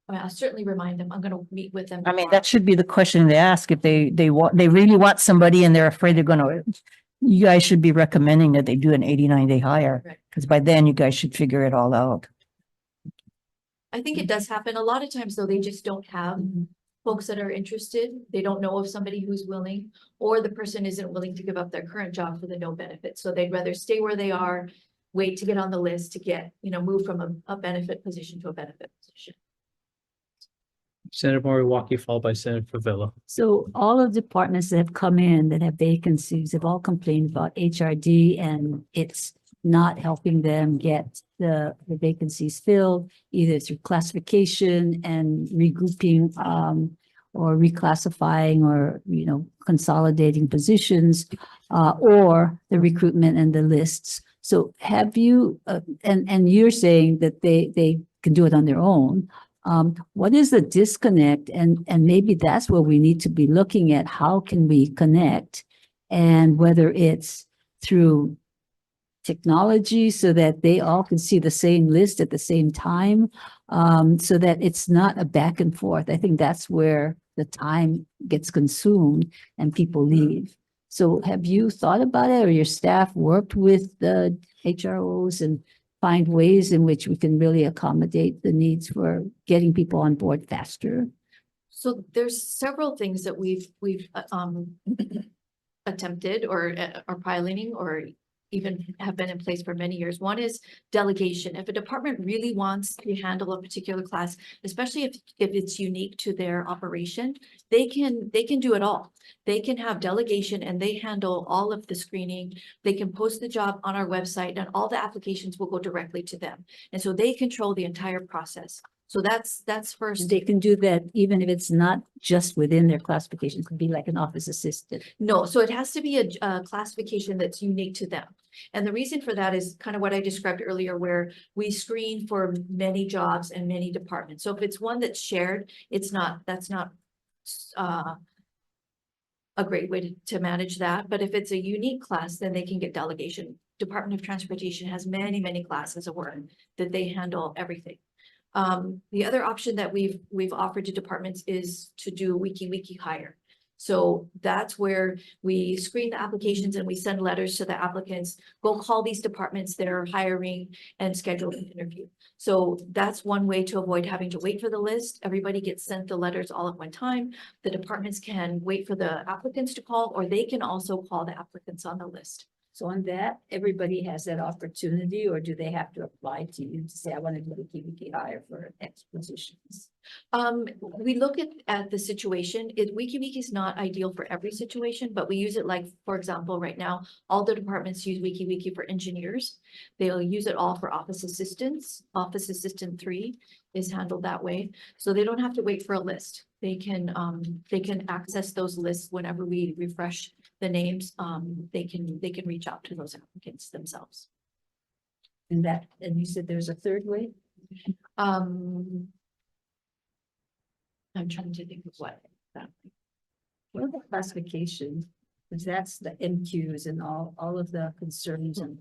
Speaker 16: I'll certainly remind them. I'm going to meet with them.
Speaker 9: I mean, that should be the question they ask if they really want somebody and they're afraid they're going to, you guys should be recommending that they do an 89-day hire.
Speaker 16: Right.
Speaker 9: Because by then you guys should figure it all out.
Speaker 16: I think it does happen. A lot of times though, they just don't have folks that are interested. They don't know of somebody who's willing, or the person isn't willing to give up their current job for the no benefit. So they'd rather stay where they are, wait to get on the list to get, move from a benefit position to a benefit position.
Speaker 14: Senator Moriwaki, followed by Senator Favela.
Speaker 4: So all of the departments that have come in that have vacancies have all complained about HRD, and it's not helping them get the vacancies filled, either through classification and regrouping or reclassifying or, consolidating positions or the recruitment and the lists. So have you, and you're saying that they can do it on their own. What is the disconnect? And maybe that's where we need to be looking at. How can we connect? And whether it's through technology so that they all can see the same list at the same time, so that it's not a back and forth. I think that's where the time gets consumed and people leave. So have you thought about it, or your staff worked with the HROs and find ways in which we can really accommodate the needs for getting people on board faster?
Speaker 16: So there's several things that we've attempted or are piloting or even have been in place for many years. One is delegation. If a department really wants to handle a particular class, especially if it's unique to their operation, they can do it all. They can have delegation and they handle all of the screening. They can post the job on our website and all the applications will go directly to them. And so they control the entire process. So that's first.
Speaker 4: They can do that even if it's not just within their classification. It could be like an office assistant.
Speaker 16: No, so it has to be a classification that's unique to them. And the reason for that is kind of what I described earlier, where we screen for many jobs and many departments. So if it's one that's shared, that's not a great way to manage that. But if it's a unique class, then they can get delegation. Department of Transportation has many, many classes of work that they handle everything. The other option that we've offered to departments is to do wiki hire. So that's where we screen the applications and we send letters to the applicants, go call these departments that are hiring and schedule an interview. So that's one way to avoid having to wait for the list. Everybody gets sent the letters all at one time. The departments can wait for the applicants to call, or they can also call the applicants on the list.
Speaker 4: So on that, everybody has that opportunity, or do they have to apply to you to say, I want to do a wiki hire for X positions?
Speaker 16: We look at the situation. WikiWiki is not ideal for every situation, but we use it like, for example, right now, all the departments use WikiWiki for engineers. They'll use it all for office assistants. Office Assistant 3 is handled that way. So they don't have to wait for a list. They can access those lists whenever we refresh the names. They can reach out to those applicants themselves.
Speaker 4: And you said there's a third way?
Speaker 16: I'm trying to think of what.
Speaker 4: What about classification? Because that's the MQs and all of the concerns on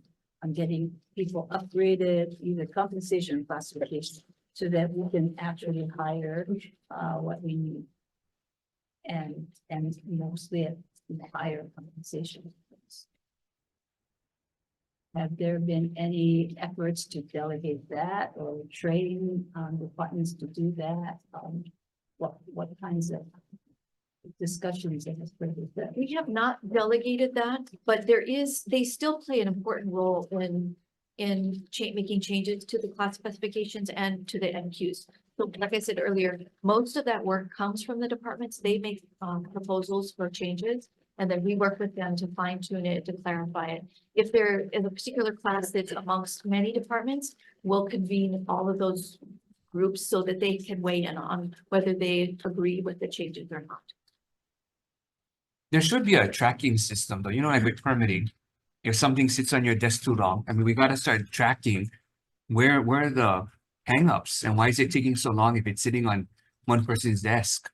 Speaker 4: getting people upgraded, either compensation or classification, so that we can actually hire what we need. And mostly at higher compensation. Have there been any efforts to delegate that or train departments to do that? What kinds of discussions have occurred with that?
Speaker 16: We have not delegated that, but they still play an important role in making changes to the class specifications and to the MQs. So like I said earlier, most of that work comes from the departments. They make proposals for changes, and then we work with them to fine tune it, to clarify it. If there is a particular class that's amongst many departments, we'll convene all of those groups so that they can weigh in on whether they agree with the changes or not.
Speaker 1: There should be a tracking system though, like with permitting. If something sits on your desk too long, I mean, we got to start tracking where are the hangups and why is it taking so long if it's sitting on one person's desk?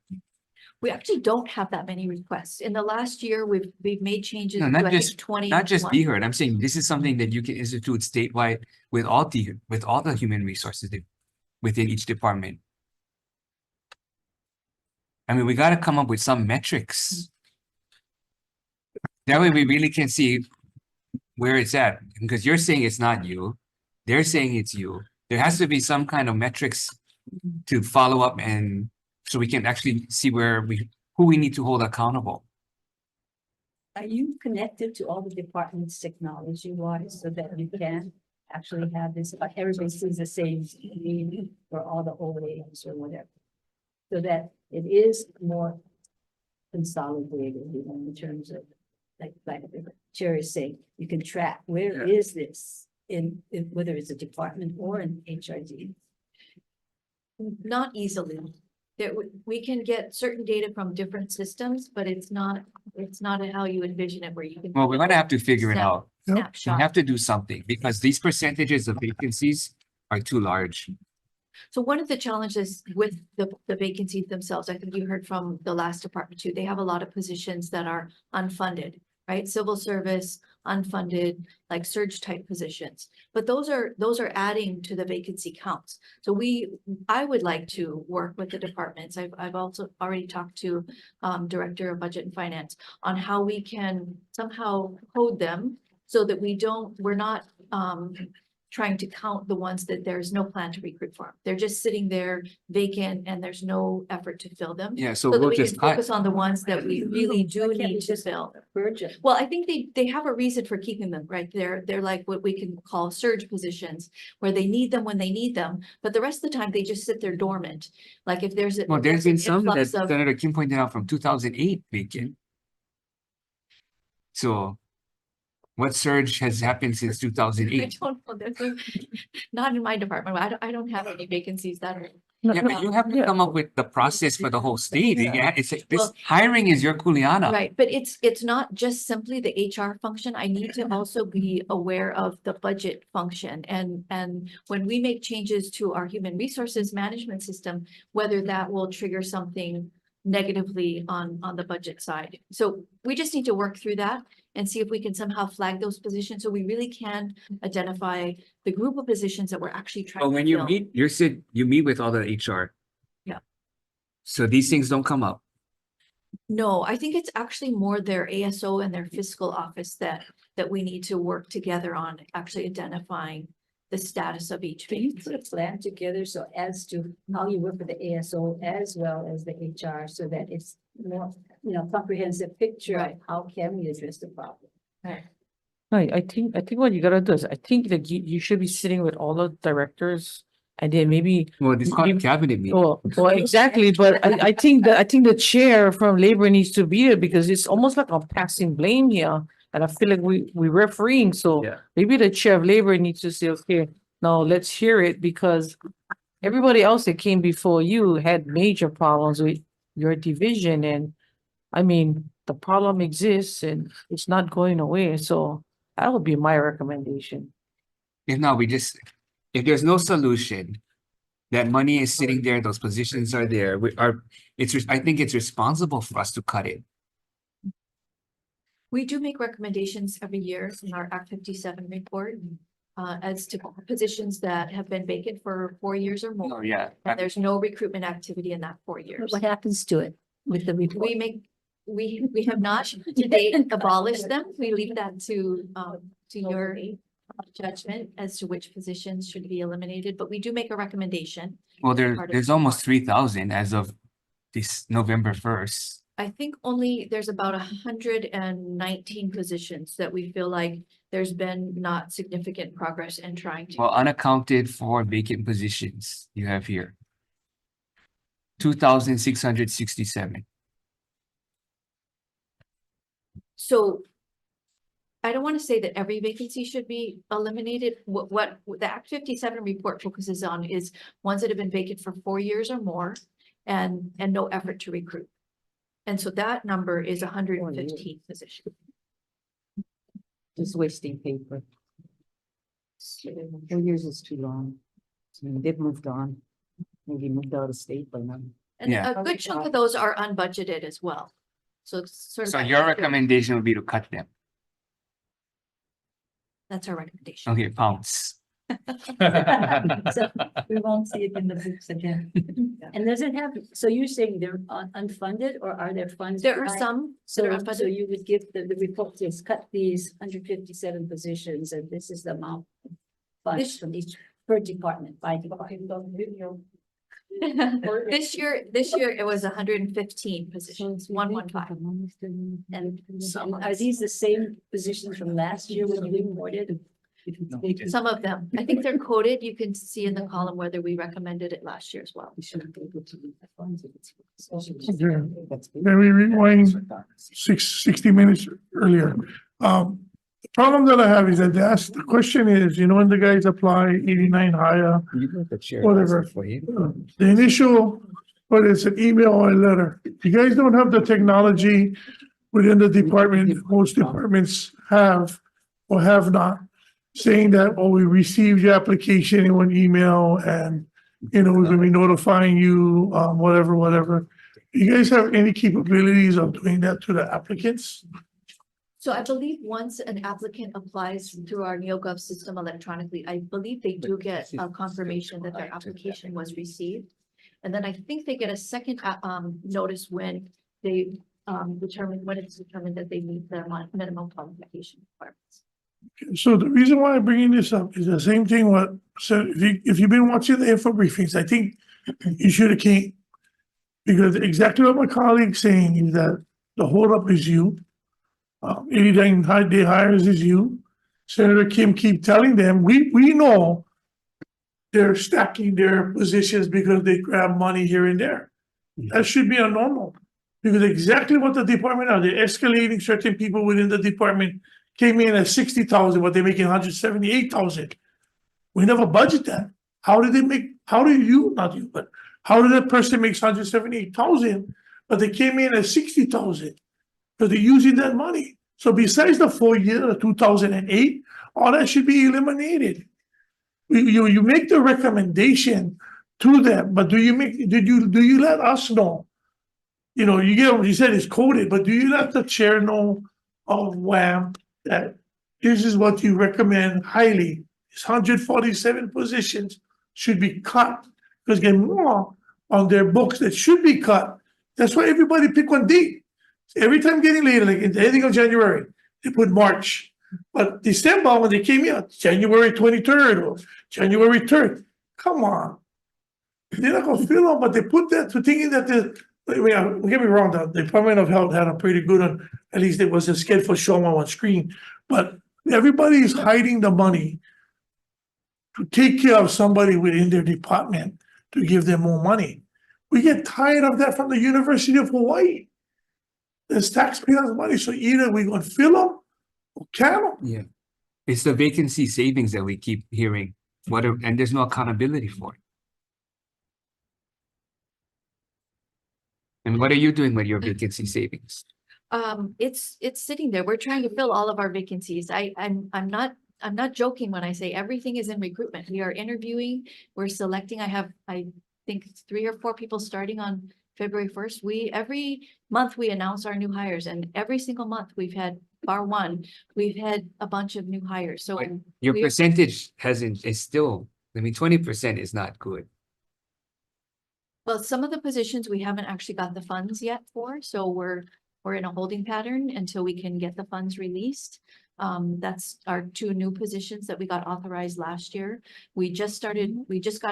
Speaker 16: We actually don't have that many requests. In the last year, we've made changes.
Speaker 1: No,
Speaker 16: to,
Speaker 1: not
Speaker 16: I
Speaker 1: just
Speaker 16: think, 20.
Speaker 1: not just be heard. I'm saying this is something that you can institute statewide with all the human resources within each department. I mean, we got to come up with some metrics. That way we really can see where it's at, because you're saying it's not you. They're saying it's you. There has to be some kind of metrics to follow up, and so we can actually see who we need to hold accountable.
Speaker 4: Are you connected to all the departments technology-wise so that you can actually have this, everybody sees the same meaning for all the OAMs or whatever? So that it is more consolidated, in terms of like the chair is saying, you can track where is this in whether it's a department or an HRD.
Speaker 16: Not easily. We can get certain data from different systems, but it's not how you envision it, where you can.
Speaker 1: Well, we're gonna have to figure it out. We
Speaker 16: Snapshot.
Speaker 1: have to do something because these percentages of vacancies are too large.
Speaker 16: So one of the challenges with the vacancies themselves, I think you heard from the last department too, they have a lot of positions that are unfunded, right? Civil service, unfunded, like surge type positions. But those are adding to the vacancy counts. So I would like to work with the departments. I've also already talked to Director of Budget and Finance on how we can somehow code them so that we're not trying to count the ones that there's no plan to recruit for. They're just sitting there vacant and there's no effort to fill them.
Speaker 1: Yeah, so
Speaker 16: So that
Speaker 1: we'll
Speaker 16: we can
Speaker 1: just cut.
Speaker 16: focus on the ones that we really do need to fill. Well, I think they have a reason for keeping them, right? They're like what we can call surge positions, where they need them when they need them, but the rest of the time they just sit there dormant. Like if there's a.
Speaker 1: Well, there's been some that
Speaker 16: influx of-
Speaker 1: Senator Kim pointed out from 2008 vacant. So what surge has happened since
Speaker 16: I
Speaker 1: 2008?
Speaker 16: don't know, not in my department. I don't have any vacancies that are.
Speaker 1: Yeah, but you have to come up with the process for the whole state. Yeah, it's this
Speaker 16: Well-
Speaker 1: hiring is your kuleana.
Speaker 16: Right, but it's not just simply the HR function. I need to also be aware of the budget function. And when we make changes to our human resources management system, whether that will trigger something negatively on the budget side. So we just need to work through that and see if we can somehow flag those positions, so we really can identify the group of positions that we're actually trying
Speaker 1: But
Speaker 16: to
Speaker 1: when you
Speaker 16: fill.
Speaker 1: meet, you meet with all the HR.
Speaker 16: Yeah.
Speaker 1: So these things don't come up.
Speaker 16: No, I think it's actually more their ASO and their fiscal office that we need to work together on actually identifying the status of each
Speaker 4: Can you
Speaker 16: vacancy.
Speaker 4: put a plan together so as to how you work with the ASO as well as the HR so that it's more, comprehensive picture of
Speaker 16: Right.
Speaker 4: how can we address the problem?
Speaker 8: Right, I think what you gotta do is, I think that you should be sitting with all the directors and then maybe.
Speaker 1: Well, this is called
Speaker 8: maybe-
Speaker 1: cabinet meeting.
Speaker 8: Well, exactly, but I think the chair from labor needs to be there because it's almost like I'm passing blame here. And I feel like we refereeing, so
Speaker 1: Yeah.
Speaker 8: maybe the chair of labor needs to say, okay, now let's hear it because everybody else that came before you had major problems with your division and I mean, the problem exists and it's not going away, so that would be my recommendation.
Speaker 1: If not, if there's no solution, that money is sitting there, those positions are there, I think it's responsible for us to cut it.
Speaker 16: We do make recommendations every year in our Act 57 report as to positions that have been vacant for 4 years or
Speaker 1: Oh,
Speaker 16: more.
Speaker 1: yeah.
Speaker 16: And there's no recruitment activity in that 4 years.
Speaker 4: What happens to it with the report?
Speaker 16: We have not to date abolished them. We leave that to your judgment as to which positions should be eliminated, but we do make a recommendation.
Speaker 1: Well,
Speaker 16: Part of
Speaker 1: there's
Speaker 16: the
Speaker 1: almost
Speaker 16: report.
Speaker 1: 3,000 as of this November 1st.
Speaker 16: I think there's about 119 positions that we feel like there's been not significant progress in trying to.
Speaker 1: Well, unaccounted for vacant positions you have here. 2,667.
Speaker 16: So I don't want to say that every vacancy should be eliminated. What the Act 57 report focuses on is ones that have been vacant for 4 years or more and no effort to recruit. And so that number is 115 positions.
Speaker 11: Just wasting paper. 4 years is too long. I mean, they've moved on. Maybe moved out of state by now.
Speaker 16: And
Speaker 1: Yeah.
Speaker 16: a good chunk of those are unbudgeted as well. So it's sort of.
Speaker 1: So your recommendation would be to cut them.
Speaker 16: That's our recommendation.
Speaker 1: Okay, pounce.
Speaker 4: So we won't see it in the books again. And does it have, so you're saying they're unfunded or are there funds?
Speaker 16: There are
Speaker 4: behind?
Speaker 16: some
Speaker 4: So,
Speaker 16: that are
Speaker 4: so
Speaker 16: unfunded.
Speaker 4: you would give the report, says cut these 157 positions and this is the amount. Funds
Speaker 16: This-
Speaker 4: from each per department, by department.
Speaker 16: This year it was 115 positions, 115.
Speaker 4: And are these the same positions from last year when you awarded?
Speaker 16: Some of them, I think they're coded. You can see in the column whether we recommended it last year as well.
Speaker 4: We shouldn't be able to use the funds if it's.
Speaker 12: Can we rewind 60 minutes earlier? The problem that I have is that the question is, when the guys apply 89 higher, whatever. The initial, whether it's an email or a letter, you guys don't have the technology within the department, most departments have or have not, saying that, oh, we received your application in one email and, we're gonna be notifying you, whatever. You guys have any capabilities of doing that to the applicants?
Speaker 16: So I believe once an applicant applies through our NeoGov system electronically, I believe they do get a confirmation that their application was received. And then I think they get a second notice when they when it's determined that they meet the minimum qualification requirements.
Speaker 12: So the reason why I'm bringing this up is the same thing what, so if you've been watching the info briefings, I think you should have came. Because exactly what my colleague's saying is that the holdup is you. 89-day hires is you. Senator Kim keep telling them, we know they're stacking their positions because they grab money here and there. That should be a normal. Because exactly what the department are, they're escalating certain people within the department came in at 60,000, but they're making 178,000. We never budget that. How did not you, but how did that person make 178,000, but they came in at 60,000? Because they're using that money. So besides the 4 year, 2008, all that should be eliminated. You make the recommendation to them, but do you let us know? You know, you said it's coded, but do you let the chair know of WAM that this is what you recommend highly? It's 147 positions should be cut, because get more on their books that should be cut. That's why everybody pick one date. Every time getting later, like in the ending of January, they put March. But December, when they came in, January 23rd or January 3rd. Come on. They're not gonna fill them, but they put that to thinking that don't get me wrong, the Department of Health had a pretty good one, at least it was a schedule shown on screen. But everybody is hiding the money to take care of somebody within their department to give them more money. We get tired of that from the University of Hawaii. There's taxpayers' money, so either we're gonna fill them or can them.
Speaker 1: Yeah. It's the vacancy savings that we keep hearing. And there's no accountability for it. And what are you doing with your vacancy savings?
Speaker 16: It's sitting there. We're trying to fill all of our vacancies. I'm not joking when I say everything is in recruitment. We are interviewing, we're selecting. I think 3 or 4 people starting on February 1st. Every month we announce our new hires, and every single month we've had, bar one, we've had a bunch of new hires. So
Speaker 1: But your percentage is still, 20% is not good.
Speaker 16: well, some of the positions we haven't actually got the funds yet for, so we're in a holding pattern until we can get the funds released. That's our 2 new positions that we got authorized last year. We just got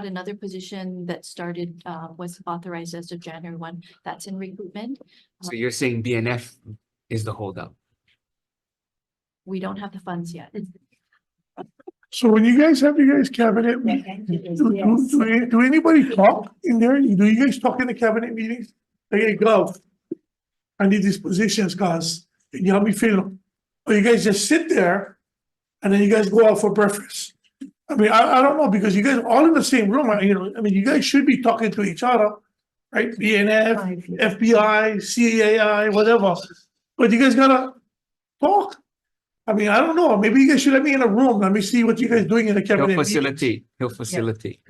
Speaker 16: another position that was authorized as of January 1. That's in recruitment.
Speaker 1: So you're saying BNF is the holdup?
Speaker 16: We don't have the funds yet.
Speaker 12: So when you guys have your guys' cabinet, do anybody talk in there? Do you guys talk in the cabinet meetings? Like, hey, Gov, I need these positions, guys. Can you help me fill them? Or you guys just sit there and then you guys go out for breakfast? I mean, I don't know, because you guys are all in the same room. You guys should be talking to each other, right? BNF, FBI, CAI, whatever. But you guys gotta talk. I mean, I don't know. Maybe you guys should let me in a room. Let me see what you guys doing in the cabinet.
Speaker 1: He'll facilitate.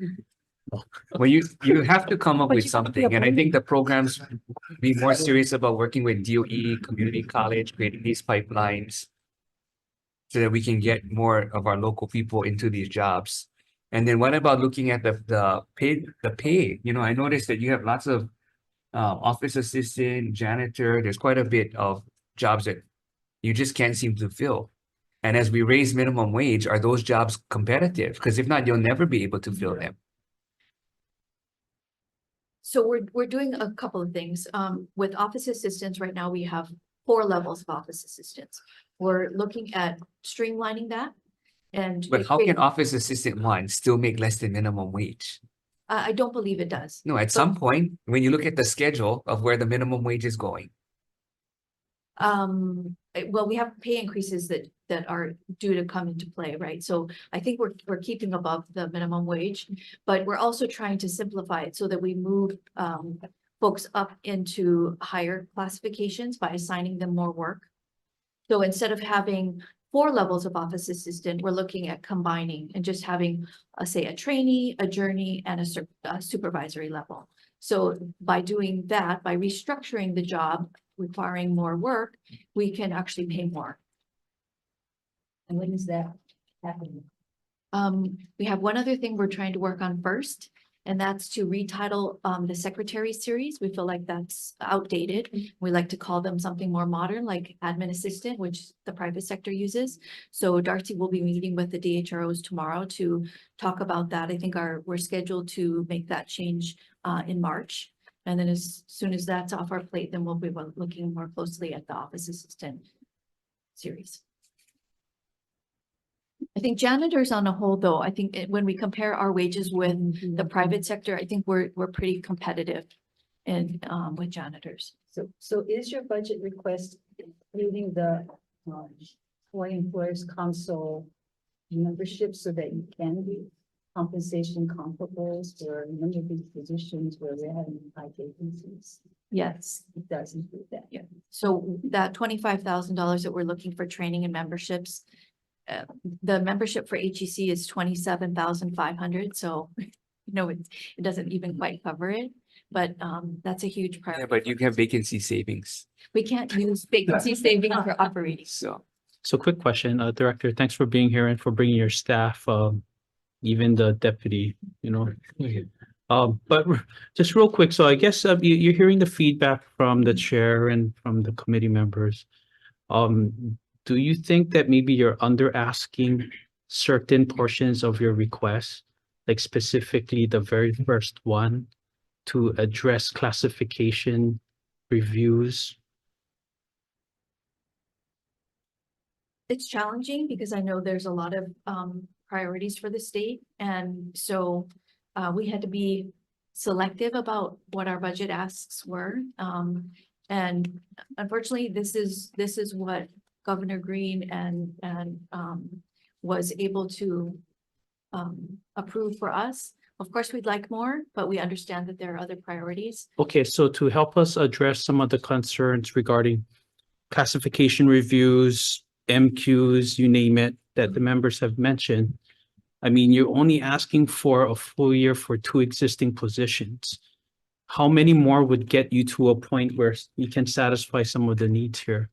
Speaker 1: Well, you have to come up with something, and I think the programs be more serious about working with DOE, community college, creating these pipelines so that we can get more of our local people into these jobs. And then what about looking at the pay? I noticed that you have lots of office assistant, janitor. There's quite a bit of jobs that you just can't seem to fill. And as we raise minimum wage, are those jobs competitive? Because if not, you'll never be able to fill them.
Speaker 16: So we're doing a couple of things. With office assistants right now, we have 4 levels of office assistants. We're looking at streamlining that.
Speaker 1: But how can office assistant 1 still make less than minimum wage?
Speaker 16: I don't believe it does.
Speaker 1: No, at some point, when you look at the schedule of where the minimum wage is going.
Speaker 16: Well, we have pay increases that are due to come into play, right? So I think we're keeping above the minimum wage, but we're also trying to simplify it so that we move folks up into higher classifications by assigning them more work. So instead of having 4 levels of office assistant, we're looking at combining and just having, say, a trainee, a journey, and a supervisory level. So by doing that, by restructuring the job, requiring more work, we can actually pay more.
Speaker 4: And when is that happening?
Speaker 16: We have one other thing we're trying to work on first, And that's to retitle the secretary series. We feel like that's outdated. We like to call them something more modern, like admin assistant, which the private sector uses. So Darcy will be meeting with the DHROs tomorrow to talk about that. I think we're scheduled to make that change in March. And then as soon as that's off our plate, then we'll be looking more closely at the office assistant series. I think janitors on a whole, though, I think when we compare our wages with the private sector, I think we're pretty competitive in with janitors.
Speaker 4: So is your budget request including the Hawaii Employers Council membership so that you can be compensation comparables for a number of these positions where we're having high vacancies?
Speaker 16: Yes.
Speaker 4: It does include that.
Speaker 16: Yeah. So that $25,000 that we're looking for training and memberships, the membership for HEC is 27,500. So, it doesn't even quite cover it, but that's a huge priority.
Speaker 1: Yeah, but you have vacancy savings.
Speaker 16: We can't use vacancy savings for operating.
Speaker 14: So quick question, Director, thanks for being here and for bringing your staff, even the deputy, but just real quick. So I guess you're hearing the feedback from the chair and from the committee members. Do you think that maybe you're under asking certain portions of your request, like specifically the very first one, to address classification reviews?
Speaker 16: It's challenging because I know there's a lot of priorities for the state. And so we had to be selective about what our budget asks were. And unfortunately, this is what Governor Green and was able to approve for us. Of course, we'd like more, but we understand that there are other priorities.
Speaker 14: Okay, so to help us address some of the concerns regarding classification reviews, MQs, you name it, that the members have mentioned, I mean, you're only asking for a full year for 2 existing positions. How many more would get you to a point where you can satisfy some of the needs here?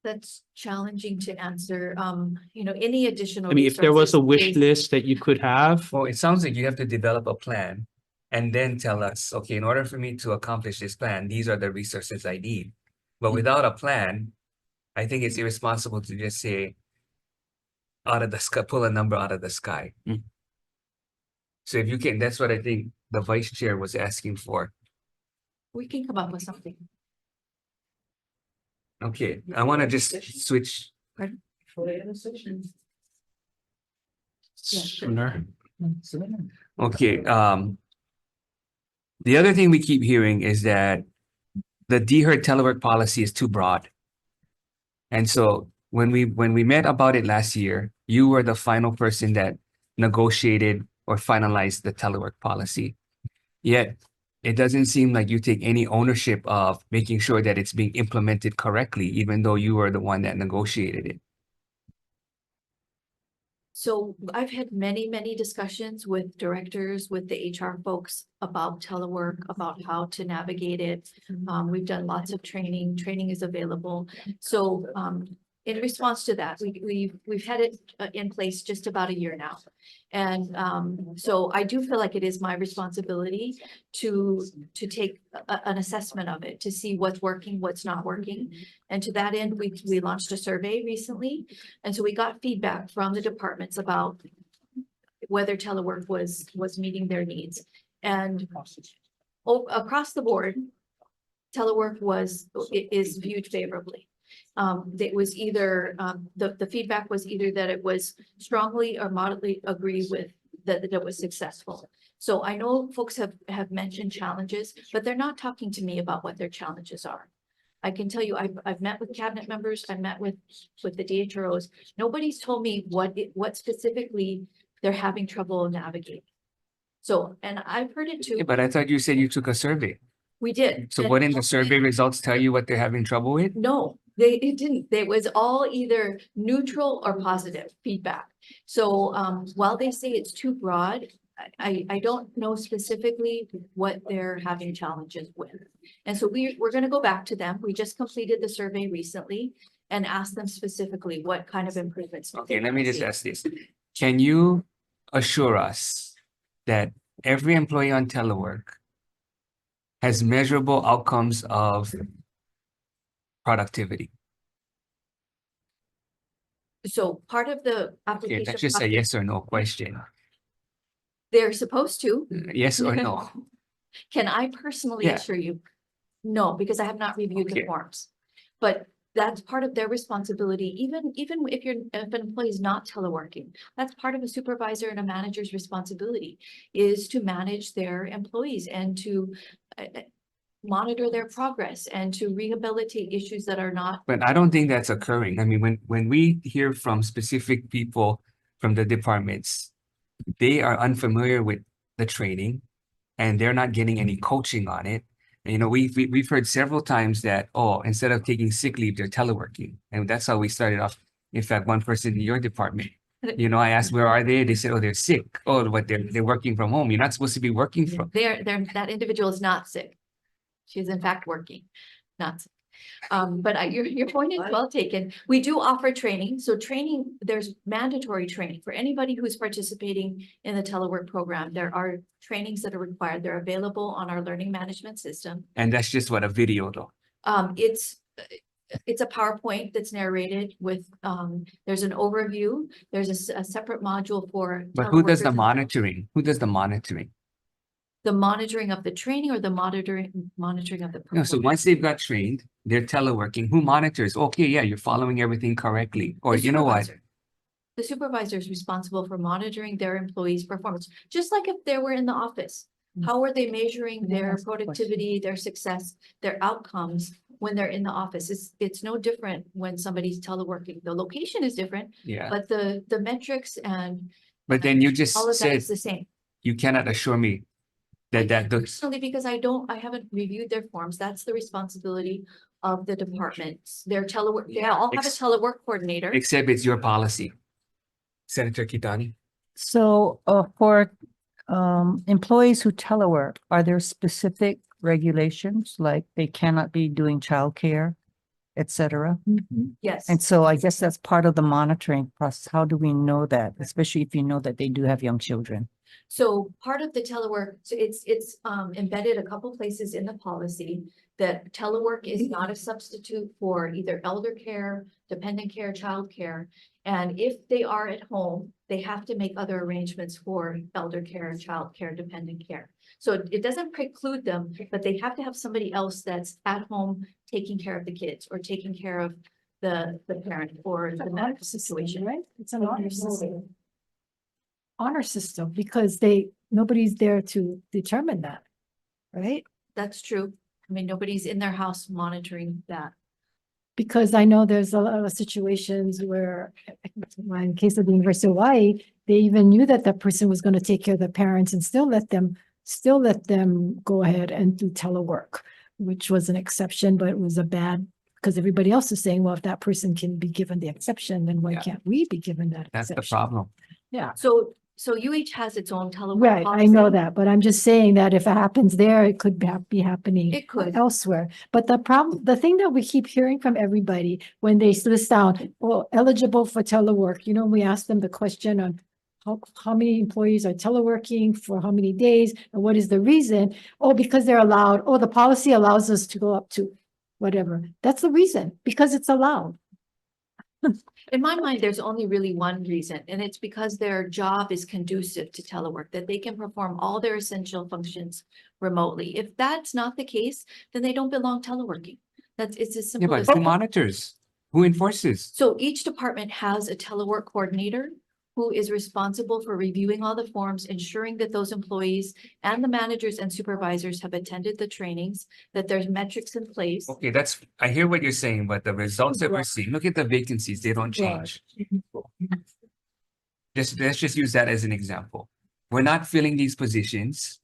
Speaker 16: That's challenging to answer. Any additional.
Speaker 14: I mean, if there was a wish
Speaker 16: resources
Speaker 14: list that you could have,
Speaker 1: Well, it sounds like you have to develop a plan and then tell us, okay, in order for me to accomplish this plan, these are the resources I need. But without a plan, I think it's irresponsible to just say out of the sky, pull a number out of the sky. So if you can, that's what I think the vice chair was asking for.
Speaker 16: we can come up with something.
Speaker 1: Okay, I want to just switch.
Speaker 16: Pardon?
Speaker 14: sooner.
Speaker 1: Okay, the other thing we keep hearing is that the DHERD telework policy is too broad. And so when we met about it last year, you were the final person that negotiated or finalized the telework policy. Yet it doesn't seem like you take any ownership of making sure that it's being implemented correctly, even though you were the one that negotiated it.
Speaker 16: So I've had many discussions with directors, with the HR folks about telework, about how to navigate it. We've done lots of training. Training is available. So in response to that, we've had it in place just about a year now. And so I do feel like it is my responsibility to take an assessment of it, to see what's working, what's not working. And to that end, we launched a survey recently. And so we got feedback from the departments about whether telework was meeting their needs. And across the board, telework is viewed favorably. It was either the feedback was either that it was strongly or moderately agree with that it was successful. So I know folks have mentioned challenges, but they're not talking to me about what their challenges are. I can tell you, I've met with cabinet members, I've met with the DHROs. Nobody's told me what specifically they're having trouble navigating. So, and I've heard it too.
Speaker 1: Yeah, but I thought you said you took a survey.
Speaker 16: We did.
Speaker 1: So
Speaker 16: And
Speaker 1: wouldn't the survey results tell you what they're having trouble with?
Speaker 16: No, it didn't. It was all either neutral or positive feedback. So while they say it's too broad, I don't know specifically what they're having challenges with. And so we're going to go back to them. We just completed the survey recently and asked them specifically what kind of improvements.
Speaker 1: Okay, let me just ask this. Can you assure us that every employee on telework has measurable outcomes of productivity?
Speaker 16: So part of the
Speaker 1: Okay,
Speaker 16: application.
Speaker 1: that's just a
Speaker 16: process,
Speaker 1: yes or no question.
Speaker 16: They're supposed to.
Speaker 1: Yes or no?
Speaker 16: Can I personally
Speaker 1: Yeah.
Speaker 16: assure you? No, because I have not reviewed the
Speaker 1: Okay.
Speaker 16: forms. But that's part of their responsibility, even if an employee is not teleworking. That's part of a supervisor and a manager's responsibility, is to manage their employees and to monitor their progress and to rehabilitate issues that are not.
Speaker 1: But I don't think that's occurring. I mean, when we hear from specific people from the departments, they are unfamiliar with the training and they're not getting any coaching on it. And, you know, we've heard several times that, oh, instead of taking sick leave, they're teleworking. And that's how we started off. In fact, one person in your department, you know, I asked, where are they? They said, oh, they're sick. Oh, but they're working from home. You're not supposed to be working from.
Speaker 16: That individual is not sick. She's in fact working, not sick. But your point is well taken. We do offer training. So training, there's mandatory training for anybody who's participating in the telework program. There are trainings that are required. They're available on our learning management system.
Speaker 1: And that's just what, a video though.
Speaker 16: It's a PowerPoint that's narrated with, there's an overview. There's a separate module for.
Speaker 1: But who does the
Speaker 16: teleworkers.
Speaker 1: monitoring? Who does the monitoring?
Speaker 16: The monitoring of the training or the monitoring of the.
Speaker 1: No, so
Speaker 16: performance?
Speaker 1: once they've got trained, they're teleworking. Who monitors? Okay, yeah, you're following everything correctly. Or
Speaker 16: The
Speaker 1: you know what?
Speaker 16: supervisor. The supervisor is responsible for monitoring their employees' performance, just like if they were in the office. How are they measuring their productivity, their success, their outcomes when they're in the office? It's no different when somebody's teleworking. The location is different,
Speaker 1: Yeah.
Speaker 16: but the metrics and
Speaker 1: But then you just
Speaker 16: all of that
Speaker 1: said
Speaker 16: is the same.
Speaker 1: you cannot assure me that those,
Speaker 16: Personally, because I haven't reviewed their forms. That's the responsibility of the departments. Their telework, they all have a telework coordinator.
Speaker 1: except it's your policy. Senator Kitani.
Speaker 11: So, for employees who telework, are there specific regulations, like they cannot be doing childcare, et cetera?
Speaker 16: Yes.
Speaker 11: And so I guess that's part of the monitoring process. How do we know that, especially if you know that they do have young children?
Speaker 16: So part of the telework, so it's embedded a couple places in the policy that telework is not a substitute for either elder care, dependent care, child care. And if they are at home, they have to make other arrangements for elder care, child care, dependent care. So it doesn't preclude them, but they have to have somebody else that's at home taking care of the kids or taking care of the parent or the medical situation.
Speaker 13: Right? It's an honor system. Honor system, because nobody's there to determine that, right?
Speaker 16: That's true. I mean, nobody's in their house monitoring that.
Speaker 13: Because I know there's a lot of situations where, in case of the University of Hawaii, they even knew that that person was going to take care of the parents and still let them go ahead and do telework, which was an exception, but it was a bad, because everybody else is saying, well, if that person can be given the exception, then why can't we be given that
Speaker 1: That's the
Speaker 13: exception?
Speaker 1: problem.
Speaker 13: Yeah.
Speaker 16: So UH has its own telework.
Speaker 13: Right, I know
Speaker 16: policy.
Speaker 13: that, but I'm just saying that if it happens there, it could be happening.
Speaker 16: It could.
Speaker 13: Elsewhere. But the thing that we keep hearing from everybody when they list down, well, eligible for telework, we ask them the question on how many employees are teleworking for how many days and what is the reason? Oh, because they're allowed. Oh, the policy allows us to go up to whatever. That's the reason, because it's allowed.
Speaker 16: In my mind, there's only really one reason, and it's because their job is conducive to telework, that they can perform all their essential functions remotely. If that's not the case, then they don't belong teleworking. It's as
Speaker 1: Yeah,
Speaker 16: simple
Speaker 1: but
Speaker 16: as
Speaker 1: who
Speaker 16: that.
Speaker 1: monitors? Who enforces?
Speaker 16: So each department has a telework coordinator who is responsible for reviewing all the forms, ensuring that those employees and the managers and supervisors have attended the trainings, that there's metrics in place.
Speaker 1: Okay, I hear what you're saying, but the results that we're seeing, look at the vacancies, they don't change. Let's just use that as an example. We're not filling these positions.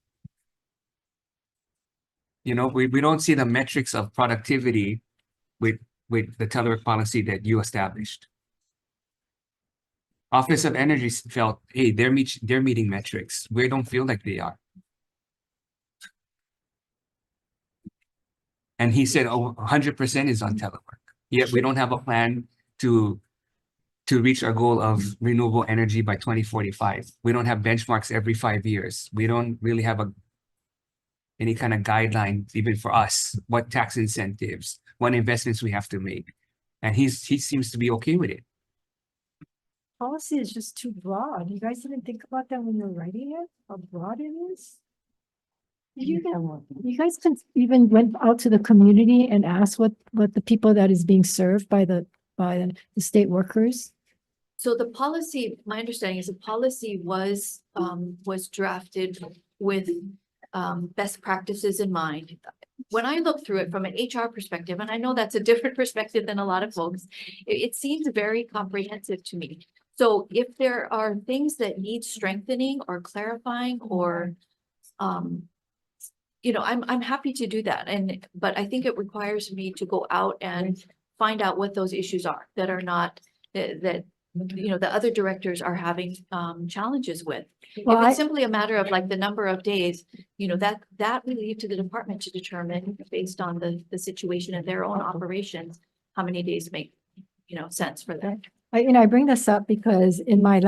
Speaker 1: We don't see the metrics of productivity with the telework policy that you established. Office of Energy felt, hey, they're meeting metrics. We don't feel like they are. And he said, oh, 100% is on telework. Yet we don't have a plan to to reach our goal of renewable energy by 2045. We don't have benchmarks every 5 years. We don't really have any kind of guideline, even for us, what tax incentives, what investments we have to make. And he seems to be okay with it.
Speaker 13: Policy is just too broad. You guys didn't think about that when you were writing it, how broad it is? You guys can even went out to the community and asked what the people that is being served by the state workers.
Speaker 16: So the policy, my understanding is the policy was drafted with best practices in mind. When I look through it from an HR perspective, and I know that's a different perspective than a lot of folks, it seems very comprehensive to me. So if there are things that need strengthening or clarifying or, you know, I'm happy to do that. But I think it requires me to go out and find out what those issues are that are not, that you know, the other directors are having challenges with.
Speaker 13: Well,
Speaker 16: If it's simply a matter of like the number of days, you know, that we leave to the department to determine based on the situation and their own operations, how many days make, you know, sense for them.
Speaker 13: I bring this up because in my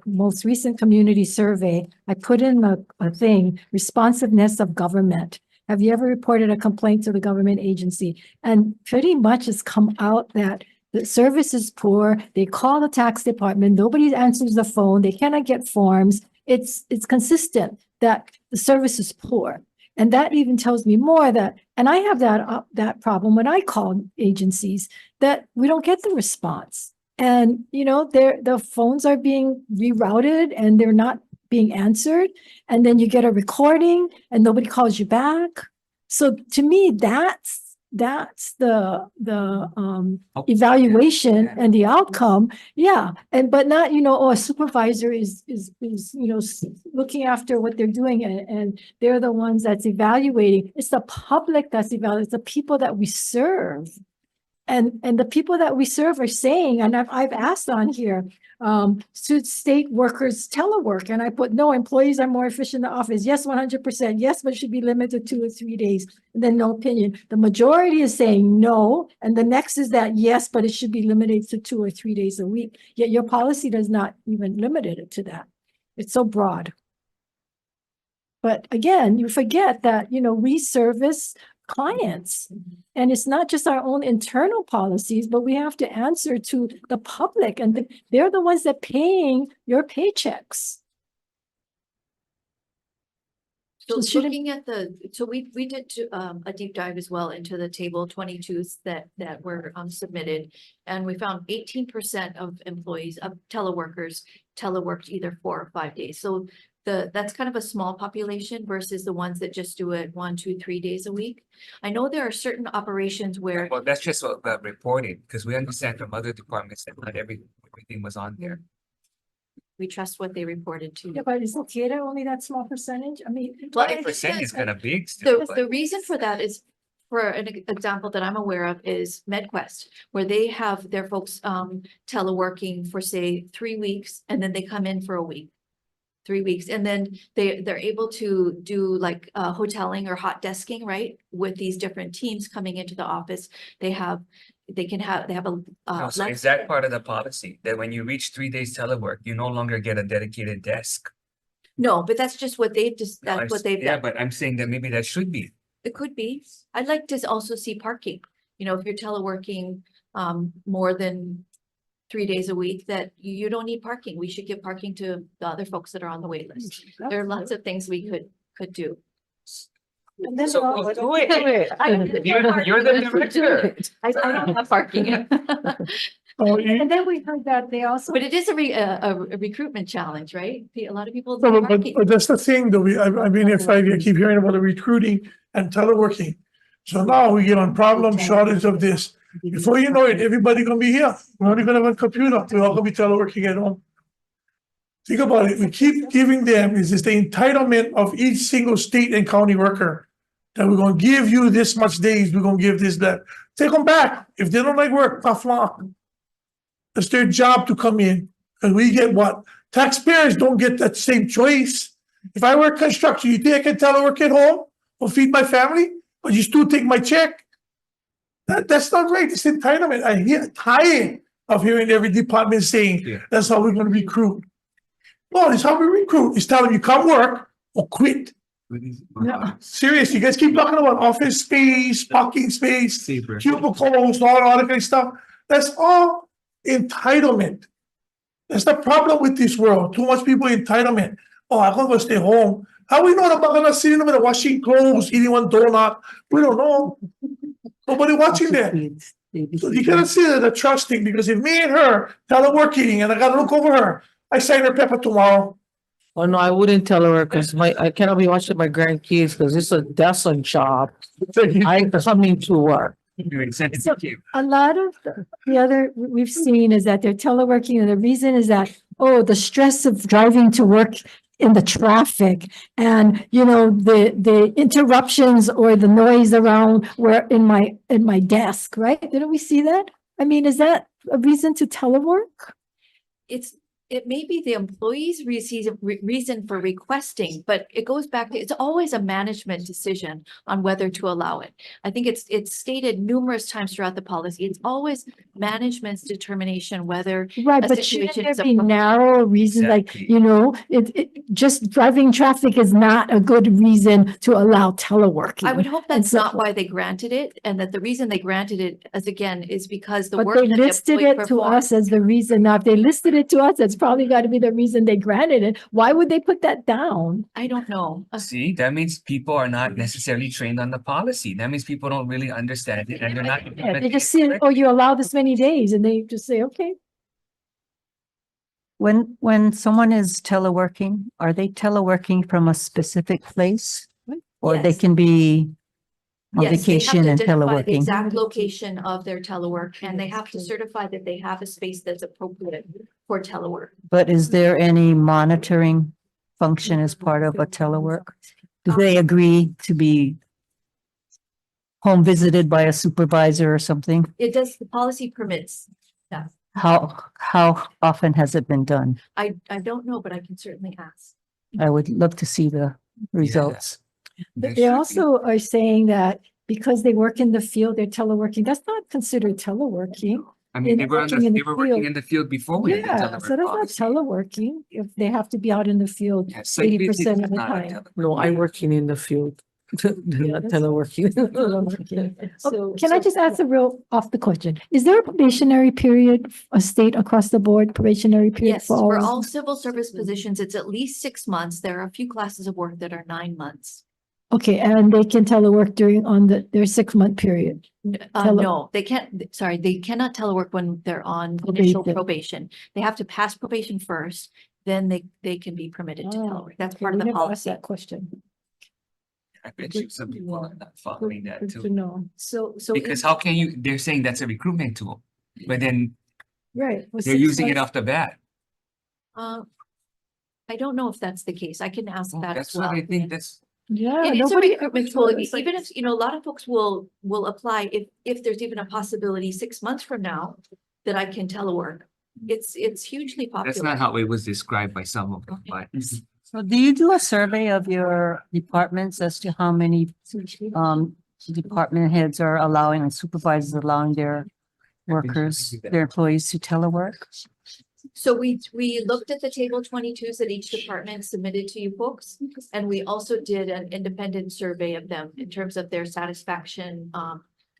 Speaker 13: most recent community survey, I put in a thing, responsiveness of government. Have you ever reported a complaint to the government agency? And pretty much it's come out that the service is poor. They call the tax department. Nobody answers the phone. They cannot get forms. It's consistent that the service is poor. And that even tells me more that, and I have that problem when I call agencies, that we don't get the response. And, you know, the phones are being rerouted and they're not being answered. And then you get a recording and nobody calls you back. So to me, that's the evaluation and the outcome. Yeah. But not, you know, a supervisor is, you know, looking after what they're doing and they're the ones that's evaluating. It's the public that's evaluating. It's the people that we serve. And the people that we serve are saying, and I've asked on here, should state workers telework? And I put, no, employees are more efficient in the office. Yes, 100%. Yes, but it should be limited to 2 or 3 days. And then no opinion. The majority is saying no. And the next is that yes, but it should be limited to 2 or 3 days a week. Yet your policy does not even limit it to that. It's so broad. But again, you forget that, you know, we service clients. And it's not just our own internal policies, but we have to answer to the public, and they're the ones that paying your paychecks.
Speaker 16: So
Speaker 13: shouldn't-
Speaker 16: looking at so we did a deep dive as well into the table 22s that were submitted. And we found 18% of employees, of teleworkers, teleworked either 4 or 5 days. So that's kind of a small population versus the ones that just do it 1, 2, 3 days a week. I know there are certain operations where,
Speaker 1: Well, that's just what got reported, because we understand from other departments that not everything was on there.
Speaker 16: we trust what they reported to.
Speaker 13: Yeah, but is theater only that small percentage? I mean.
Speaker 1: 20% is kind of big still,
Speaker 16: The reason for that is, for an example that I'm aware of, is MedQuest, where they have their folks teleworking for say 3 weeks, and then they come in for a week. 3 weeks, and then they're able to do like hoteling or hot desking, right? With these different teams coming into the office, they have a
Speaker 1: So is that part of the policy, that when you reach 3 days telework, you no longer get a dedicated desk?
Speaker 16: No, but that's just what that's what they've
Speaker 1: Yeah,
Speaker 16: done.
Speaker 1: but I'm saying that maybe that should be.
Speaker 16: It could be. I'd like to also see parking. You know, if you're teleworking more than 3 days a week, that you don't need parking. We should give parking to the other folks that are on the wait list. There are lots of things we could do.
Speaker 13: And then
Speaker 1: So,
Speaker 13: we'll-
Speaker 1: wait, you're the director.
Speaker 16: I don't have parking.
Speaker 13: And then we heard that they also.
Speaker 16: But it is a recruitment challenge, right? A lot of people.
Speaker 12: No,
Speaker 16: need
Speaker 12: but
Speaker 16: parking.
Speaker 12: that's the thing, though. I've been here 5 years, keep hearing about the recruiting and teleworking. So now we get on problem, shortage of this. Before you know it, everybody gonna be here. We're only gonna have a computer. We're all gonna be teleworking at home. Think about it. We keep giving them, is this the entitlement of each single state and county worker? That we're gonna give you this much days, we're gonna give this, that. Take them back. If they don't like work, tough luck. It's their job to come in. And we get what? Taxpayers don't get that same choice. If I work construction, you think I can telework at home or feed my family, but you still take my check? That's not right. It's entitlement. I hear tying of hearing every department saying, that's how we're gonna recruit. No, it's how we recruit. It's telling you come work or quit. Seriously, you guys keep talking about office space, parking space, cubicles, all that kind of stuff. That's all entitlement. That's the problem with this world. Too much people entitlement. Oh, I'm gonna go stay home. How we know that I'm gonna sit in there washing clothes, eating one donut? We don't know. Nobody watching that. So you gotta see that the trust thing, because if me and her teleworking and I gotta look over her, I sign her paper tomorrow.
Speaker 8: Oh, no, I wouldn't tell her because I cannot be watching my grandkids because that's a job. I coming to work.
Speaker 13: So a lot of the other we've seen is that they're teleworking, and the reason is that, oh, the stress of driving to work in the traffic, and the interruptions or the noise around where in my desk, right? Didn't we see that? I mean, is that a reason to telework?
Speaker 16: It may be the employee's reason for requesting, but it goes back to, it's always a management decision on whether to allow it. I think it's stated numerous times throughout the policy. It's always management's determination whether
Speaker 13: Right,
Speaker 16: a
Speaker 13: but shouldn't
Speaker 16: situation
Speaker 13: there
Speaker 16: is
Speaker 13: be
Speaker 16: appropriate.
Speaker 13: narrow reasons, like, just driving traffic is not a good reason to allow teleworking.
Speaker 16: I would hope
Speaker 13: And
Speaker 16: that's
Speaker 13: so-
Speaker 16: not why they granted it, and that the reason they granted it, as again, is because the
Speaker 13: But
Speaker 16: work
Speaker 13: they
Speaker 16: that the
Speaker 13: listed
Speaker 16: employee
Speaker 13: it to
Speaker 16: performed.
Speaker 13: us as the reason. Now, if they listed it to us, that's probably got to be the reason they granted it. Why would they put that down?
Speaker 16: I don't know.
Speaker 1: See, that means people are not necessarily trained on the policy. That means people don't really understand it and they're not.
Speaker 13: Yeah, they just see, oh, you allow this many days, and they just say, okay.
Speaker 11: When someone is teleworking, are they teleworking from a specific place? Or they
Speaker 16: Yes.
Speaker 11: can be on
Speaker 16: Yes, they have
Speaker 11: vacation
Speaker 16: to
Speaker 11: and
Speaker 16: identify the
Speaker 11: teleworking?
Speaker 16: exact location of their telework, and they have to certify that they have a space that's appropriate for telework.
Speaker 11: But is there any monitoring function as part of a telework? Do they agree to be home visited by a supervisor or something?
Speaker 16: It does, the policy permits that.
Speaker 11: How often has it been done?
Speaker 16: I don't know, but I can certainly ask.
Speaker 11: I would love to see the results.
Speaker 13: But they also are saying that because they work in the field, they're teleworking. That's not considered teleworking.
Speaker 1: I mean, they
Speaker 13: They're
Speaker 1: were
Speaker 13: working in
Speaker 1: they
Speaker 13: the
Speaker 1: were working
Speaker 13: field.
Speaker 1: in the field before we had the
Speaker 13: Yeah, so
Speaker 1: telework
Speaker 13: that's not
Speaker 1: policy.
Speaker 13: teleworking if they have to be out in the field
Speaker 1: Yeah, site
Speaker 13: 80%
Speaker 1: visits
Speaker 13: of
Speaker 1: is
Speaker 13: the
Speaker 1: not a
Speaker 13: time.
Speaker 1: telework.
Speaker 8: No, I working in the field. Not teleworking.
Speaker 13: Oh, can I just ask a real off the question? Is there a probationary period, a state across the board probationary period
Speaker 16: Yes, for all
Speaker 13: all?
Speaker 16: civil service positions, it's at least 6 months. There are a few classes of work that are 9 months.
Speaker 13: Okay, and they can telework on their 6-month period.
Speaker 16: No, they can't, sorry, they cannot telework when they're on initial
Speaker 13: Probation.
Speaker 16: probation. They have to pass probation first, then they can be permitted to
Speaker 13: Oh,
Speaker 16: telework. That's
Speaker 13: okay,
Speaker 16: part of
Speaker 13: we
Speaker 16: the
Speaker 13: never asked
Speaker 16: policy.
Speaker 13: that question.
Speaker 1: I bet you some people are not following that
Speaker 13: Good to
Speaker 1: too.
Speaker 13: know.
Speaker 16: So
Speaker 1: Because how can you, they're saying that's a recruitment tool, but then
Speaker 13: Right. with
Speaker 1: they're
Speaker 13: 6
Speaker 1: using it
Speaker 13: months-
Speaker 1: off the bat.
Speaker 16: I don't know if that's the case. I can ask that as
Speaker 1: That's
Speaker 16: well.
Speaker 1: what I think that's.
Speaker 13: Yeah.
Speaker 16: It is a
Speaker 13: nobody
Speaker 16: recruitment
Speaker 13: ever
Speaker 16: tool,
Speaker 13: told us, like,
Speaker 16: even if, a lot of folks will apply if there's even a possibility 6 months from now that I can telework. It's hugely popular.
Speaker 1: That's not how it was described by some of them, but.
Speaker 11: So do you do a survey of your departments as to how many department heads are allowing and supervisors allowing their workers, their employees to telework?
Speaker 16: So we looked at the table 22s that each department submitted to you folks. And we also did an independent survey of them in terms of their satisfaction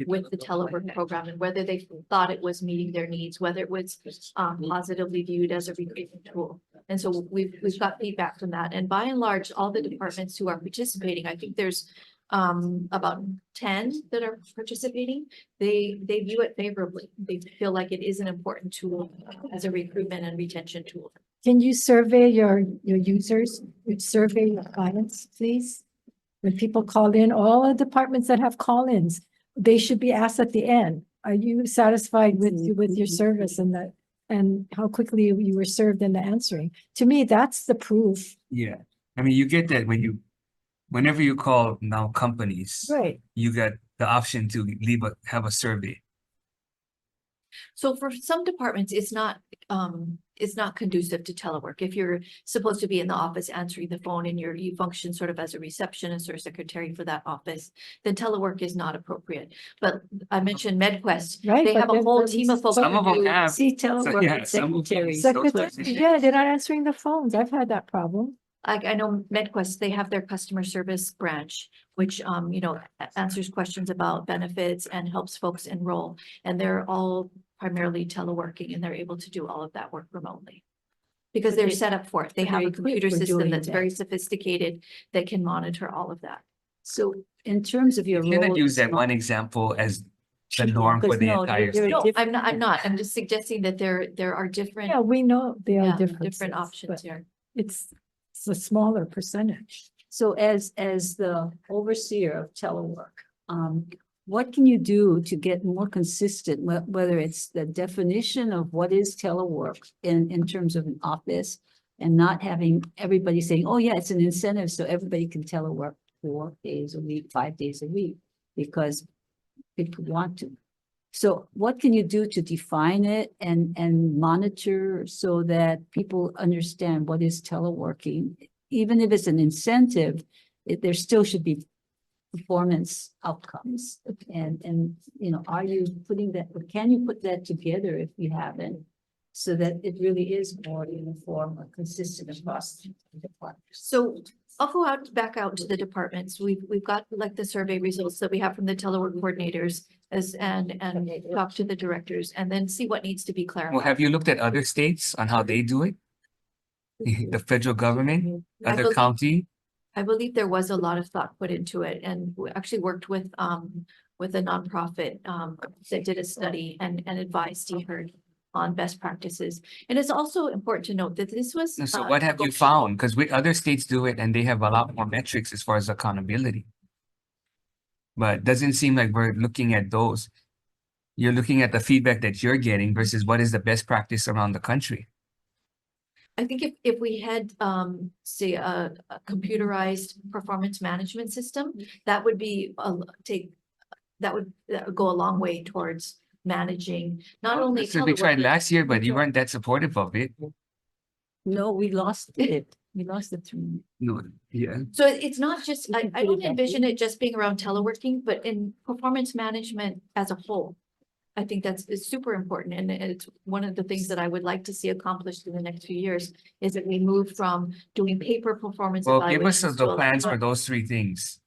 Speaker 16: with the telework program and whether they thought it was meeting their needs, whether it was positively viewed as a recruitment tool. And so we've got feedback from that. And by and large, all the departments who are participating, I think there's about 10 that are participating. They view it favorably. They feel like it is an important tool as a recruitment and retention tool.
Speaker 13: Can you survey your users, survey your clients, please? When people call in, all the departments that have call-ins, they should be asked at the end, are you satisfied with your service and how quickly you were served in the answering? To me, that's the proof.
Speaker 1: Yeah, I mean, you get that whenever you call now companies.
Speaker 13: Right.
Speaker 1: You get the option to have a survey.
Speaker 16: So for some departments, it's not conducive to telework. If you're supposed to be in the office answering the phone and you function sort of as a receptionist or secretary for that office, then telework is not appropriate. But I mentioned MedQuest.
Speaker 13: Right,
Speaker 16: They
Speaker 13: but
Speaker 16: have a
Speaker 13: then
Speaker 16: whole
Speaker 13: there's
Speaker 16: team of folks.
Speaker 1: Some
Speaker 16: who
Speaker 1: of them
Speaker 16: do-
Speaker 1: have.
Speaker 4: See, telework
Speaker 1: yeah, some of them-
Speaker 4: secretaries.
Speaker 13: Secretary, yeah, they're not answering the phones. I've had that problem.
Speaker 16: I know MedQuest, they have their customer service branch, which, answers questions about benefits and helps folks enroll. And they're all primarily teleworking and they're able to do all of that work remotely. Because they're set up for it. They have
Speaker 4: Very
Speaker 16: a computer
Speaker 4: equipped for
Speaker 16: system
Speaker 4: doing
Speaker 16: that's
Speaker 4: that.
Speaker 16: very sophisticated that can monitor all of that.
Speaker 4: So in terms of your
Speaker 1: You cannot
Speaker 4: role.
Speaker 1: use
Speaker 4: as
Speaker 1: that one example as the norm for
Speaker 4: Because
Speaker 1: the
Speaker 4: no,
Speaker 1: entire
Speaker 4: there are
Speaker 1: state.
Speaker 16: No,
Speaker 4: different-
Speaker 16: I'm not. I'm just suggesting that there are different,
Speaker 13: Yeah, we know there
Speaker 16: yeah,
Speaker 13: are differences.
Speaker 16: different options
Speaker 13: but
Speaker 16: here.
Speaker 13: It's a smaller percentage.
Speaker 4: So as the overseer of telework, what can you do to get more consistent, whether it's the definition of what is telework in terms of an office and not having everybody saying, oh yeah, it's an incentive, so everybody can telework 4 days a week, 5 days a week, because people want to. So what can you do to define it and monitor so that people understand what is teleworking? Even if it's an incentive, there still should be performance outcomes. And, are you putting that, or can you put that together if you haven't? So that it really is more uniform or consistent across the departments.
Speaker 16: So I'll go back out to the departments. We've got like the survey results that we have from the telework coordinators and talk to the directors and then see what needs to be
Speaker 1: Well,
Speaker 16: clarified.
Speaker 1: have you looked at other states on how they do it? The federal government,
Speaker 16: I
Speaker 1: other
Speaker 16: believe-
Speaker 1: county?
Speaker 16: I believe there was a lot of thought put into it and we actually worked with a nonprofit that did a study and advised DHERD on best practices. And it's also important to note that this was.
Speaker 1: So what have you found? Because other states do it and they have a lot more metrics as far as accountability. But it doesn't seem like we're looking at those. You're looking at the feedback that you're getting versus what is the best practice around the country.
Speaker 16: I think if we had, say, a computerized performance management system, that would be, that would go a long way towards managing not only.
Speaker 1: That's what we tried
Speaker 16: telework,
Speaker 1: last year, but you weren't that supportive of it.
Speaker 4: No, we lost it. We lost it through.
Speaker 1: No, yeah.
Speaker 16: So it's not just, I don't envision it just being around teleworking, but in performance management as a whole. I think is super important and it's one of the things that I would like to see accomplished in the next few years is that we move from doing paper performance.
Speaker 1: Well, give us
Speaker 16: evaluations
Speaker 1: the
Speaker 16: to
Speaker 1: plans for those 3 things.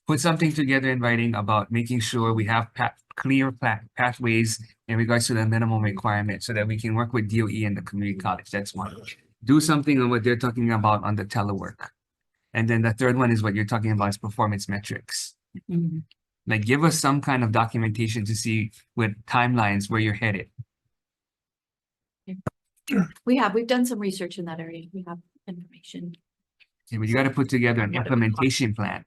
Speaker 1: Put something together in writing about making sure we have clear pathways in regards to the minimum requirement so that we can work with DOE and the community college. That's one. Do something on what they're talking about on the telework. And then the third one is what you're talking about is performance metrics.
Speaker 4: Mhm.
Speaker 1: Like give us some kind of documentation to see with timelines where you're headed.
Speaker 16: we've done some research in that area. We have information.
Speaker 1: Yeah, but you got to put together an implementation plan.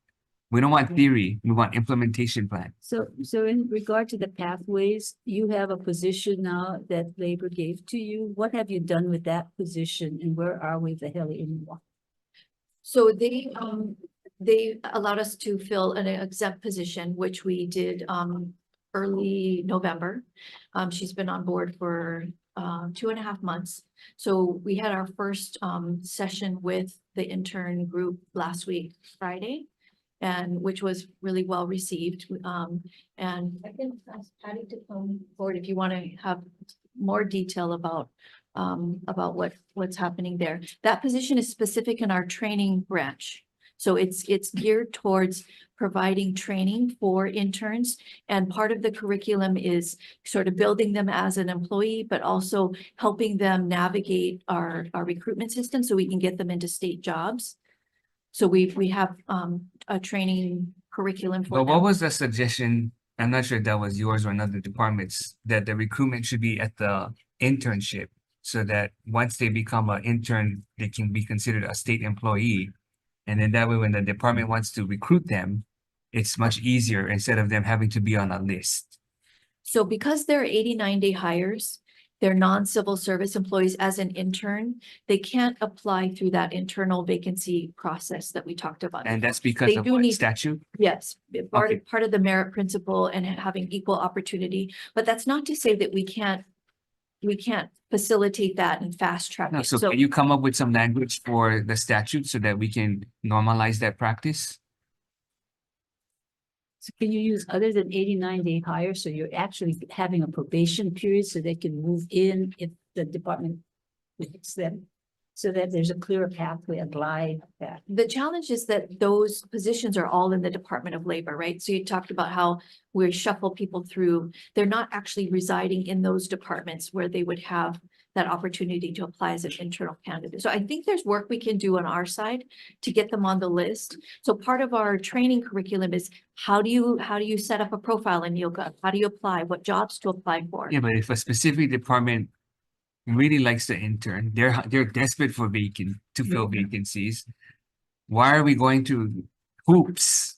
Speaker 1: We don't want theory, we want implementation plan.
Speaker 4: So in regard to the pathways, you have a position now that labor gave to you. What have you done with that position and where are we the hell anymore?
Speaker 16: So they allowed us to fill an exempt position, which we did early November. She's been on board for 2.5 months. So we had our first session with the intern group last week, Friday, and which was really well received. And I can ask Patty to come forward if you want to have more detail about what's happening there. That position is specific in our training branch. So it's geared towards providing training for interns. And part of the curriculum is sort of building them as an employee, but also helping them navigate our recruitment system so we can get them into state jobs. So we have a training curriculum for
Speaker 1: But what
Speaker 16: them.
Speaker 1: was the suggestion? I'm not sure if that was yours or another department's, that the recruitment should be at the internship so that once they become an intern, they can be considered a state employee. And then that way, when the department wants to recruit them, it's much easier instead of them having to be on a list.
Speaker 16: So because they're 89-day hires, they're non-civil service employees as an intern, they can't apply through that internal vacancy process that we talked about.
Speaker 1: And that's
Speaker 16: before.
Speaker 1: because
Speaker 16: They
Speaker 1: of
Speaker 16: do
Speaker 1: what
Speaker 16: need-
Speaker 1: statute?
Speaker 16: Yes,
Speaker 1: Okay.
Speaker 16: part of the merit principle and having equal opportunity, but that's not to say that we can't facilitate that and fast track
Speaker 1: No,
Speaker 16: it.
Speaker 1: so can you come up with some language for the statute so that we can normalize that practice?
Speaker 4: So can you use other than 89-day hire? So you're actually having a probation period so they can move in if the department picks them. So that there's a clearer pathway, a glide path.
Speaker 16: The challenge is that those positions are all in the Department of Labor, right? So you talked about how we shuffle people through. They're not actually residing in those departments where they would have that opportunity to apply as an internal candidate. So I think there's work we can do on our side to get them on the list. So part of our training curriculum is how do you set up a profile in Yoga? How do you apply? What jobs to apply for?
Speaker 1: Yeah, but if a specific department really likes the intern, they're desperate for to fill vacancies. Why are we going to hoops?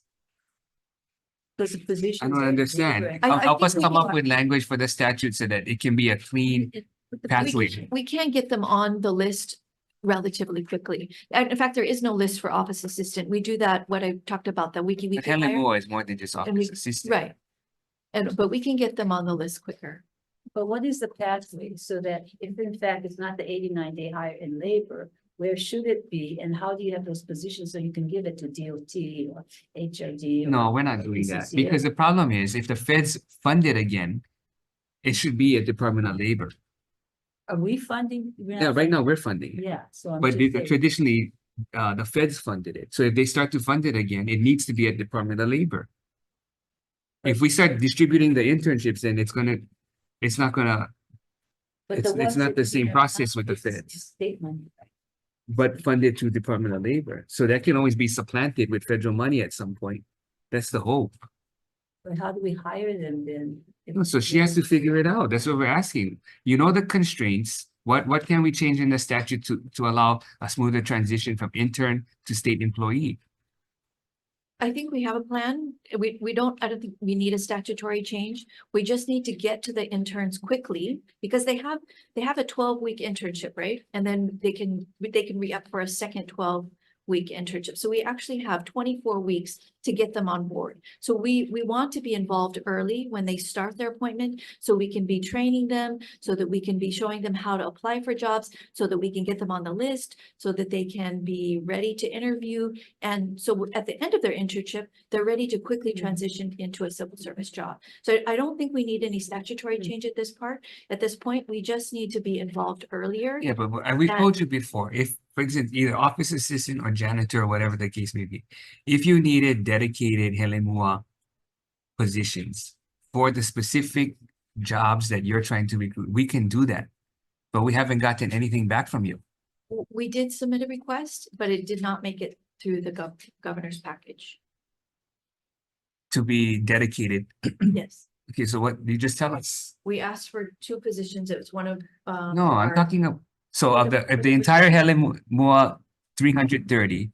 Speaker 4: Because the positions.
Speaker 1: I don't understand.
Speaker 16: I
Speaker 1: Help us
Speaker 16: think we
Speaker 1: come up
Speaker 16: can-
Speaker 1: with language for the statute so that it can be a clean pathway.
Speaker 16: We can get them on the list relatively quickly. And in fact, there is no list for office assistant. We do that, what I talked about, the wiki
Speaker 1: But
Speaker 16: hire.
Speaker 1: Helen is more than just
Speaker 16: And we-
Speaker 1: office assistant.
Speaker 16: Right. But we can get them on the list quicker.
Speaker 4: But what is the pathway so that if in fact it's not the 89-day hire in labor, where should it be? And how do you have those positions so you can give it to DOT or HRD? or
Speaker 1: No, we're not doing that
Speaker 4: PCCA?
Speaker 1: because the problem is if the feds fund it again, it should be a Department of Labor.
Speaker 4: Are we funding? We're not
Speaker 1: Yeah, right now
Speaker 4: funding.
Speaker 1: we're funding. it.
Speaker 4: Yeah, so I'm
Speaker 1: But
Speaker 4: just saying.
Speaker 1: traditionally, the feds funded it. So if they start to fund it again, it needs to be a Department of Labor. If we start distributing the internships, then it's not gonna,
Speaker 4: But
Speaker 1: it's
Speaker 4: ones
Speaker 1: not
Speaker 4: that
Speaker 1: the
Speaker 4: we
Speaker 1: same
Speaker 4: have
Speaker 1: process with the
Speaker 4: now, it's
Speaker 1: feds.
Speaker 4: State money.
Speaker 1: But funded through Department of Labor. So that can always be supplanted with federal money at some point. That's the hope.
Speaker 4: But how do we hire them then?
Speaker 1: No, so she has to figure it out. That's what we're asking. You know the constraints. What can we change in the statute to allow a smoother transition from intern to state employee?
Speaker 16: I think we have a plan. I don't think we need a statutory change. We just need to get to the interns quickly because they have a 12-week internship, right? And then they can re-up for a second 12-week internship. So we actually have 24 weeks to get them on board. So we want to be involved early when they start their appointment, so we can be training them, so that we can be showing them how to apply for jobs, so that we can get them on the list, so that they can be ready to interview. And so at the end of their internship, they're ready to quickly transition into a civil service job. So I don't think we need any statutory change at this point. We just need to be involved earlier.
Speaker 1: Yeah, but we've
Speaker 16: And-
Speaker 1: told you before, if, for instance, either office assistant or janitor or whatever the case may be, if you needed dedicated Helemua positions for the specific jobs that you're trying to recruit, we can do that. But we haven't gotten anything back from you.
Speaker 16: We did submit a request, but it did not make it through the governor's package.
Speaker 1: To be dedicated.
Speaker 16: Yes,
Speaker 1: Okay, so what, you just tell us?
Speaker 16: we asked for 2 positions. It was one of.
Speaker 1: No, I'm talking of, so of the entire Helemua 330,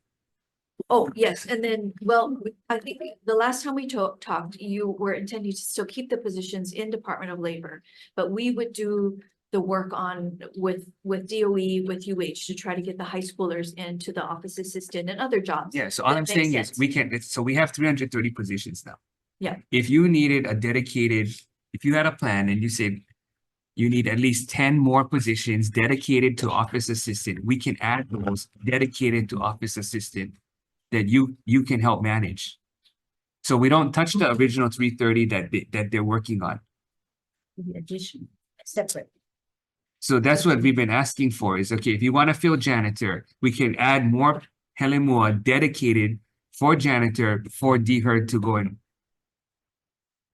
Speaker 16: Oh, yes, and then, well, I think the last time we talked, you were intending to still keep the positions in Department of Labor, but we would do the work on with DOE, with UH to try to get the high schoolers into the office assistant and other jobs.
Speaker 1: yeah, so all
Speaker 16: that
Speaker 1: I'm
Speaker 16: make
Speaker 1: saying is
Speaker 16: sense.
Speaker 1: we can, so we have 330 positions now.
Speaker 16: Yeah.
Speaker 1: If you needed a dedicated, if you had a plan and you said you need at least 10 more positions dedicated to office assistant, we can add those dedicated to office assistant that you can help manage. So we don't touch the original 330 that they're working on.
Speaker 4: The addition, separate.
Speaker 1: So that's what we've been asking for is, okay, if you want to fill janitor, we can add more Helemua dedicated for janitor for DHER to go in.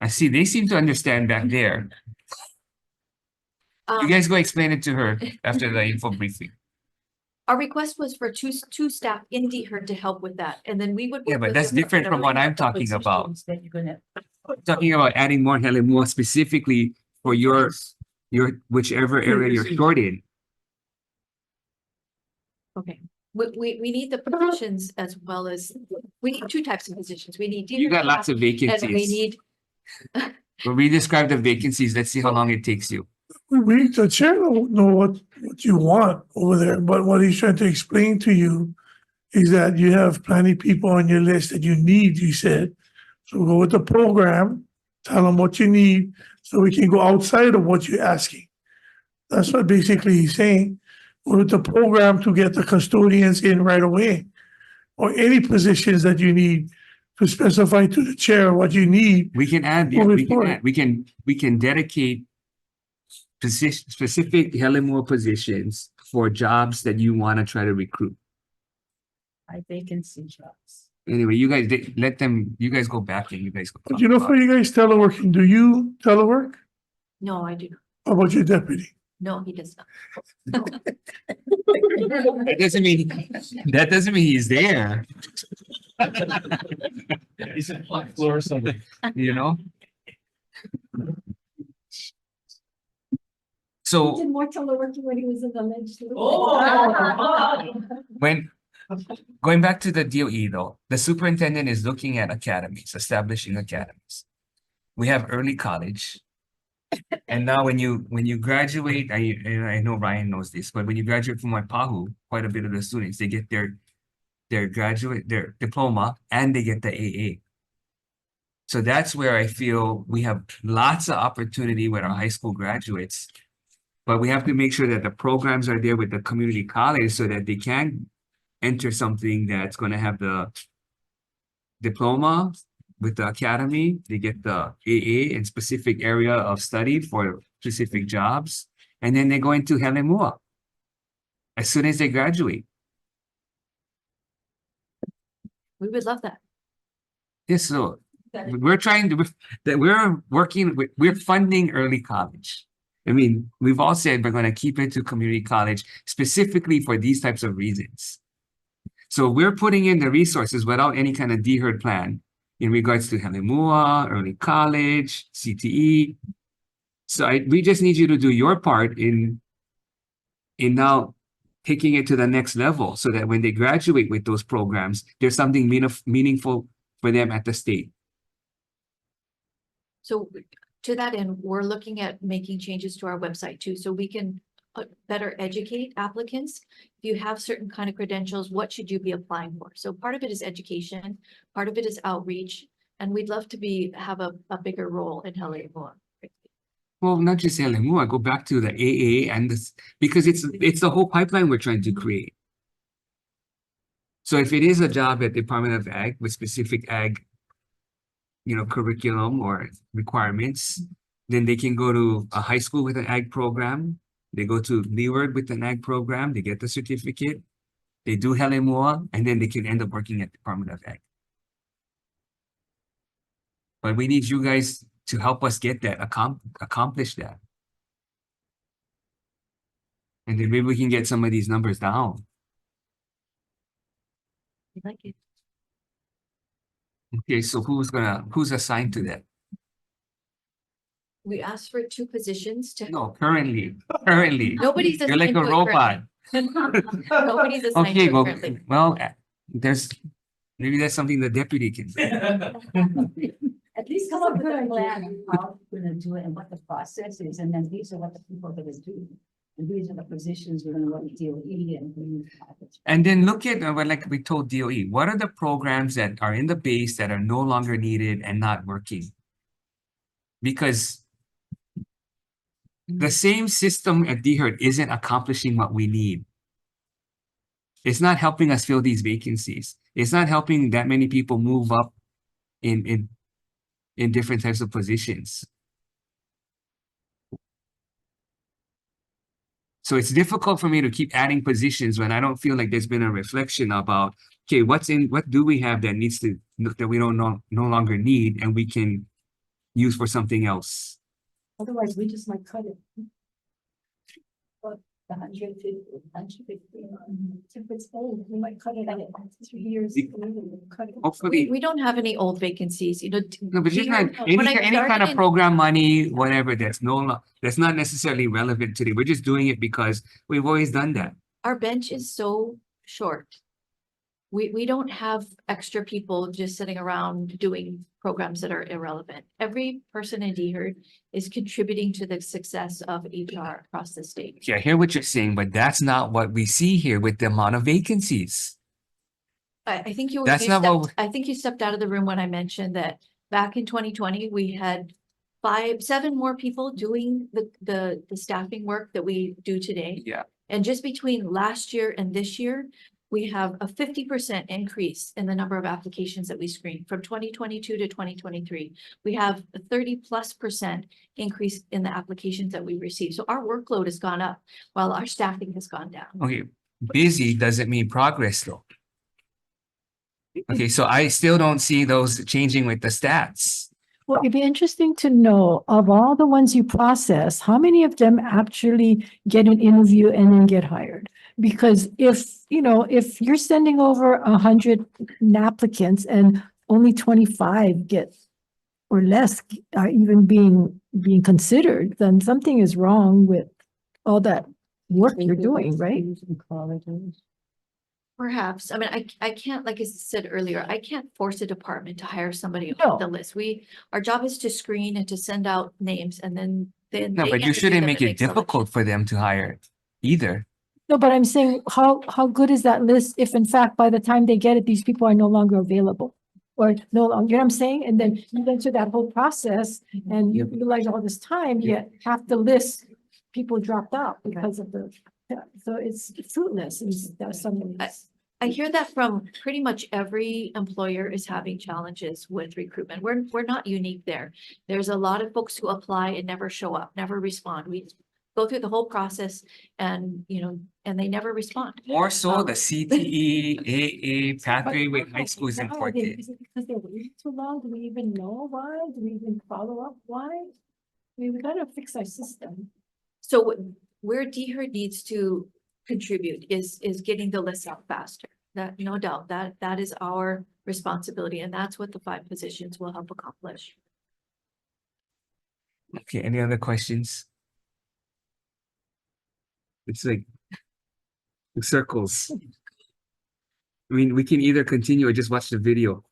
Speaker 1: I see, they seem to understand back there. You guys go explain it to her after the info briefing.
Speaker 16: Our request was for two staff in DHER to help with that, and then we would.
Speaker 1: Yeah,
Speaker 16: work
Speaker 1: but
Speaker 16: with
Speaker 1: that's
Speaker 16: the
Speaker 1: different from what I'm
Speaker 16: Department of
Speaker 1: talking about.
Speaker 4: Positions that you're gonna.
Speaker 1: Talking about adding more Helemua specifically for your whichever area you're short in.
Speaker 16: Okay, we need the positions as well as, we need 2 types of positions. We need.
Speaker 1: You got lots of
Speaker 16: And we
Speaker 1: vacancies.
Speaker 16: need,
Speaker 1: When we describe the vacancies, let's see how long it takes you.
Speaker 12: The chair don't know what you want over there, but what he's trying to explain to you is that you have plenty people on your list that you need, you said. So go with the program, tell them what you need, so we can go outside of what you're asking. That's what basically he's saying. Go with the program to get the custodians in right away. Or any positions that you need to specify to the chair what you need.
Speaker 1: We can add, yeah,
Speaker 12: Moving
Speaker 1: we can
Speaker 12: forward.
Speaker 1: add, we can dedicate specific Hellimore positions for jobs that you want to try to recruit.
Speaker 4: High vacancy jobs.
Speaker 1: Anyway, you guys go back and you guys go.
Speaker 12: But
Speaker 1: talk
Speaker 12: you know,
Speaker 1: about
Speaker 12: for
Speaker 1: it.
Speaker 12: you guys teleworking, do you telework?
Speaker 16: No, I do not.
Speaker 12: How about your deputy?
Speaker 16: No, he does not.
Speaker 1: That doesn't mean he's there.
Speaker 15: He's in flat floor or something.
Speaker 1: You know?
Speaker 13: He
Speaker 1: So
Speaker 13: did more teleworking when he was in the legislature.
Speaker 1: when going back to the DOE though, the superintendent is looking at academies, establishing academies. We have early college. And now when you graduate, I know Ryan knows this, but when you graduate from Waipahu, quite a bit of the students, they get their diploma and they get the AA. So that's where I feel we have lots of opportunity with our high school graduates. But we have to make sure that the programs are there with the community college so that they can enter something that's going to have the diploma with the academy. They get the AA in specific area of study for specific jobs. And then they go into Hellemua as soon as they graduate.
Speaker 16: We would love that.
Speaker 1: Yes, so we're we're funding early college. I mean, we've all said we're going to keep it to community college specifically for these types of reasons. So we're putting in the resources without any kind of DHERD plan in regards to Hellemua, early college, CTE. So we just need you to do your part in now taking it to the next level so that when they graduate with those programs, there's something meaningful for them at the state.
Speaker 16: So to that end, we're looking at making changes to our website too, so we can better educate applicants. If you have certain kind of credentials, what should you be applying for? So part of it is education, part of it is outreach, and we'd love to have a bigger role in Hellemua.
Speaker 1: Well, not just Hellemua, go back to the AA and this, because it's the whole pipeline we're trying to create. So if it is a job at Department of Ag with specific ag, curriculum or requirements, then they can go to a high school with an ag program. They go to Leeward with an ag program. They get the certificate. They do Hellemua, and then they can end up working at Department of Ag. But we need you guys to help us get that, accomplish that. And then maybe we can get some of these numbers down.
Speaker 16: We like it.
Speaker 1: Okay, so who's assigned to that?
Speaker 16: We asked for 2 positions to.
Speaker 1: No, currently.
Speaker 16: Nobody's
Speaker 1: You're like
Speaker 16: assigned
Speaker 1: a
Speaker 16: to it
Speaker 1: robot.
Speaker 16: Nobody's assigned
Speaker 1: Okay,
Speaker 16: to it currently.
Speaker 1: well, maybe that's something the deputy can do.
Speaker 4: At least come up with a plan of how we're gonna do it and what the process is, and then these are what the people are gonna do. And these are the positions we're gonna want to deal with and.
Speaker 1: And then look at, like we told DOE, what are the programs that are in the base that are no longer needed and not working? Because the same system at DHERD isn't accomplishing what we need. It's not helping us fill these vacancies. It's not helping that many people move up in different types of positions. So it's difficult for me to keep adding positions when I don't feel like there's been a reflection about, okay, what do we have that that we don't no longer need and we can use for something else?
Speaker 4: Otherwise, we just might cut it. But the 150, if it's old, we might cut it at 3 years. Cut it.
Speaker 1: Hopefully.
Speaker 16: We don't have any old vacancies,
Speaker 1: No, but just
Speaker 16: DHERD,
Speaker 1: not
Speaker 16: when I
Speaker 1: any kind
Speaker 16: started
Speaker 1: of
Speaker 16: in-
Speaker 1: program money, whatever, that's not necessarily relevant today. We're just doing it because we've always done that.
Speaker 16: Our bench is so short. We don't have extra people just sitting around doing programs that are irrelevant. Every person in DHERD is contributing to the success of HR across the state.
Speaker 1: Yeah, I hear what you're saying, but that's not what we see here with the amount of vacancies.
Speaker 16: I think you,
Speaker 1: That's not what
Speaker 16: I think you stepped out of the room when I mentioned that back in 2020, we had 7 more people doing the staffing work that we do today.
Speaker 1: Yeah.
Speaker 16: And just between last year and this year, we have a 50% increase in the number of applications that we screen from 2022 to 2023. We have a 30+% increase in the applications that we receive. So our workload has gone up while our staffing has gone down.
Speaker 1: Okay, busy doesn't mean progress though. Okay, so I still don't see those changing with the stats.
Speaker 13: Well, it'd be interesting to know of all the ones you process, how many of them actually get an interview and then get hired? Because if you're sending over 100 applicants and only 25 get or less are even being considered, then something is wrong with all that work you're doing, right?
Speaker 16: Perhaps. I mean, I can't, like I said earlier, I can't force a department to hire somebody
Speaker 13: No.
Speaker 16: off the list. Our job is to screen and to send out names and then
Speaker 1: No,
Speaker 16: they
Speaker 1: but
Speaker 16: get
Speaker 1: you
Speaker 16: to
Speaker 1: shouldn't
Speaker 16: pick
Speaker 1: make
Speaker 16: and
Speaker 1: it difficult for them to hire either.
Speaker 13: No, but I'm saying, how good is that list if in fact, by the time they get it, these people are no longer available? Or no longer, you know what I'm saying? And then you went through that whole process and you utilize all this time, yet half the list, people dropped out because of so it's fruitless in some ways.
Speaker 16: I hear that from pretty much every employer is having challenges with recruitment. We're not unique there. There's a lot of folks who apply and never show up, never respond. We go through the whole process and, and they never respond.
Speaker 1: More so
Speaker 16: Um,
Speaker 1: the CTE, AA pathway with high school is
Speaker 13: Why?
Speaker 1: important.
Speaker 13: Is it because they're waiting too long? Do we even know why? Do we even follow up why? I mean, we gotta fix our system.
Speaker 16: So where DHERD needs to contribute is getting the list out faster. That, no doubt, that is our responsibility, and that's what the 5 positions will help accomplish.
Speaker 1: Okay, any other questions? It's like circles. I mean, we can either continue or just watch the video.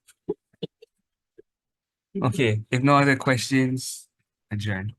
Speaker 1: Okay, if no other questions, adjourn.